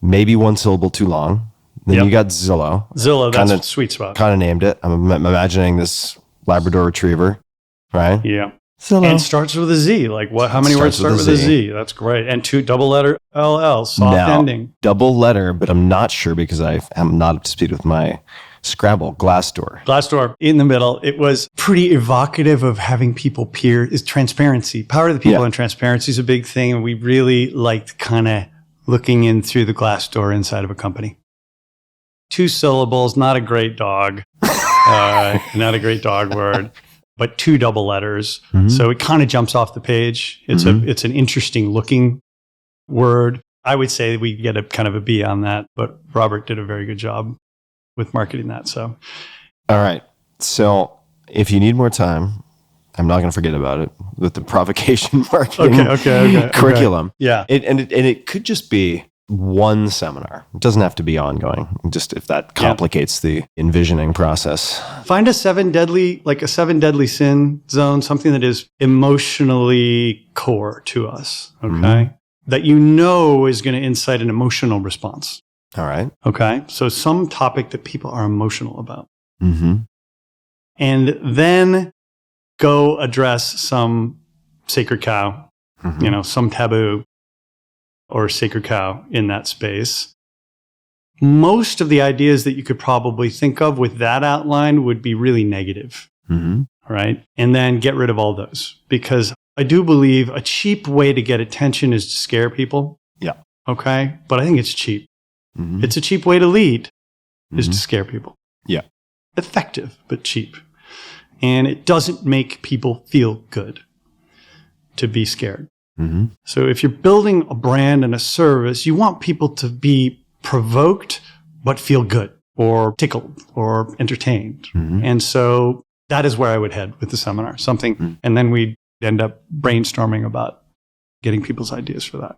Maybe one syllable too long. Then you got Zillow. That's a sweet spot. Kind of named it. I'm imagining this Labrador Retriever, right? Yeah. Zillow. And starts with a Z. Like what? How many words start with a Z? That's great. And two double letter LL, soft ending. Double letter, but I'm not sure because I am not up to speed with my Scrabble. Glassdoor in the middle. It was pretty evocative of having people peer. Is transparency. Power to the people and transparency is a big thing. And we really liked kind of looking in through the glass door inside of a company. 2 syllables, not a great dog. Not a great dog word, but 2 double letters. Mm-hmm. So it kind of jumps off the page. It's it's an interesting looking word. I would say we get a kind of a B on that, but Robert did a very good job with marketing that. So, all right. So if you need more time, I'm not going to forget about it with the provocation marketing curriculum. Yeah. It could just be one seminar. It doesn't have to be ongoing. Just if that complicates the envisioning process. Find a 7 deadly sin zone, something that is emotionally core to us. Okay. That you know is going to incite an emotional response. All right. Okay. So some topic that people are emotional about. Mm-hmm. And then go address some sacred cow, some taboo or sacred cow in that space. Most of the ideas that you could probably think of with that outline would be really negative. Right? And then get rid of all those, because I do believe a cheap way to get attention is to scare people. Yeah. Okay. But I think it's cheap. It's a cheap way to lead is to scare people. Yeah. Effective, but cheap. And it doesn't make people feel good to be scared. So if you're building a brand and a service, you want people to be provoked, but feel good or tickled or entertained. And so that is where I would head with the seminar, something. And then we'd end up brainstorming about getting people's ideas for that.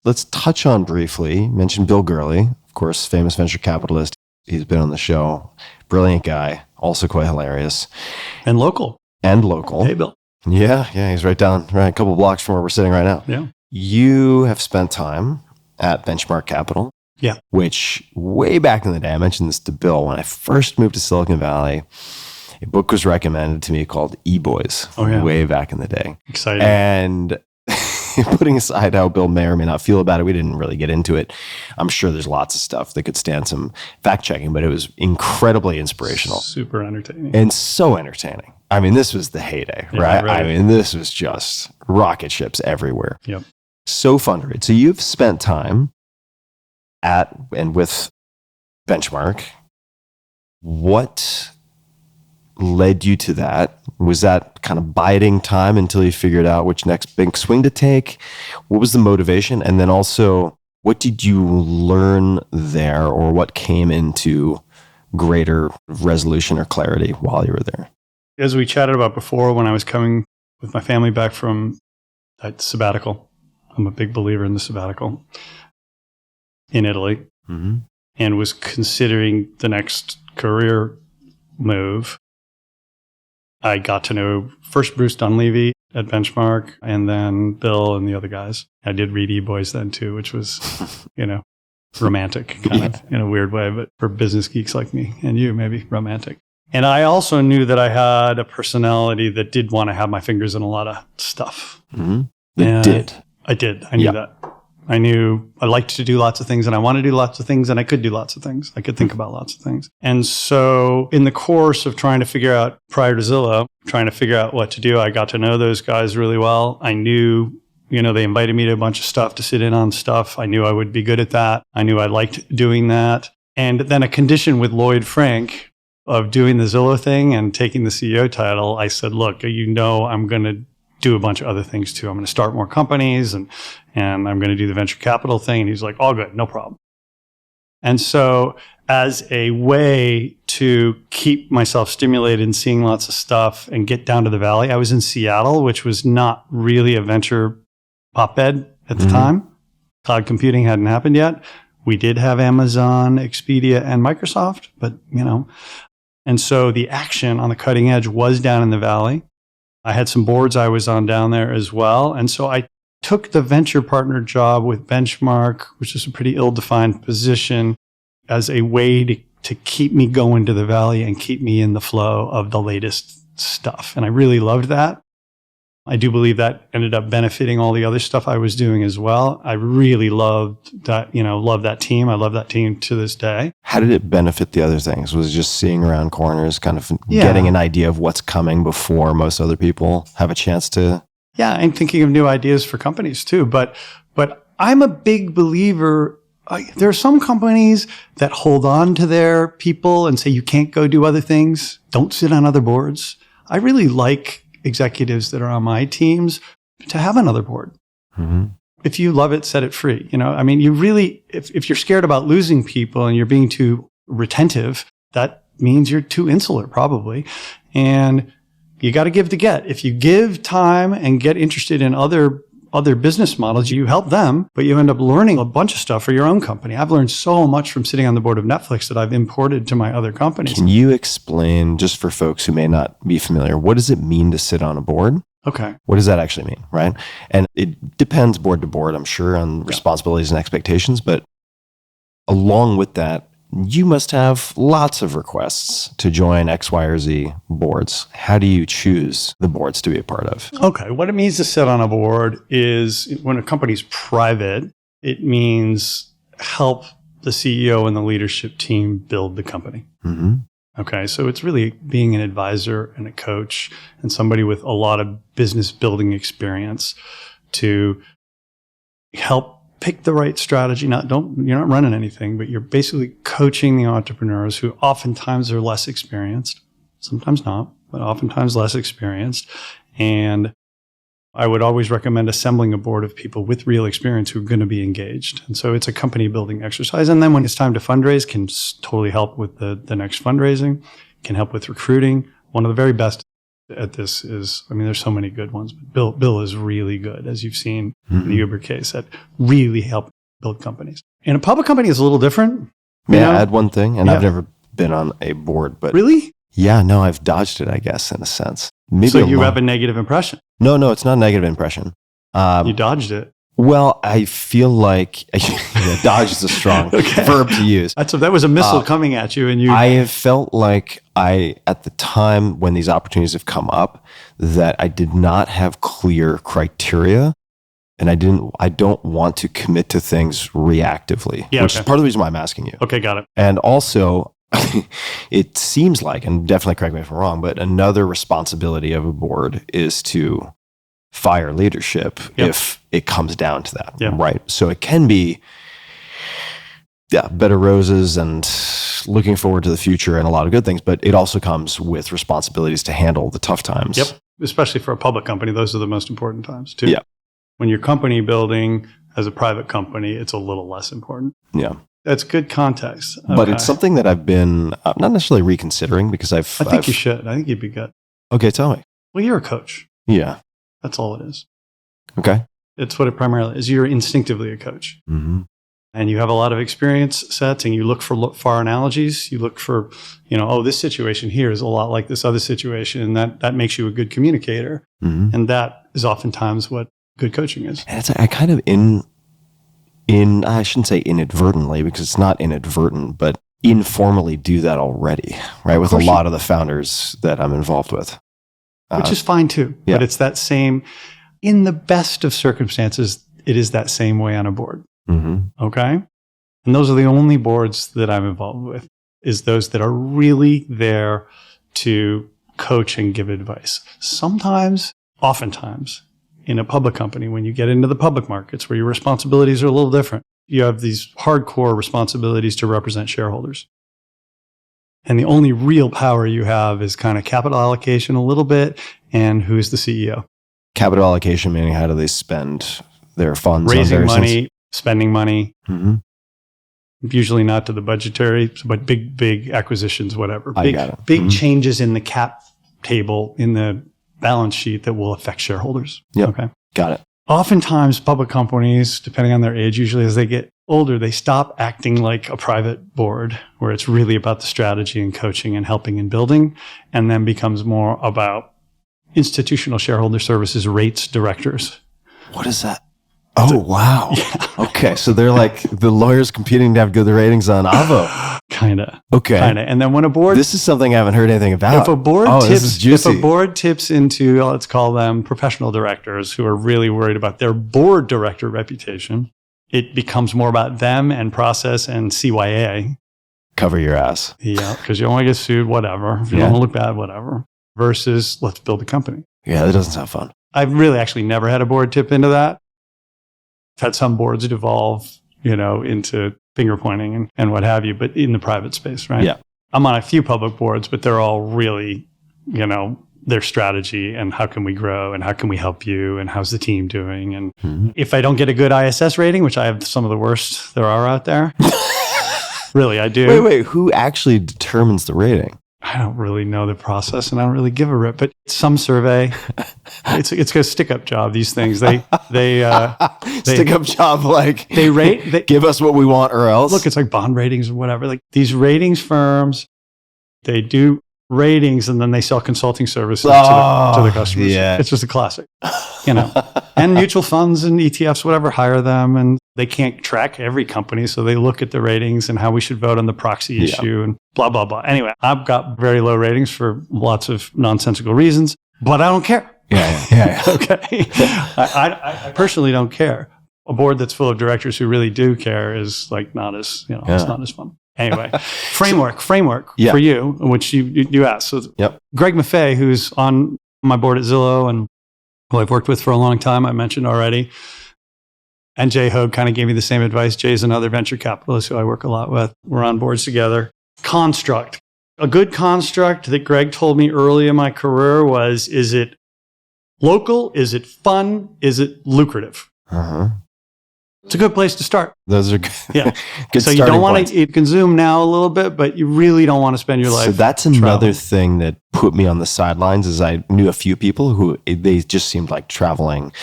Let's touch on briefly, mention Bill Gurley, of course, famous venture capitalist. He's been on the show. Brilliant guy, also quite hilarious. And local. Hey, Bill. Yeah, he's right a couple blocks from where we're sitting right now. Yeah. You have spent time at Benchmark Capital. Yeah. Which way back in the day, I mentioned this to Bill, when I first moved to Silicon Valley, a book was recommended to me called E-Boys way back in the day. Exciting. And putting aside how Bill may or may not feel about it, we didn't really get into it. I'm sure there's lots of stuff that could stand some fact checking, but it was incredibly inspirational. Super entertaining. And so entertaining. I mean, this was the heyday, right? I mean, this was just rocket ships everywhere. Yep. So fun to read. So you've spent time at and with Benchmark. What led you to that? Was that kind of biding time until you figured out which next big swing to take? What was the motivation? And then also, what did you learn there, or what came into greater resolution or clarity while you were there? As we chatted about before, when I was coming with my family back from that sabbatical, I'm a big believer in the sabbatical in Italy, and was considering the next career move. I got to know first Bruce Dunleavy at Benchmark, and then Bill and the other guys. I did read E-Boys then too, which was, romantic kind of in a weird way, but for business geeks like me and you, maybe romantic. And I also knew that I had a personality that did want to have my fingers in a lot of stuff. I did. I knew that. I knew I liked to do lots of things and I wanted to do lots of things and I could do lots of things. I could think about lots of things. And so in the course of trying to figure out, prior to Zillow, trying to figure out what to do, I got to know those guys really well. I knew, they invited me to a bunch of stuff to sit in on stuff. I knew I would be good at that. I knew I liked doing that. And then a condition with Lloyd Frink of doing the Zillow thing and taking the CEO title, I said, look, I'm going to do a bunch of other things too. I'm going to start more companies and I'm going to do the venture capital thing. And he's like, all good, no problem. And so as a way to keep myself stimulated and seeing lots of stuff and get down to the valley, I was in Seattle, which was not really a venture hotbed at the time. Cloud computing hadn't happened yet. We did have Amazon, Expedia, and Microsoft, but and so the action on the cutting edge was down in the valley. I had some boards I was on down there as well. And so I took the venture partner job with Benchmark, which is a pretty ill-defined position, as a way to keep me going to the valley and keep me in the flow of the latest stuff. And I really loved that. I do believe that ended up benefiting all the other stuff I was doing as well. I really loved that, love that team. I love that team to this day. How did it benefit the other things? Was it just seeing around corners, kind of getting an idea of what's coming before most other people have a chance to? Yeah, and thinking of new ideas for companies too. But I'm a big believer. There are some companies that hold on to their people and say, you can't go do other things. Don't sit on other boards. I really like executives that are on my teams to have another board. Mm-hmm. If you love it, set it free. You really, if you're scared about losing people and you're being too retentive, that means you're too insular probably. And you got to give to get. If you give time and get interested in other business models, you help them, but you end up learning a bunch of stuff for your own company. I've learned so much from sitting on the board of Netflix that I've imported to my other companies. Can you explain, just for folks who may not be familiar, what does it mean to sit on a board? Okay. What does that actually mean, right? And it depends board to board, I'm sure, on responsibilities and expectations, but along with that, you must have lots of requests to join X, Y, or Z boards. How do you choose the boards to be a part of? Okay. What it means to sit on a board is when a company's private, it means help the CEO and the leadership team build the company. Mm-hmm. Okay. So it's really being an advisor and a coach and somebody with a lot of business building experience to help pick the right strategy. You're not running anything, but you're basically coaching the entrepreneurs who oftentimes are less experienced, sometimes not, but oftentimes less experienced. And I would always recommend assembling a board of people with real experience who are going to be engaged. And so it's a company building exercise. And then when it's time to fundraise, can totally help with the next fundraising, can help with recruiting. One of the very best at this is, there's so many good ones, but Bill is really good, as you've seen in the Uber case, at really help build companies. And a public company is a little different. May I add one thing? And I've never been on a board, but... Really? Yeah, no, I've dodged it, I guess, in a sense. Maybe so you have a negative impression? No, it's not a negative impression. You dodged it. Well, I feel like dodge is a strong verb to use. That was a missile coming at you, and you. I have felt like at the time when these opportunities have come up, that I did not have clear criteria, and I don't want to commit to things reactively, which is part of the reason why I'm asking you. Okay, got it. And also, it seems like, and definitely correct me if I'm wrong, but another responsibility of a board is to fire leadership if it comes down to that, right? So it can be, bed of roses and looking forward to the future and a lot of good things, but it also comes with responsibilities to handle the tough times. Yep, especially for a public company, those are the most important times too. Yeah. When you're company building as a private company, it's a little less important. Yeah. That's good context. Okay. But it's something that I've been not necessarily reconsidering because I think you should. I think you'd be good. Okay, tell me. Well, you're a coach. Yeah. That's all it is. Okay. It's what it primarily is. You're instinctively a coach. Mm-hmm. And you have a lot of experience sets and you look for far analogies. You look for, this situation here is a lot like this other situation. And that makes you a good communicator. Mm-hmm. And that is oftentimes what good coaching is. And I kind of I shouldn't say inadvertently because it's not inadvertent, but informally do that already, right? With a lot of the founders that I'm involved with. Which is fine too. Yeah. But it's that same, in the best of circumstances, it is that same way on a board. Mm-hmm. Okay? And those are the only boards that I'm involved with, is those that are really there to coach and give advice. Sometimes, oftentimes, in a public company, when you get into the public markets where your responsibilities are a little different, you have these hardcore responsibilities to represent shareholders. And the only real power you have is kind of capital allocation a little bit and who's the CEO. Capital allocation, meaning how do they spend their funds? Raising on money, spending money. Mm-hmm. Usually not to the budgetary, but big acquisitions, whatever. I got it. Big changes in the cap table, in the balance sheet that will affect shareholders. Yep. Okay. Got it. Oftentimes, public companies, depending on their age, usually as they get older, they stop acting like a private board where it's really about the strategy and coaching and helping and building, and then becomes more about institutional shareholder services rates directors. What is that? Oh, wow. Yeah. Okay. So they're like the lawyers competing to have good ratings on Avvo. Kind of. Okay. Kind of. And then when a board... This is something I haven't heard anything about. If a board this is juicy. If a board tips into, let's call them professional directors who are really worried about their board director reputation, it becomes more about them and process and CYA. Cover your ass. Yeah, because you don't want to get sued, whatever. If you don't want to look bad, whatever. Versus, let's build a company. Yeah, that doesn't sound fun. I've really actually never had a board tip into that. I've had some boards devolve, into finger pointing and what have you, but in the private space, right? Yeah. I'm on a few public boards, but they're all really, their strategy and how can we grow and how can we help you and how's the team doing? And if I don't get a good ISS rating, which I have some of the worst there are out there, really, I do. Wait, who actually determines the rating? I don't really know the process and I don't really give a rip, but some survey, it's a stick up job. These things, they stick up job, like they rate, give us what we want or else. Look, it's like bond ratings or whatever. Like these ratings firms, they do ratings and then they sell consulting services to the customers. Yeah. It's just a classic, and mutual funds and ETFs, whatever, hire them and they can't track every company. So they look at the ratings and how we should vote on the proxy issue and blah, blah, blah. Anyway, I've got very low ratings for lots of nonsensical reasons, but I don't care. Yeah. Okay. I personally don't care. A board that's full of directors who really do care is like not as, it's not as fun. Anyway, framework for you, which you asked. So Greg Maffei, who's on my board at Zillow and who I've worked with for a long time, I mentioned already, and Jay Hogue kind of gave me the same advice. Jay's another venture capitalist who I work a lot with. We're on boards together. Construct. A good construct that Greg told me early in my career was, is it local? Is it fun? Is it lucrative? Uh-huh. It's a good place to start. Those are good. Yeah. Good so you don't want to, you can zoom now a little bit, but you really don't want to spend your life. So that's another thing that put me on the sidelines is I knew a few people who they just seemed like traveling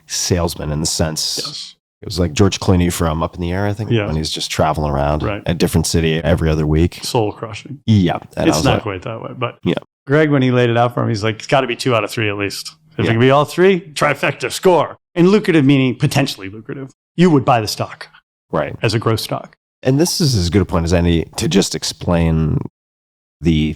salesmen in the sense. Yes. It was like George Clooney from Up in the Air, I think, when he's just traveling around a different city every other week. Soul crushing. Yeah. And it's not quite that way, but Greg, when he laid it out for me, he's like, it's got to be 2 out of 3 at least. If it can be all 3, trifecta, score. And lucrative meaning potentially lucrative. You would buy the stock. Right. As a growth stock. And this is as good a point as any to just explain the,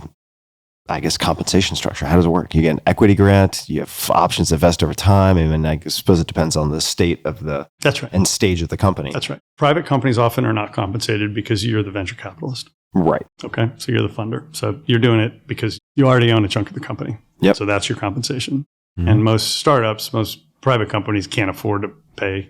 I guess, compensation structure. How does it work? You get an equity grant, you have options that vest over time, and I suppose it depends on the state of the and stage of the company. That's right. Private companies often are not compensated because you're the venture capitalist. Right. Okay. So you're the funder. So you're doing it because you already own a chunk of the company. Yep. So that's your compensation. Mm-hmm. And most private companies can't afford to pay.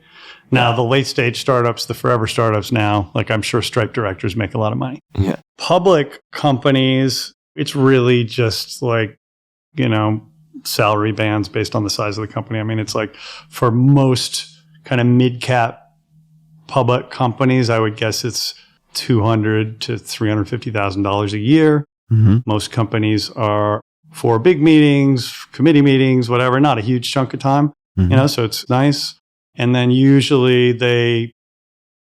Now, the late stage startups, the forever startups now, like I'm sure Stripe directors make a lot of money. Yeah. Public companies, it's really just like, salary bands based on the size of the company. I mean, it's like for most kind of mid-cap public companies, I would guess it's $200,000 to $350,000 a year. Mm-hmm. Most companies are for big meetings, committee meetings, whatever, not a huge chunk of time, so it's nice. And then usually they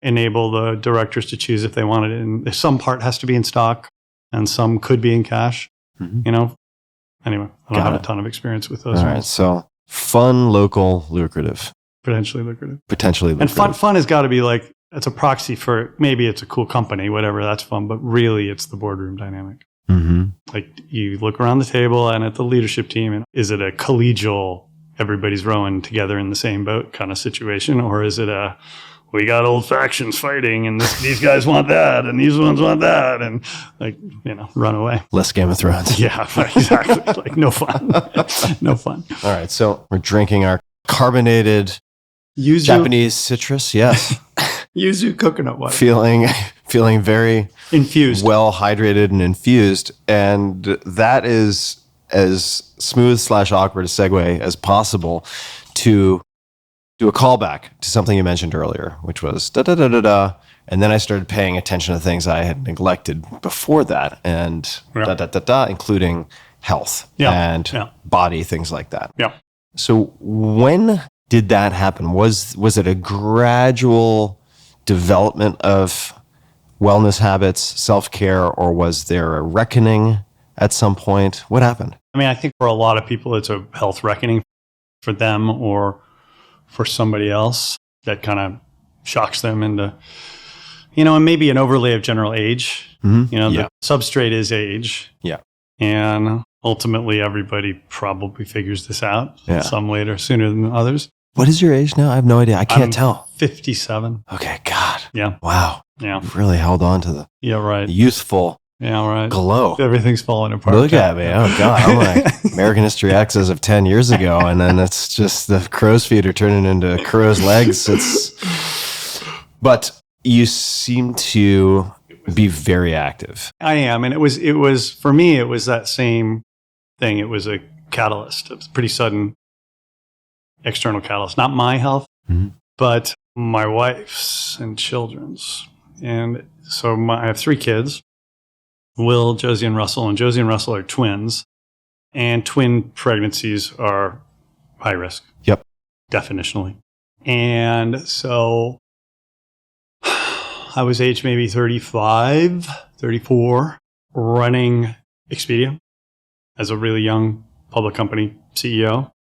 enable the directors to choose if they want it. And some part has to be in stock and some could be in cash, Anyway, I don't have a ton of experience with those. All right. So fun, local, lucrative. Potentially lucrative. And fun has got to be like, it's a proxy for maybe it's a cool company, whatever, that's fun. But really it's the boardroom dynamic. Mm-hmm. Like you look around the table and at the leadership team, and is it a collegial everybody's rowing together in the same boat kind of situation? Or is it we got old factions fighting and these guys want that and these ones want that and run away. Less Game of Thrones. Yeah, exactly. Like no fun. No fun. All right. So we're drinking our carbonated Yuzu, Japanese citrus. Yes. Yuzu coconut water. Feeling very infused, well hydrated and infused. And that is as smooth / awkward a segue as possible to do a callback to something you mentioned earlier, which was da da da da da. And then I started paying attention to things I had neglected before that, and da da da da, including health and body, things like that. Yeah. So when did that happen? Was it a gradual development of wellness habits, self-care, or was there a reckoning at some point? What happened? I mean, I think for a lot of people, it's a health reckoning for them or for somebody else that kind of shocks them into, and maybe an overlay of general age. Mm-hmm. The substrate is age. Yeah. And ultimately, everybody probably figures this out some later, sooner than others. What is your age now? I have no idea. I can't tell. 57. Okay, God. Yeah. Wow. Yeah. You've really held on to the youthful glow. Everything's falling apart. Look at me. Oh, God. I'm like American History X as of 10 years ago, and then it's just the crow's feet are turning into crow's legs. But you seem to be very active. I am. And it was for me, it was that same thing. It was a catalyst. It was a pretty sudden external catalyst. Not my health, but my wife's and children's. And so I have 3 kids, Will, Josie, and Russell. And Josie and Russell are twins. And twin pregnancies are high risk. Yep. Definitionally. And so I was age maybe 35, 34, running Expedia as a really young public company CEO.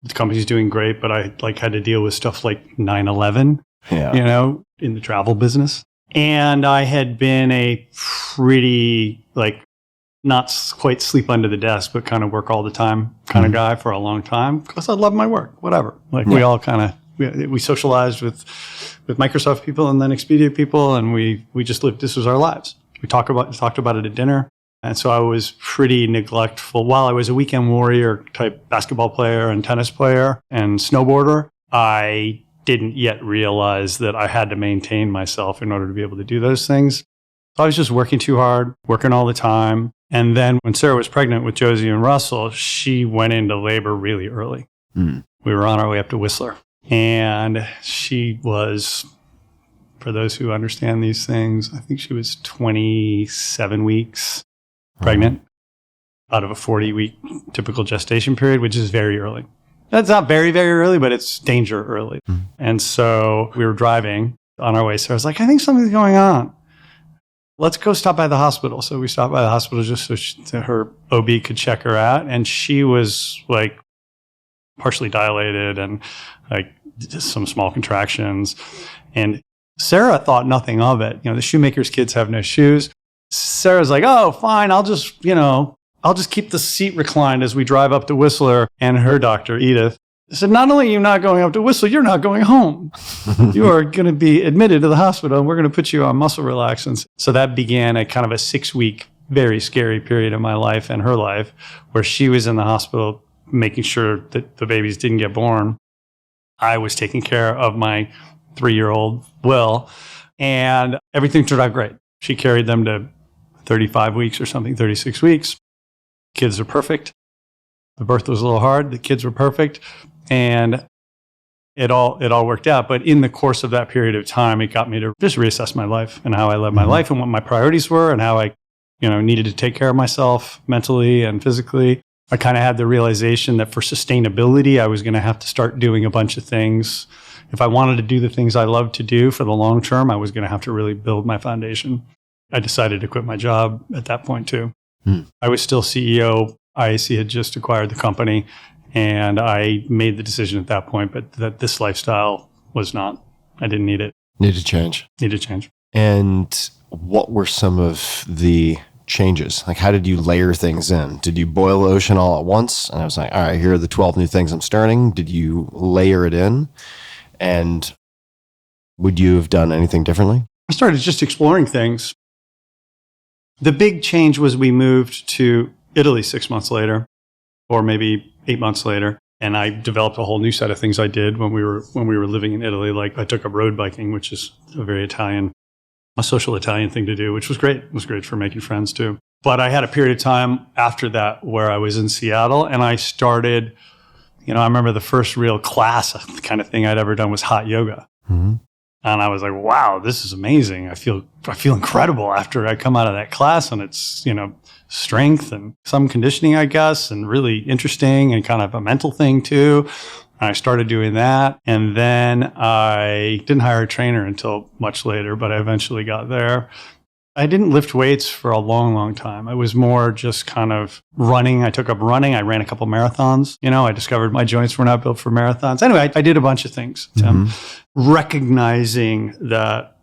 The company's doing great, but I had to deal with stuff like 9/11, in the travel business. And I had been a pretty, not quite sleep under the desk, but kind of work all the time kind of guy for a long time because I love my work, whatever. We all kind of, we socialized with Microsoft people and then Expedia people, and we just lived, this was our lives. We talked about it at dinner. And so I was pretty neglectful. While I was a weekend warrior type basketball player and tennis player and snowboarder, I didn't yet realize that I had to maintain myself in order to be able to do those things. So I was just working too hard, working all the time. And then when Sarah was pregnant with Josie and Russell, she went into labor really early. We were on our way up to Whistler. And she was, for those who understand these things, I think she was 27 weeks pregnant out of a 40-week typical gestation period, which is very early. That's not very, very early, but it's danger early. And so we were driving on our way. So I was like, I think something's going on. Let's go stop by the hospital. So we stopped by the hospital just so her OB could check her out. And she was partially dilated and just some small contractions. And Sarah thought nothing of it. The shoemaker's kids have no shoes. Sarah's like, oh, fine. I'll just keep the seat reclined as we drive up to Whistler. And her doctor, Edith, said, not only are you not going up to Whistler, you're not going home. You are going to be admitted to the hospital, and we're going to put you on muscle relaxants. So that began a kind of a 6-week, very scary period of my life and her life, where she was in the hospital making sure that the babies didn't get born. I was taking care of my 3-year-old Will, and everything turned out great. She carried them to 35 weeks or something, 36 weeks. Kids are perfect. The birth was a little hard. The kids were perfect. And it all worked out. But in the course of that period of time, it got me to just reassess my life and how I led my life and what my priorities were and how I, needed to take care of myself mentally and physically. I kind of had the realization that for sustainability, I was going to have to start doing a bunch of things. If I wanted to do the things I love to do for the long term, I was going to have to really build my foundation. I decided to quit my job at that point too. I was still CEO. IAC had just acquired the company, and I made the decision at that point, but that this lifestyle was not, I didn't need it. Need to change. Need to change. And what were some of the changes? Like, how did you layer things in? Did you boil the ocean all at once? And I was like, all right, here are the 12 new things I'm starting. Did you layer it in? And would you have done anything differently? I started just exploring things. The big change was we moved to Italy 6 months later, or maybe 8 months later. And I developed a whole new set of things I did when we were living in Italy. Like I took up road biking, which is a social Italian thing to do, which was great. It was great for making friends too. But I had a period of time after that where I was in Seattle and I started, I remember the first real class, the kind of thing I'd ever done was hot yoga. Mm-hmm. And I was like, wow, this is amazing. I feel incredible after I come out of that class, and it's, strength and some conditioning, I guess, and really interesting and kind of a mental thing too. And I started doing that. And then I didn't hire a trainer until much later, but I eventually got there. I didn't lift weights for a long, long time. I was more just kind of running. I took up running. I ran a couple marathons. I discovered my joints were not built for marathons. Anyway, I did a bunch of things, Tim, recognizing that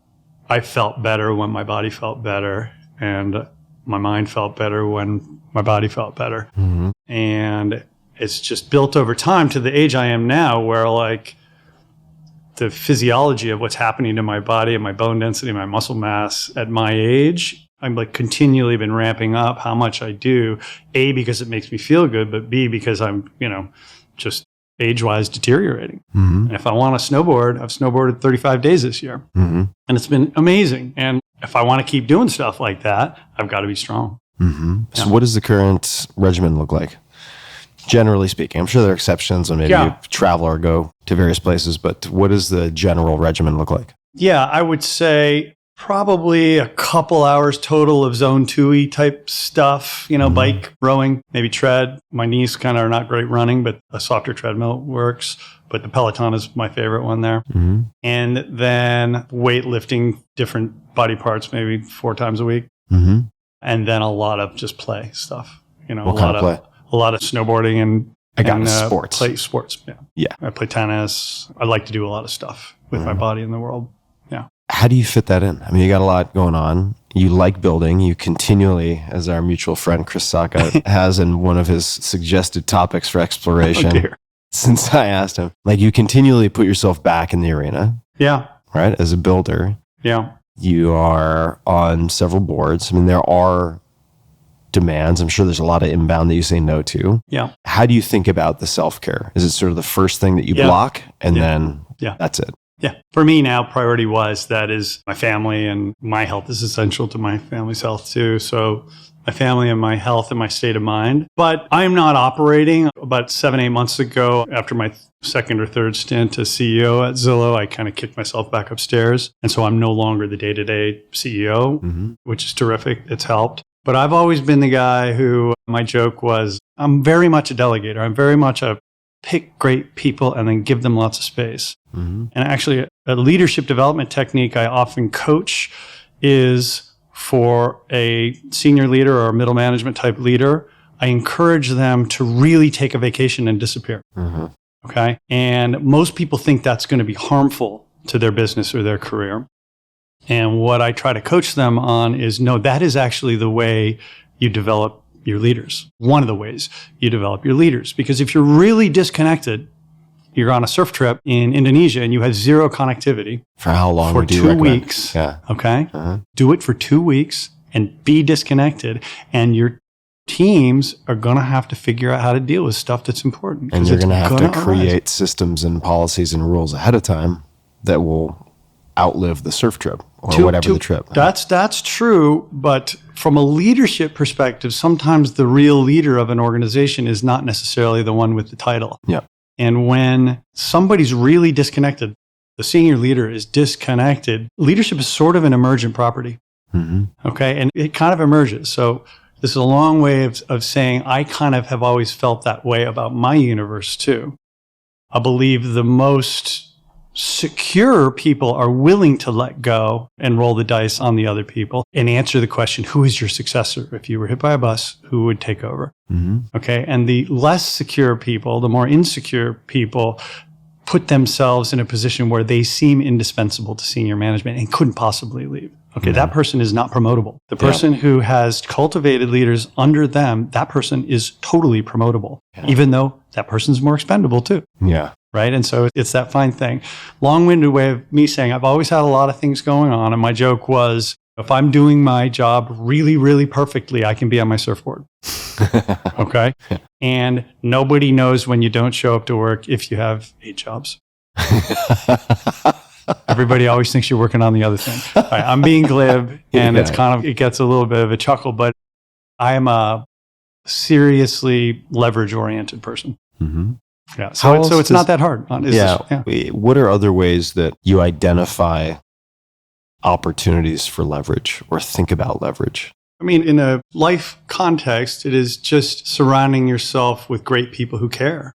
I felt better when my body felt better, and my mind felt better when my body felt better. Mm-hmm. And it's just built over time to the age I am now, where like the physiology of what's happening to my body and my bone density, my muscle mass at my age, I'm like continually been ramping up how much I do, A, because it makes me feel good, but B, because I'm, just age-wise deteriorating. Mm-hmm. And if I want to snowboard, I've snowboarded 35 days this year. Mm-hmm. And it's been amazing. And if I want to keep doing stuff like that, I've got to be strong. Mm-hmm. Yeah. So what does the current regimen look like? Generally speaking, I'm sure there are exceptions when maybe you travel or go to various places, but what does the general regimen look like? Yeah, I would say probably a couple hours total of zone 2-y type stuff, bike, rowing, maybe tread. My knees kind of are not great running, but a softer treadmill works. But the Peloton is my favorite one there. Mm-hmm. And then weightlifting, different body parts, maybe 4 times a week. Mm-hmm. And then a lot of just play stuff. What kind of play? A lot of snowboarding and sports. Play sports. Yeah. I play tennis. I like to do a lot of stuff with my body in the world. Yeah. How do you fit that in? I mean, you got a lot going on. You like building. You continually, as our mutual friend Chris Sacca has in one of his suggested topics for exploration, since I asked him, like you continually put yourself back in the arena. Yeah. Right? As a builder. Yeah. You are on several boards. I mean, there are demands. I'm sure there's a lot of inbound that you say no to. Yeah. How do you think about the self-care? Is it sort of the first thing that you block and then that's it? Yeah. For me now, priority wise, that is my family, and my health is essential to my family's health too. So my family and my health and my state of mind. But I'm not operating. About 7-8 months ago, after my second or third stint as CEO at Zillow, I kind of kicked myself back upstairs. And so I'm no longer the day-to-day CEO, which is terrific. It's helped. But I've always been the guy who, my joke was, I'm very much a delegator. I'm very much a pick great people and then give them lots of space. Mm-hmm. And actually, a leadership development technique I often coach is for a senior leader or a middle management type leader, I encourage them to really take a vacation and disappear. Mm-hmm. Okay? And most people think that's going to be harmful to their business or their career. And what I try to coach them on is, no, that is actually the way you develop your leaders. One of the ways you develop your leaders. Because if you're really disconnected, you're on a surf trip in Indonesia and you have zero connectivity. For how long? For 2 weeks. Yeah. Okay. Uh-huh. Do it for 2 weeks and be disconnected. And your teams are going to have to figure out how to deal with stuff that's important. And you're going to have to create systems and policies and rules ahead of time that will outlive the surf trip or whatever the trip. That's true. But from a leadership perspective, sometimes the real leader of an organization is not necessarily the one with the title. Yeah. And when somebody's really disconnected, the senior leader is disconnected, leadership is sort of an emergent property. Mm-hmm. Okay. And it kind of emerges. So this is a long way of saying I kind of have always felt that way about my universe too. I believe the most secure people are willing to let go and roll the dice on the other people and answer the question, who is your successor? If you were hit by a bus, who would take over? Mm-hmm. Okay. And the less secure people, the more insecure people put themselves in a position where they seem indispensable to senior management and couldn't possibly leave. Okay, that person is not promotable. The person who has cultivated leaders under them, that person is totally promotable, even though that person's more expendable too. Yeah. Right. And so it's that fine thing. Long-winded way of me saying I've always had a lot of things going on. And my joke was, if I'm doing my job really, really perfectly, I can be on my surfboard. Okay. And nobody knows when you don't show up to work if you have 8 jobs. Everybody always thinks you're working on the other thing. Right, I'm being glib, and it's kind of, it gets a little bit of a chuckle, but I am a seriously leverage-oriented person. Mm-hmm. Yeah. So it's not that hard. What are other ways that you identify opportunities for leverage or think about leverage? I mean, in a life context, it is just surrounding yourself with great people who care,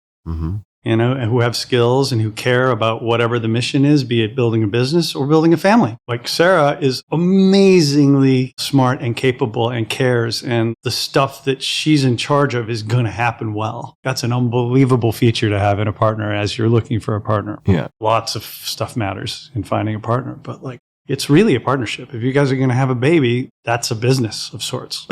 you know, and who have skills and who care about whatever the mission is, be it building a business or building a family. Like Sarah is amazingly smart and capable and cares, and the stuff that she's in charge of is going to happen well. That's an unbelievable feature to have in a partner as you're looking for a partner. Yeah. Lots of stuff matters in finding a partner, but like, it's really a partnership. If you guys are going to have a baby, that's a business of sorts.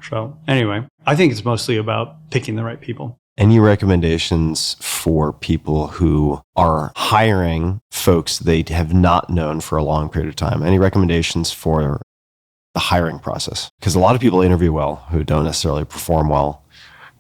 So anyway, I think it's mostly about picking the right people. Any recommendations for people who are hiring folks they have not known for a long period of time? Any recommendations for the hiring process? Because a lot of people interview well who don't necessarily perform well.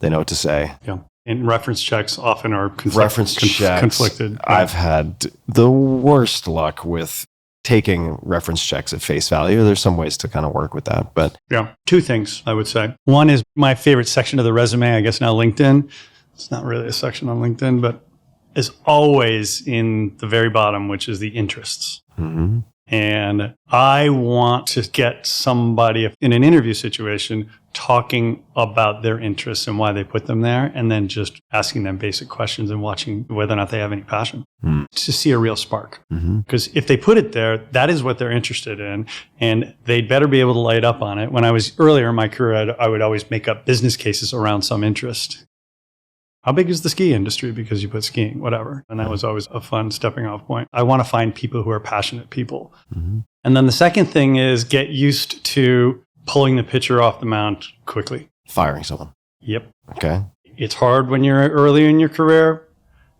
They know what to say. Yeah. And reference checks often are conflicted. I've had the worst luck with taking reference checks at face value. There's some ways to kind of work with that, but yeah, 2 things I would say. One is my favorite section of the resume, I guess now LinkedIn. It's not really a section on LinkedIn, but is always in the very bottom, which is the interests. Mm-hmm. And I want to get somebody in an interview situation talking about their interests and why they put them there, and then just asking them basic questions and watching whether or not they have any passion to see a real spark. Because if they put it there, that is what they're interested in, and they'd better be able to light up on it. When I was earlier in my career, I would always make up business cases around some interest. How big is the ski industry? Because you put skiing, whatever. And that was always a fun stepping off point. I want to find people who are passionate people. And then the second thing is get used to pulling the pitcher off the mound quickly. Firing someone. Yep. Okay. It's hard when you're early in your career.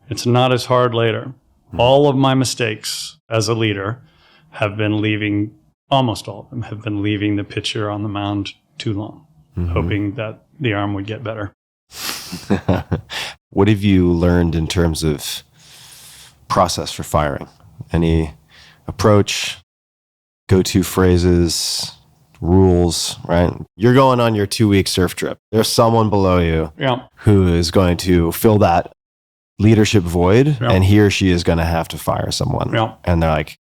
It's not as hard later. All of my mistakes as a leader have been leaving, almost all of them have been leaving the pitcher on the mound too long, hoping that the arm would get better. What have you learned in terms of process for firing? Any approach, go-to phrases, rules, right? You're going on your 2-week surf trip. There's someone below you who is going to fill that leadership void, and he or she is going to have to fire someone. And they're like,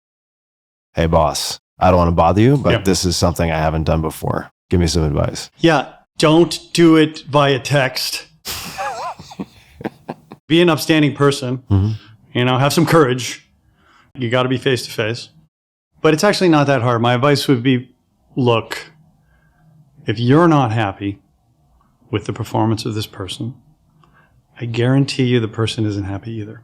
hey, boss, I don't want to bother you, but this is something I haven't done before. Give me some advice. Yeah. Don't do it via text. Be an upstanding person, you know, have some courage. You got to be face to face, but it's actually not that hard. My advice would be, look, if you're not happy with the performance of this person, I guarantee you the person isn't happy either.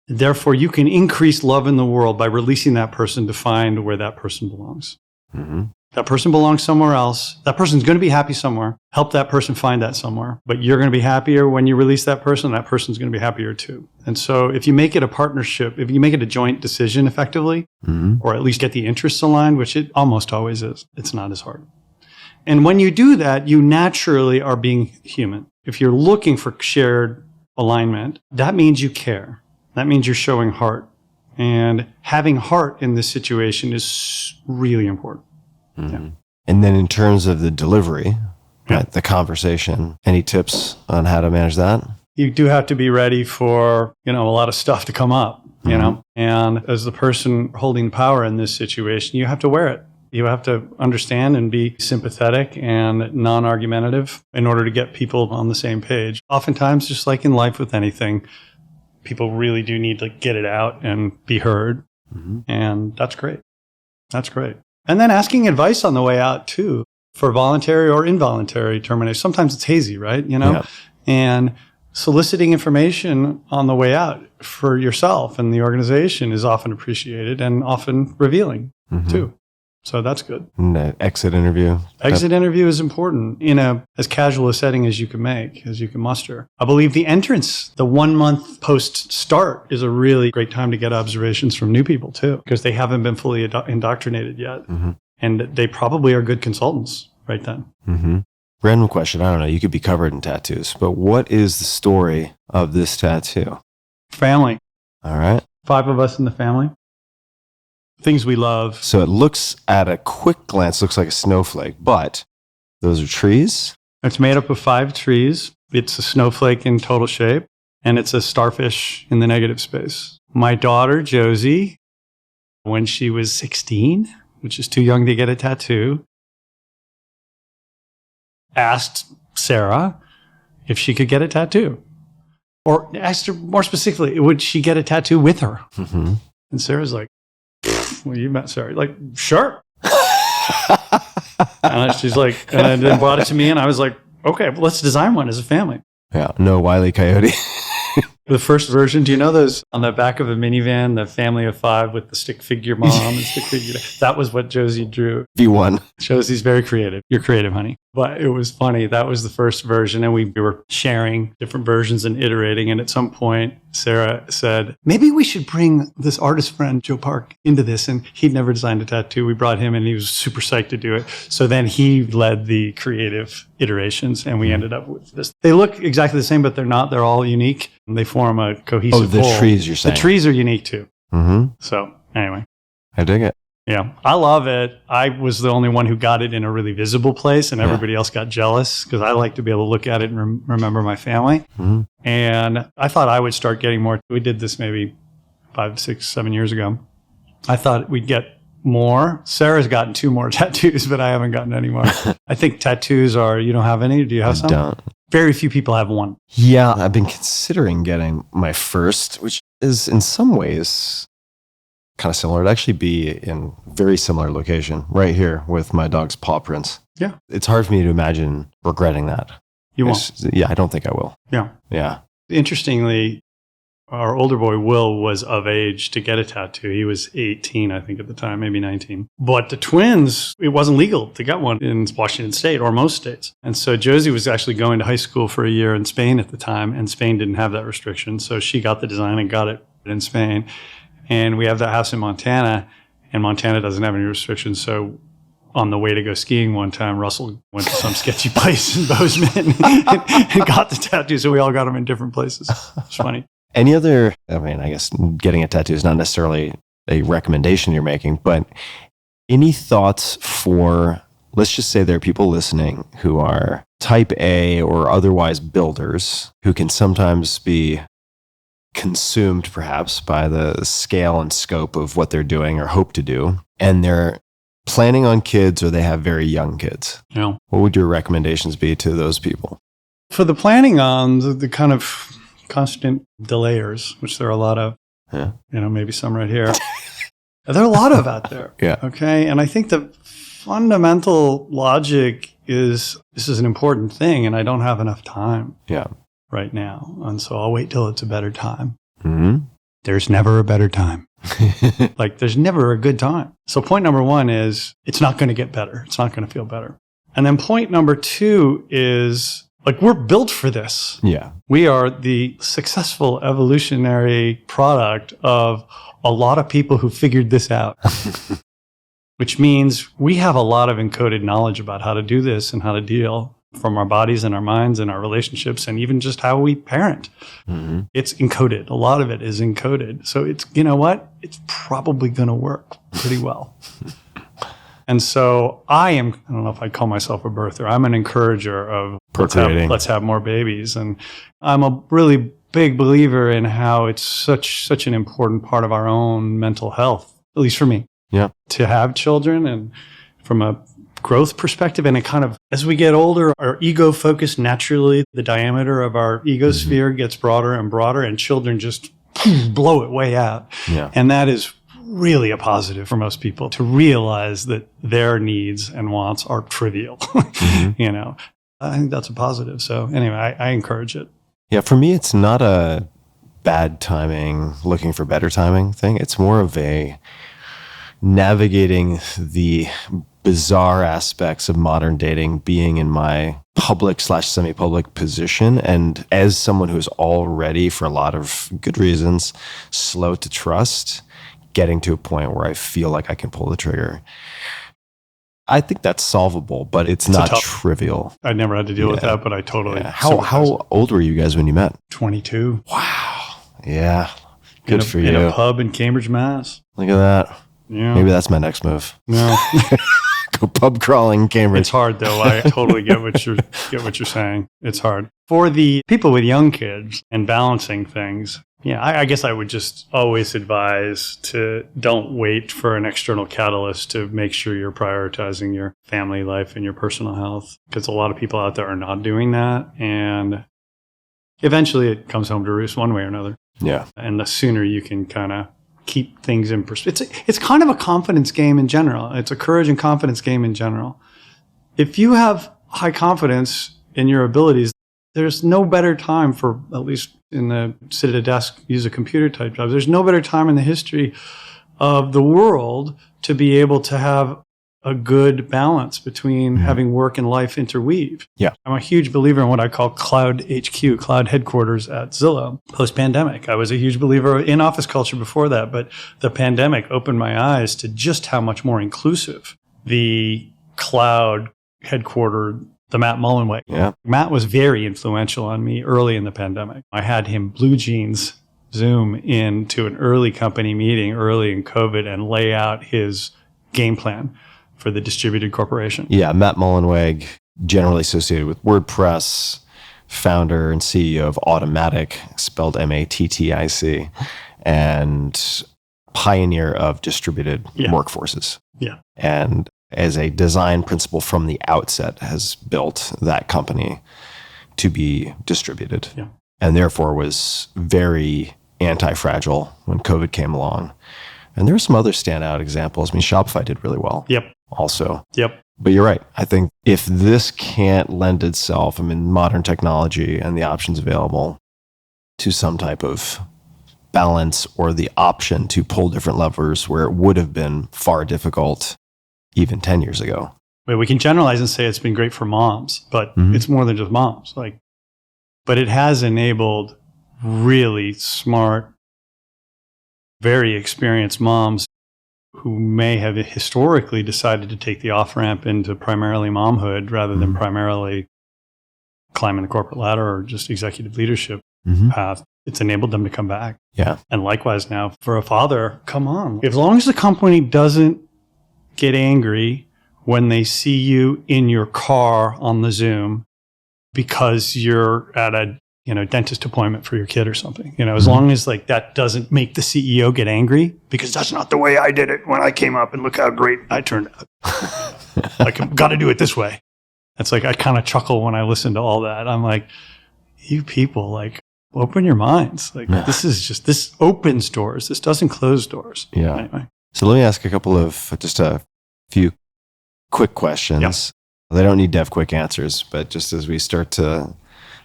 Therefore, you can increase love in the world by releasing that person to find where that person belongs. That person belongs somewhere else. That person's going to be happy somewhere. Help that person find that somewhere. But you're going to be happier when you release that person. That person's going to be happier too. And so if you make it a partnership, if you make it a joint decision effectively, or at least get the interests aligned, which it almost always is, it's not as hard. And when you do that, you naturally are being human. If you're looking for shared alignment, that means you care. That means you're showing heart. And having heart in this situation is really important. And then in terms of the delivery, right, the conversation, any tips on how to manage that? You do have to be ready for, you know, a lot of stuff to come up, you know, and as the person holding power in this situation, you have to wear it. You have to understand and be sympathetic and non-argumentative in order to get people on the same page. Oftentimes, just like in life with anything, people really do need to get it out and be heard. And that's great. That's great. And then asking advice on the way out too, for voluntary or involuntary termination. Sometimes it's hazy, right? You know, and soliciting information on the way out for yourself and the organization is often appreciated and often revealing. too. So that's good. And the exit interview. Exit interview is important in as casual a setting as you can make, as you can muster. I believe the entrance, the 1 month post start, is a really great time to get observations from new people too, because they haven't been fully indoctrinated yet. And they probably are good consultants right then. Random question. I don't know. You could be covered in tattoos, but what is the story of this tattoo? Family. All right. 5 of us in the family. Things we love. So it looks, at a quick glance, looks like a snowflake, but those are trees? It's made up of 5 trees. It's a snowflake in total shape, and it's a starfish in the negative space. My daughter, Josie, when she was 16, which is too young to get a tattoo, asked Sarah if she could get a tattoo. Or asked her more specifically, would she get a tattoo with her? And Sarah's like, well, you met Sarah. Like, sure. And she's like, and then brought it to me, and I was like, okay, well, let's design one as a family. Yeah, no Wile E. Coyote. The first version, do you know those on the back of a minivan, the family of 5 with the stick figure mom and stick figure dad? That was what Josie drew. V1. Josie's very creative. You're creative, honey. But it was funny. That was the first version, and we were sharing different versions and iterating. And at some point, Sarah said, maybe we should bring this artist friend, Joe Park, into this. And he'd never designed a tattoo. We brought him, and he was super psyched to do it. So then he led the creative iterations, and we ended up with this. They look exactly the same, but they're not. They're all unique. And they form a cohesive the whole. trees, you're saying. The trees are unique, too. So anyway. I dig it. Yeah, I love it. I was the only one who got it in a really visible place, and everybody else got jealous because I like to be able to look at it and remember my family. And I thought I would start getting more. We did this maybe 5, 6, 7 years ago. I thought we'd get more. Sarah's gotten 2 more tattoos, but I haven't gotten any more. I think tattoos are, you don't have any? Do you have some? I don't. Very few people have one. Yeah, I've been considering getting my first, which is in some ways kind of similar. It'd actually be in very similar location right here with my dog's paw prints. Yeah. It's hard for me to imagine regretting that. You won't? Yeah, I don't think I will. Yeah. Yeah. Interestingly, our older boy, Will, was of age to get a tattoo. He was 18, I think, at the time, maybe 19. But the twins, it wasn't legal to get one in Washington State or most states. And so Josie was actually going to high school for a year in Spain at the time, and Spain didn't have that restriction. So she got the design and got it in Spain. And we have that house in Montana, and Montana doesn't have any restrictions. So on the way to go skiing one time, Russell went to some sketchy place in Bozeman and got the tattoo. So we all got them in different places. It's funny. Any other, I mean, I guess getting a tattoo is not necessarily a recommendation you're making, but any thoughts for, let's just say there are people listening who are type A or otherwise builders who can sometimes be consumed perhaps by the scale and scope of what they're doing or hope to do, and they're planning on kids or they have very young kids. Yeah. What would your recommendations be to those people? For the planning on the kind of constant delayers, which there are a lot of, maybe some right here. There are a lot of out there. Yeah. Okay. And I think the fundamental logic is this is an important thing, and I don't have enough time. Yeah. Right now. And so I'll wait till it's a better time. Mm-hmm. There's never a better time. Like, there's never a good time. So point number 1 is it's not going to get better. It's not going to feel better. And then point number 2 is, like, we're built for this. Yeah. We are the successful evolutionary product of a lot of people who figured this out. Which means we have a lot of encoded knowledge about how to do this and how to deal from our bodies and our minds and our relationships and even just how we parent. Mm-hmm. It's encoded. A lot of it is encoded. So it's, you know what? It's probably going to work pretty well. And so I don't know if I'd call myself a birther. I'm an encourager of Procreating. Let's have more babies. And I'm a really big believer in how it's such an important part of our own mental health, at least for me. Yeah. To have children, and from a growth perspective, and it kind of, as we get older, our ego focus naturally, the diameter of our egosphere gets broader and broader, and children just blow it way out. Yeah. And that is really a positive for most people, to realize that their needs and wants are trivial. You know, I think that's a positive. So anyway, I encourage it. Yeah. For me, it's not a bad timing, looking for better timing thing. It's more of a navigating the bizarre aspects of modern dating, being in my public / semi-public position, and as someone who's already, for a lot of good reasons, slow to trust, getting to a point where I feel like I can pull the trigger. I think that's solvable, but it's not trivial. I never had to deal with that, but I totally. Yeah. How old were you guys when you met? 22. Wow. Yeah. Good for you. In a pub in Cambridge, Mass. Look at that. Yeah. Maybe that's my next move. No. Go pub crawling in Cambridge. It's hard though. I totally get what you're saying. It's hard. For the people with young kids and balancing things, yeah, I guess I would just always advise to don't wait for an external catalyst to make sure you're prioritizing your family life and your personal health, because a lot of people out there are not doing that, and eventually it comes home to roost one way or another. Yeah. And the sooner you can kind of keep things in perspective. It's kind of a confidence game in general. It's a courage and confidence game in general. If you have high confidence in your abilities, there's no better time for, at least in the sit at a desk, use a computer type jobs, there's no better time in the history of the world to be able to have a good balance between having work and life interweave. Yeah. I'm a huge believer in what I call cloud HQ, cloud headquarters at Zillow, post-pandemic. I was a huge believer in office culture before that, but the pandemic opened my eyes to just how much more inclusive the cloud headquartered, the Matt Mullen way. Yeah. Matt was very influential on me early in the pandemic. I had him blue jeans Zoom into an early company meeting early in COVID and lay out his game plan for the distributed corporation. Yeah, Matt Mullenweg, generally associated with WordPress, founder and CEO of Automatic, spelled Mattic, and pioneer of distributed workforces. Yeah. And as a design principle from the outset has built that company to be distributed. Yeah. And therefore was very anti-fragile when COVID came along. And there are some other standout examples. I mean, Shopify did really well. Yep. Also. Yep. But you're right. I think if this can't lend itself, I mean, modern technology and the options available to some type of balance or the option to pull different levers where it would have been far difficult even 10 years ago. Well, we can generalize and say it's been great for moms, but it's more than just moms. But it has enabled really smart, very experienced moms who may have historically decided to take the off-ramp into primarily momhood rather than primarily climbing the corporate ladder or just executive leadership path. It's enabled them to come back. Yeah. And likewise now, for a father, come on. As long as the company doesn't get angry when they see you in your car on the Zoom because you're at a dentist appointment for your kid or something. As long as that doesn't make the CEO get angry, because that's not the way I did it when I came up and look how great I turned out. I've got to do it this way. It's I kind of chuckle when I listen to all that. I'm like, you people, open your minds. This opens doors. This doesn't close doors. Yeah. Anyway. So let me ask just a few quick questions. Yep. They don't need to have quick answers, but just as we start to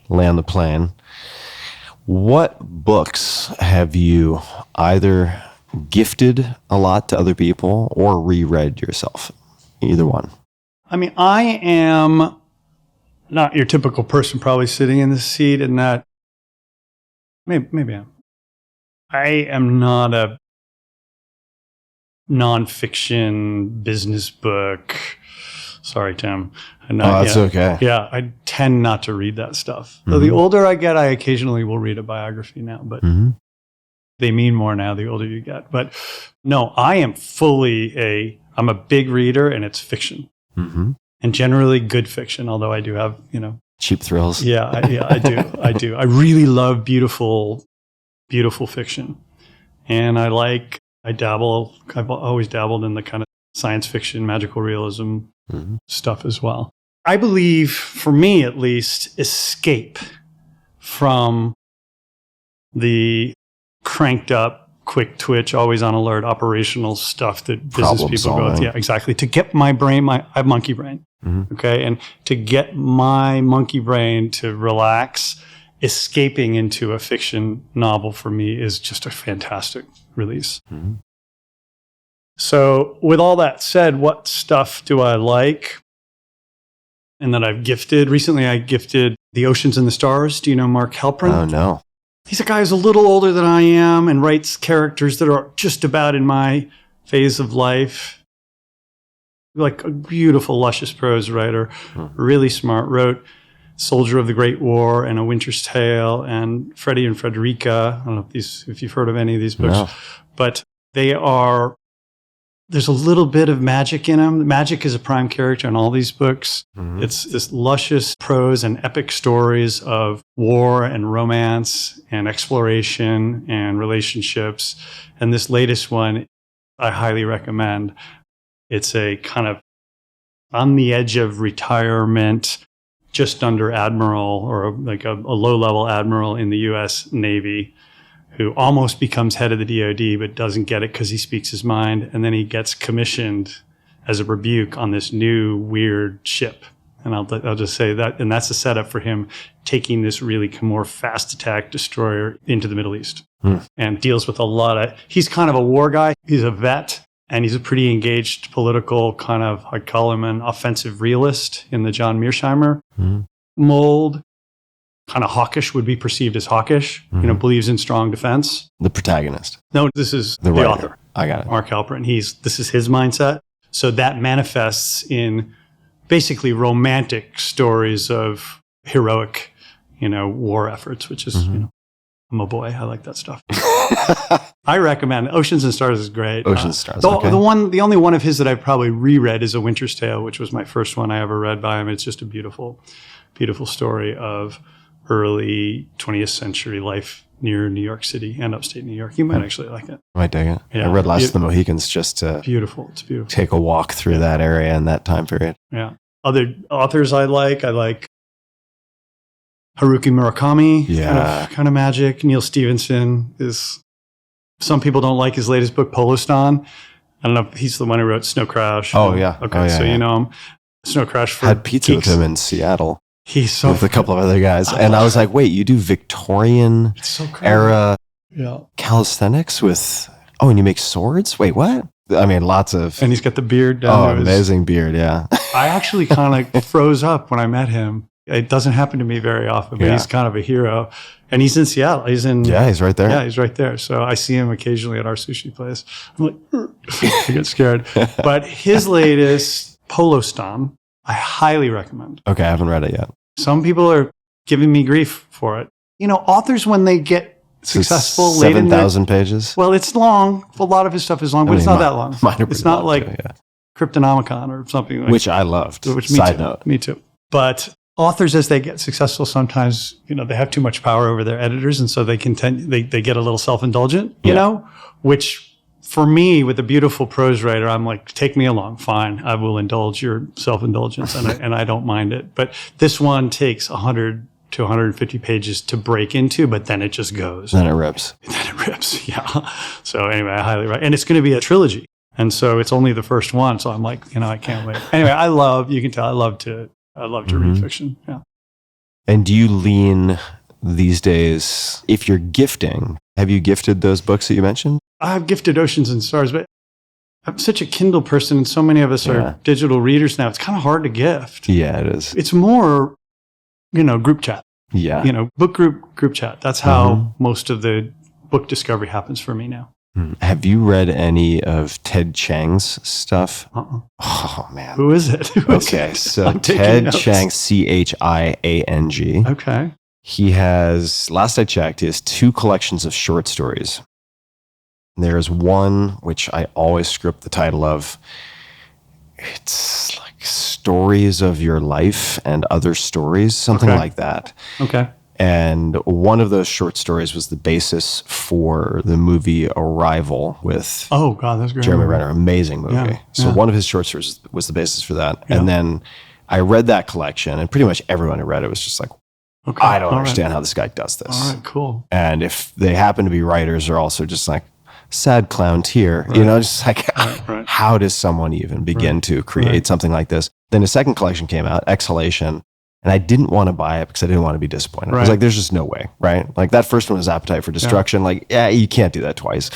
land the plane, what books have you either gifted a lot to other people or reread yourself? Either one. I mean, I am not your typical person probably sitting in the seat in that. Maybe I am not a nonfiction business book. Sorry, Tim. That's okay. Yeah, I tend not to read that stuff. Though the older I get, I occasionally will read a biography now, but they mean more now the older you get. But no, I am I'm a big reader, and it's fiction. And generally good fiction, although I do have, cheap thrills. Yeah, I do. I really love beautiful fiction. And I've always dabbled in the kind of science fiction, magical realism stuff as well. I believe, for me at least, escape from the cranked up, quick twitch, always on alert, operational stuff that business people go with. Yeah, exactly. To get my brain, I have monkey brain. Okay. And to get my monkey brain to relax, escaping into a fiction novel for me is just a fantastic release. So with all that said, what stuff do I like and that I've gifted? Recently, I gifted The Oceans and the Stars. Do you know Mark Halperin? Oh, no. He's a guy who's a little older than I am and writes characters that are just about in my phase of life. Like a beautiful, luscious prose writer, really smart, wrote Soldier of the Great War and A Winter's Tale and Freddie and Frederica. I don't know if you've heard of any of these books, but there's a little bit of magic in them. Magic is a prime character in all these books. Mm-hmm. It's this luscious prose and epic stories of war and romance and exploration and relationships. And this latest one, I highly recommend. It's a kind of on the edge of retirement, just under admiral or like a low-level admiral in the U.S. Navy who almost becomes head of the DoD but doesn't get it because he speaks his mind. And then he gets commissioned as a rebuke on this new weird ship. And I'll just say that. And that's a setup for him taking this really more fast attack destroyer into the Middle East and deals with he's kind of a war guy. He's a vet. And he's a pretty engaged political kind of, I call him an offensive realist in the John Mearsheimer mold. Kind of hawkish, would be perceived as hawkish, believes in strong defense. The protagonist. No, this is the author. I got it. Mark Halperin. This is his mindset. So that manifests in basically romantic stories of heroic, war efforts, which is, I'm a boy. I like that stuff. I recommend Oceans and Stars is great. Oceans and Stars. The only one of his that I've probably reread is A Winter's Tale, which was my first one I ever read by him. It's just a beautiful, beautiful story of early 20th century life near New York City and upstate New York. You might actually like it. I might dig it. Yeah. I read Last of the Mohicans just to beautiful. It's beautiful. Take a walk through that area and that time period. Yeah. Other authors I like Haruki Murakami, kind of magic. Neil Stevenson some people don't like his latest book, Polostan. I don't know if he's the one who wrote Snow Crash. Oh, yeah. Okay, you know him. Snow Crash for had pizza geeks. with him in Seattle. He's so with a couple of other guys. And I was like, wait, you do Victorian era calisthenics with, and you make swords? Wait, what? I mean, lots of... And he's got the beard down to amazing beard, yeah. I actually kind of froze up when I met him. It doesn't happen to me very often, but he's kind of a hero. And he's in Seattle. He's right there. Yeah, he's right there. So I see him occasionally at our sushi place. I'm like, I get scared. But his latest, Polostan, I highly recommend. Okay, I haven't read it yet. Some people are giving me grief for it. Authors, when they get successful... 7,000 pages? Well, it's long. A lot of his stuff is long, but it's not that long. It's not like Cryptonomicon or something. Which I loved. Side note. Me too. But... authors, as they get successful, sometimes, they have too much power over their editors. And so they get a little self-indulgent, which for me, with a beautiful prose writer, I'm like, take me along. Fine. I will indulge your self-indulgence and I don't mind it. But this one takes 100 to 150 pages to break into, but then it just goes. Then it rips. Yeah. So anyway, I highly recommend. And it's going to be a trilogy. And so it's only the first one. So I'm like, I can't wait. Anyway, you can tell I love to read fiction. Yeah. And do you lean these days, if you're gifting, have you gifted those books that you mentioned? I've gifted Oceans and Stars, but I'm such a Kindle person and so many of us are digital readers now. It's kind of hard to gift. Yeah, it is. It's more, group chat. Yeah. Book group chat. That's how most of the book discovery happens for me now. Have you read any of Ted Chiang's stuff? Oh, man. Who is it? Okay, so Ted Chiang, Chiang. Okay. He has, last I checked, he has 2 collections of short stories. There's one, which I always script the title of. It's like Stories of Your Life and Other Stories, something like that. Okay. And one of those short stories was the basis for the movie Arrival with that's great. Jeremy Renner. Amazing movie. Yeah, so one of his short stories was the basis for that. Yeah. And then I read that collection, and pretty much everyone who read it was just like, I don't understand how this guy does this. All right, cool. And if they happen to be writers, are also just like, sad clown tear, just like, how does someone even begin to create something like this? Then a second collection came out, Exhalation. And I didn't want to buy it because I didn't want to be disappointed. I was Right. like, there's just no way, right? Like that first one was Appetite for Destruction. Like, yeah, you can't do that twice.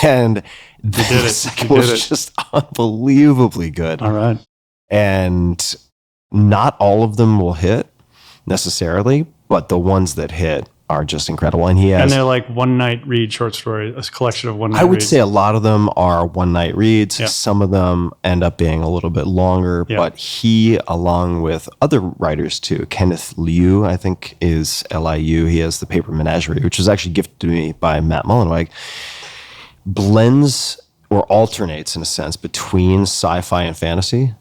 And the second one was just unbelievably good. All right. And not all of them will hit necessarily, but the ones that hit are just incredible. And he has, And they're like one night read short story, a collection of one night I would reads. say a lot of them are one night reads. Yeah. Some of them end up being a little bit longer, Yeah. but he, along with other writers too, Kenneth Liu, I think is Liu. He has The Paper Menagerie, which was actually gifted to me by Matt Mullenweg, blends or alternates in a sense between sci-fi and fantasy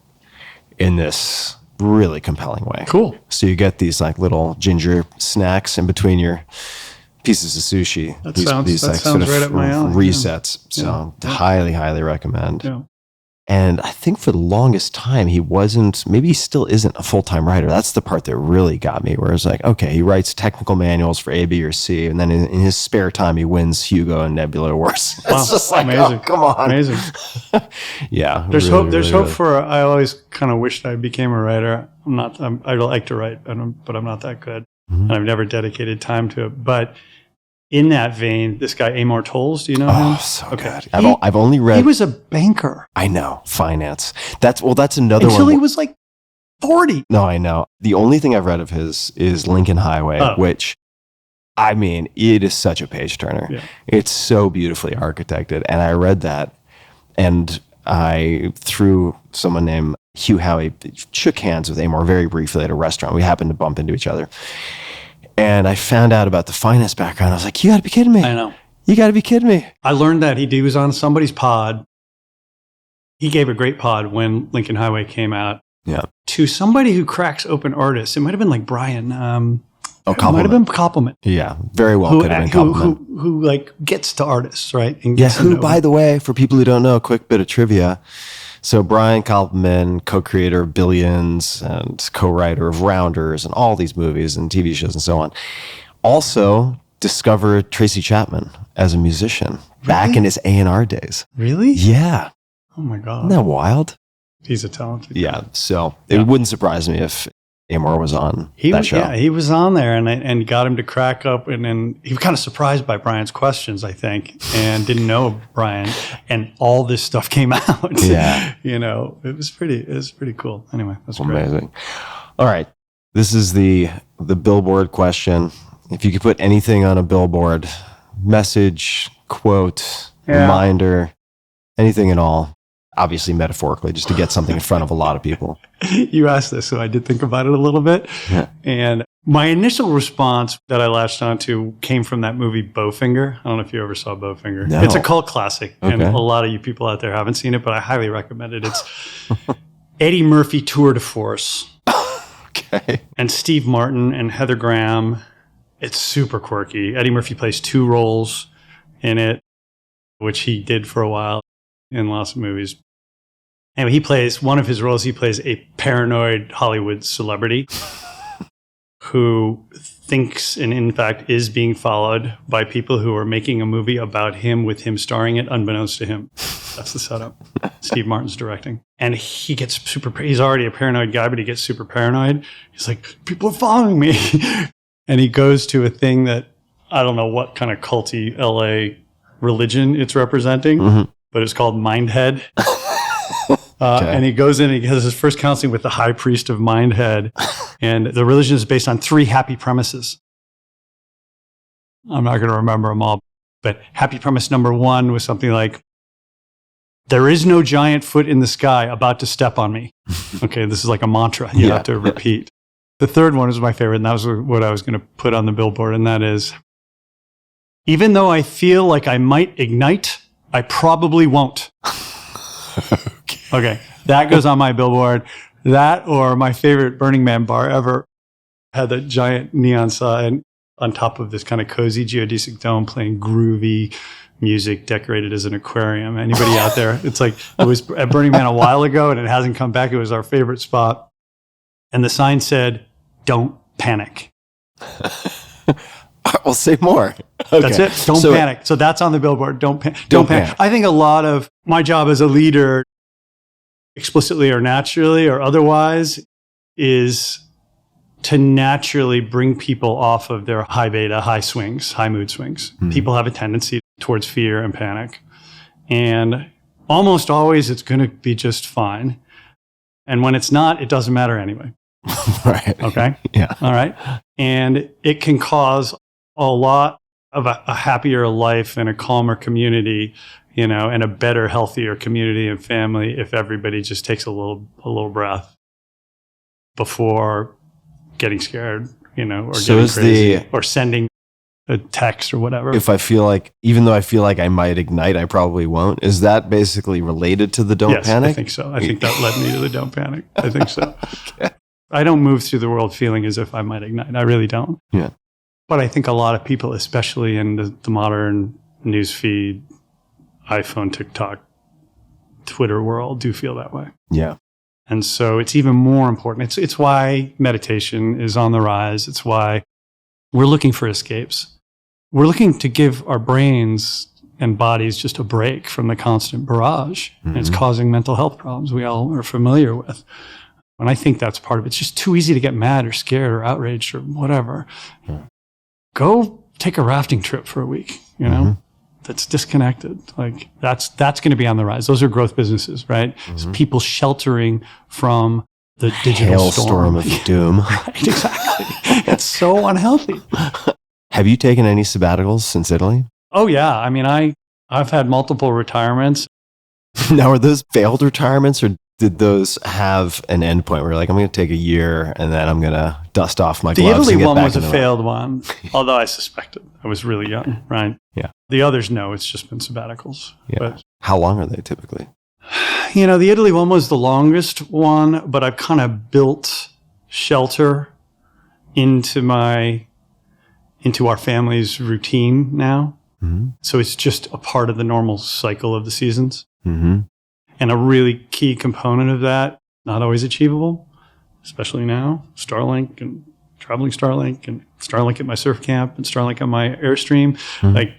in this really compelling way. Cool. So you get these like little ginger snacks in between your pieces of sushi. That These sounds right up my alley. resets. So highly, highly recommend. Yeah. And I think for the longest time, he wasn't, maybe he still isn't a full-time writer. That's the part that really got me, where it's like, okay, he writes technical manuals for A, B, or C, and then in his spare time, he wins Hugo and Nebula Awards. Wow. It's just like, Amazing. oh, come on. Amazing. Yeah. There's really, hope. There's really, hope for. I always kind of wished I became a writer. I like to write, but I'm not that good, and I've never dedicated time to it. But in that vein, this guy Amor Tolls, do you know him? Oh, so good. I've only read. He was a banker. I know, finance. That's another Until one. he was like 40. No, I know. The only thing I've read of his is Lincoln Highway, which, I mean, it is such a page turner. Yeah. It's so beautifully architected. And I read that, and I, through someone named Hugh Howey, shook hands with Amor very briefly at a restaurant. We happened to bump into each other. And I found out about the finance background. I was like, you got to be kidding me. I know. You got to be kidding me. I learned that he was on somebody's pod. He gave a great pod when Lincoln Highway came out. Yeah. To somebody who cracks open artists. It might have been like Brian. It might have been Compliment. Yeah, very well could have been Compliment. Who like gets to artists, right? And Yeah, gets to who, know by the way, for people who don't know, a quick bit of trivia. So Brian Compliment, co-creator of Billions and co-writer of Rounders and all these movies and TV shows and so on, also discovered Tracy Chapman as a musician back in his A&R days. Really? Yeah. Oh my God. Isn't that wild? He's a talented guy. Yeah. So it wouldn't surprise me if Amor was on that show. Yeah, he was on there and got him to crack up. And then he was kind of surprised by Brian's questions, I think, and didn't know Brian. And all this stuff came out. Yeah. You know, it was pretty cool. Anyway, that's great. Amazing. All right. This is the billboard question. If you could put anything on a billboard, message, quote, reminder, anything at all, obviously metaphorically, just to get something in front of a lot of people. You asked this, so I did think about it a little bit. Yeah. And my initial response that I latched onto came from that movie Bowfinger. I don't know if you ever saw Bowfinger. No. It's a cult classic, and Okay. a lot of you people out there haven't seen it, but I highly recommend it. It's Eddie Murphy tour de force. Okay. And Steve Martin and Heather Graham. It's super quirky. Eddie Murphy plays two roles in it, which he did for a while in lots of movies. Anyway, he plays one of his roles. He plays a paranoid Hollywood celebrity who thinks and in fact is being followed by people who are making a movie about him with him starring it unbeknownst to him. That's the setup. Steve Martin's directing. And he gets he's already a paranoid guy, but he gets super paranoid. He's like, people are following me. And he goes to a thing that I don't know what kind of culty LA religion it's representing, but it's called Mindhead. And he goes in and he has his first counseling with the high priest of Mindhead. And the religion is based on 3 happy premises. I'm not going to remember them all, but happy premise number 1 was something like, there is no giant foot in the sky about to step on me. Okay, this is like a mantra you have to repeat. The third one is my favorite, and that was what I was going to put on the billboard, and that is, even though I feel like I might ignite, I probably won't. Okay, that goes on my billboard. That, or my favorite Burning Man bar ever, had that giant neon sign on top of this kind of cozy geodesic dome playing groovy music decorated as an aquarium. Anybody out there? It's like, it was at Burning Man a while ago and it hasn't come back. It was our favorite spot. And the sign said, don't panic. I'll say more. Okay. That's it. Don't panic. So that's on the billboard. Don't panic. I think a lot of my job as a leader, explicitly or naturally or otherwise, is to naturally bring people off of their high beta, high swings, high mood swings. People have a tendency towards fear and panic. And almost always it's going to be just fine. And when it's not, it doesn't matter anyway. Right. Okay? Yeah. All right. And it can cause a lot of a happier life and a calmer community, you know, and a better, healthier community and family if everybody just takes a little breath before getting scared, you know, or getting crazy, or sending a text or whatever. If I feel like, even though I feel like I might ignite, I probably won't. Is that basically related to the don't panic? I think so. I think that led me to the don't panic. I think so. Okay. I don't move through the world feeling as if I might ignite. I really don't. Yeah. But I think a lot of people, especially in the modern newsfeed, iPhone, TikTok, Twitter world, do feel that way. Yeah. And so it's even more important. It's why meditation is on the rise. It's why we're looking for escapes. We're looking to give our brains and bodies just a break from the constant barrage. And it's causing mental health problems we all are familiar with. And I think that's part of it. It's just too easy to get mad or scared or outraged or whatever. Go take a rafting trip for a week, you know? That's disconnected. Like that's going to be on the rise. Those are growth businesses, right? It's people sheltering from the digital hailstorm of doom. Right, exactly. It's so unhealthy. Have you taken any sabbaticals since Italy? Oh yeah. I mean, I've had multiple retirements. Now, are those failed retirements, or did those have an end point where you're like, I'm going to take a year and then I'm going to dust off my gloves? The Italy and get one back was a into failed one, although I suspected. I was really young, right? Yeah. The others, no, it's just been sabbaticals. Yeah. But, how long are they typically? you know, the Italy one was the longest one, but I've kind of built shelter into our family's routine now. So it's just a part of the normal cycle of the seasons. And a really key component of that, not always achievable, especially now, Starlink and traveling Starlink and Starlink at my surf camp and Starlink on my Airstream. Like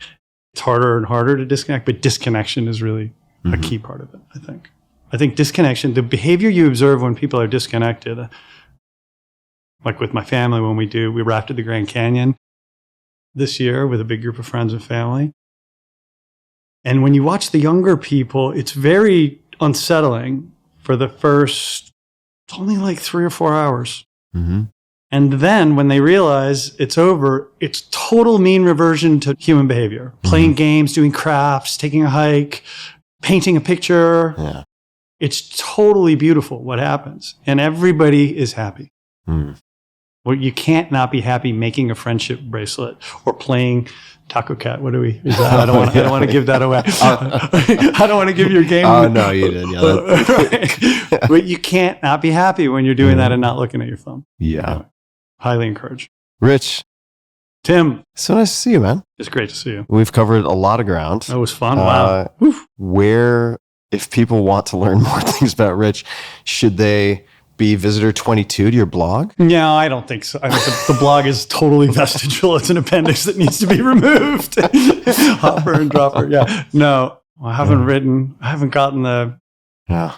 it's harder and harder to disconnect, but disconnection is really a key part of it, I think. I think disconnection, the behavior you observe when people are disconnected, like with my family when we rafted the Grand Canyon this year with a big group of friends and family. And when you watch the younger people, it's very unsettling for the first, it's only like 3 or 4 hours. And then when they realize it's over, it's total mean reversion to human behavior. Playing games, doing crafts, taking a hike, painting a picture. Yeah. It's totally beautiful what happens. And everybody is happy. Well, you can't not be happy making a friendship bracelet or playing Taco Cat. What do we? Is that, I don't want to give that away. I don't want to give your game. Oh no, you did. Yeah, but you can't not be happy when you're doing that and not looking at your phone. Yeah. Anyway, highly encouraged. Rich, Tim, so nice to see you, man. it's great to see you. We've covered a lot of ground. That was fun. Wow. Where, if people want to learn more things about Rich, should they be visitor 22 to your blog? No, I don't think so. I think the blog is totally vestigial. It's an appendix that needs to be removed. Hopper and dropper. Yeah. No, I haven't written. I haven't gotten the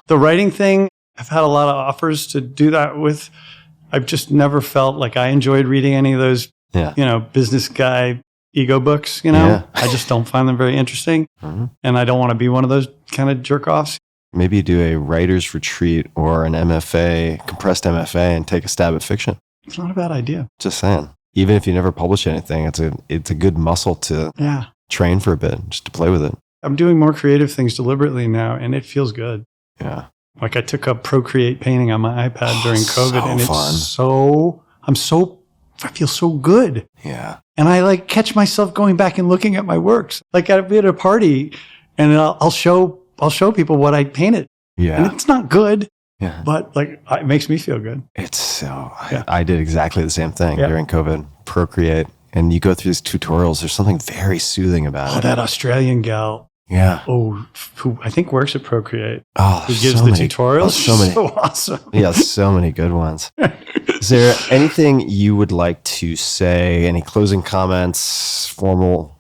writing thing. I've had a lot of offers to do that with. I've just never felt like I enjoyed reading any of those, business guy ego books. I just don't find them very interesting. And I don't want to be one of those kind of jerk offs. Maybe do a writer's retreat or an MFA, compressed MFA, and take a stab at fiction. It's not a bad idea. Just saying. Even if you never publish anything, it's a good muscle to train for a bit, just to play with it. I'm doing more creative things deliberately now, and it feels good. Yeah. Like I took up Procreate painting on my iPad during COVID, and it's fun. I feel so good. Yeah. And I catch myself going back and looking at my works. Like I'll be at a party, and I'll show people what I painted. Yeah. And it's not good. Yeah. But it makes me feel good. It's so, I did exactly the same thing during COVID, Procreate. And you go through these tutorials. There's something very soothing about it. Oh, that Australian gal. Yeah. Oh, who I think works at Procreate. Oh, who gives the tutorials. So awesome. Yeah, so many good ones. Is there anything you would like to say? Any closing comments, formal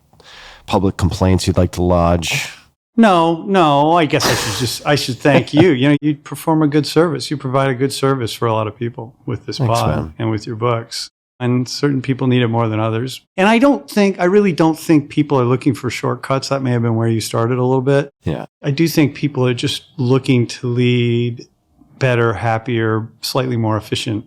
public complaints you'd like to lodge? No. I guess I should thank you. You perform a good service. You provide a good service for a lot of people with this Thanks, pod man. and with your books. And certain people need it more than others. And I really don't think people are looking for shortcuts. That may have been where you started a little bit. Yeah. I do think people are just looking to lead better, happier, slightly more efficient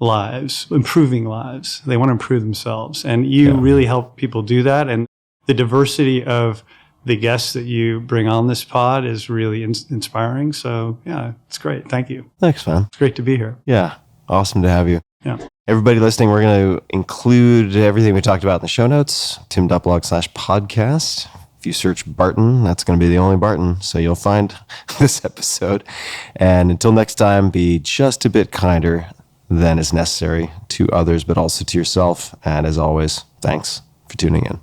lives, improving lives. They want to improve themselves. And you really help people do that. And the diversity of the guests that you bring on this pod is really inspiring. So, yeah, it's great. Thank you. Thanks, man. It's great to be here. Yeah. Awesome to have you. Yeah. Everybody listening, we're going to include everything we talked about in the show notes, tim.blog/podcast. If you search Barton, that's going to be the only Barton. So you'll find this episode. And until next time, be just a bit kinder than is necessary to others, but also to yourself. And as always, thanks for tuning in.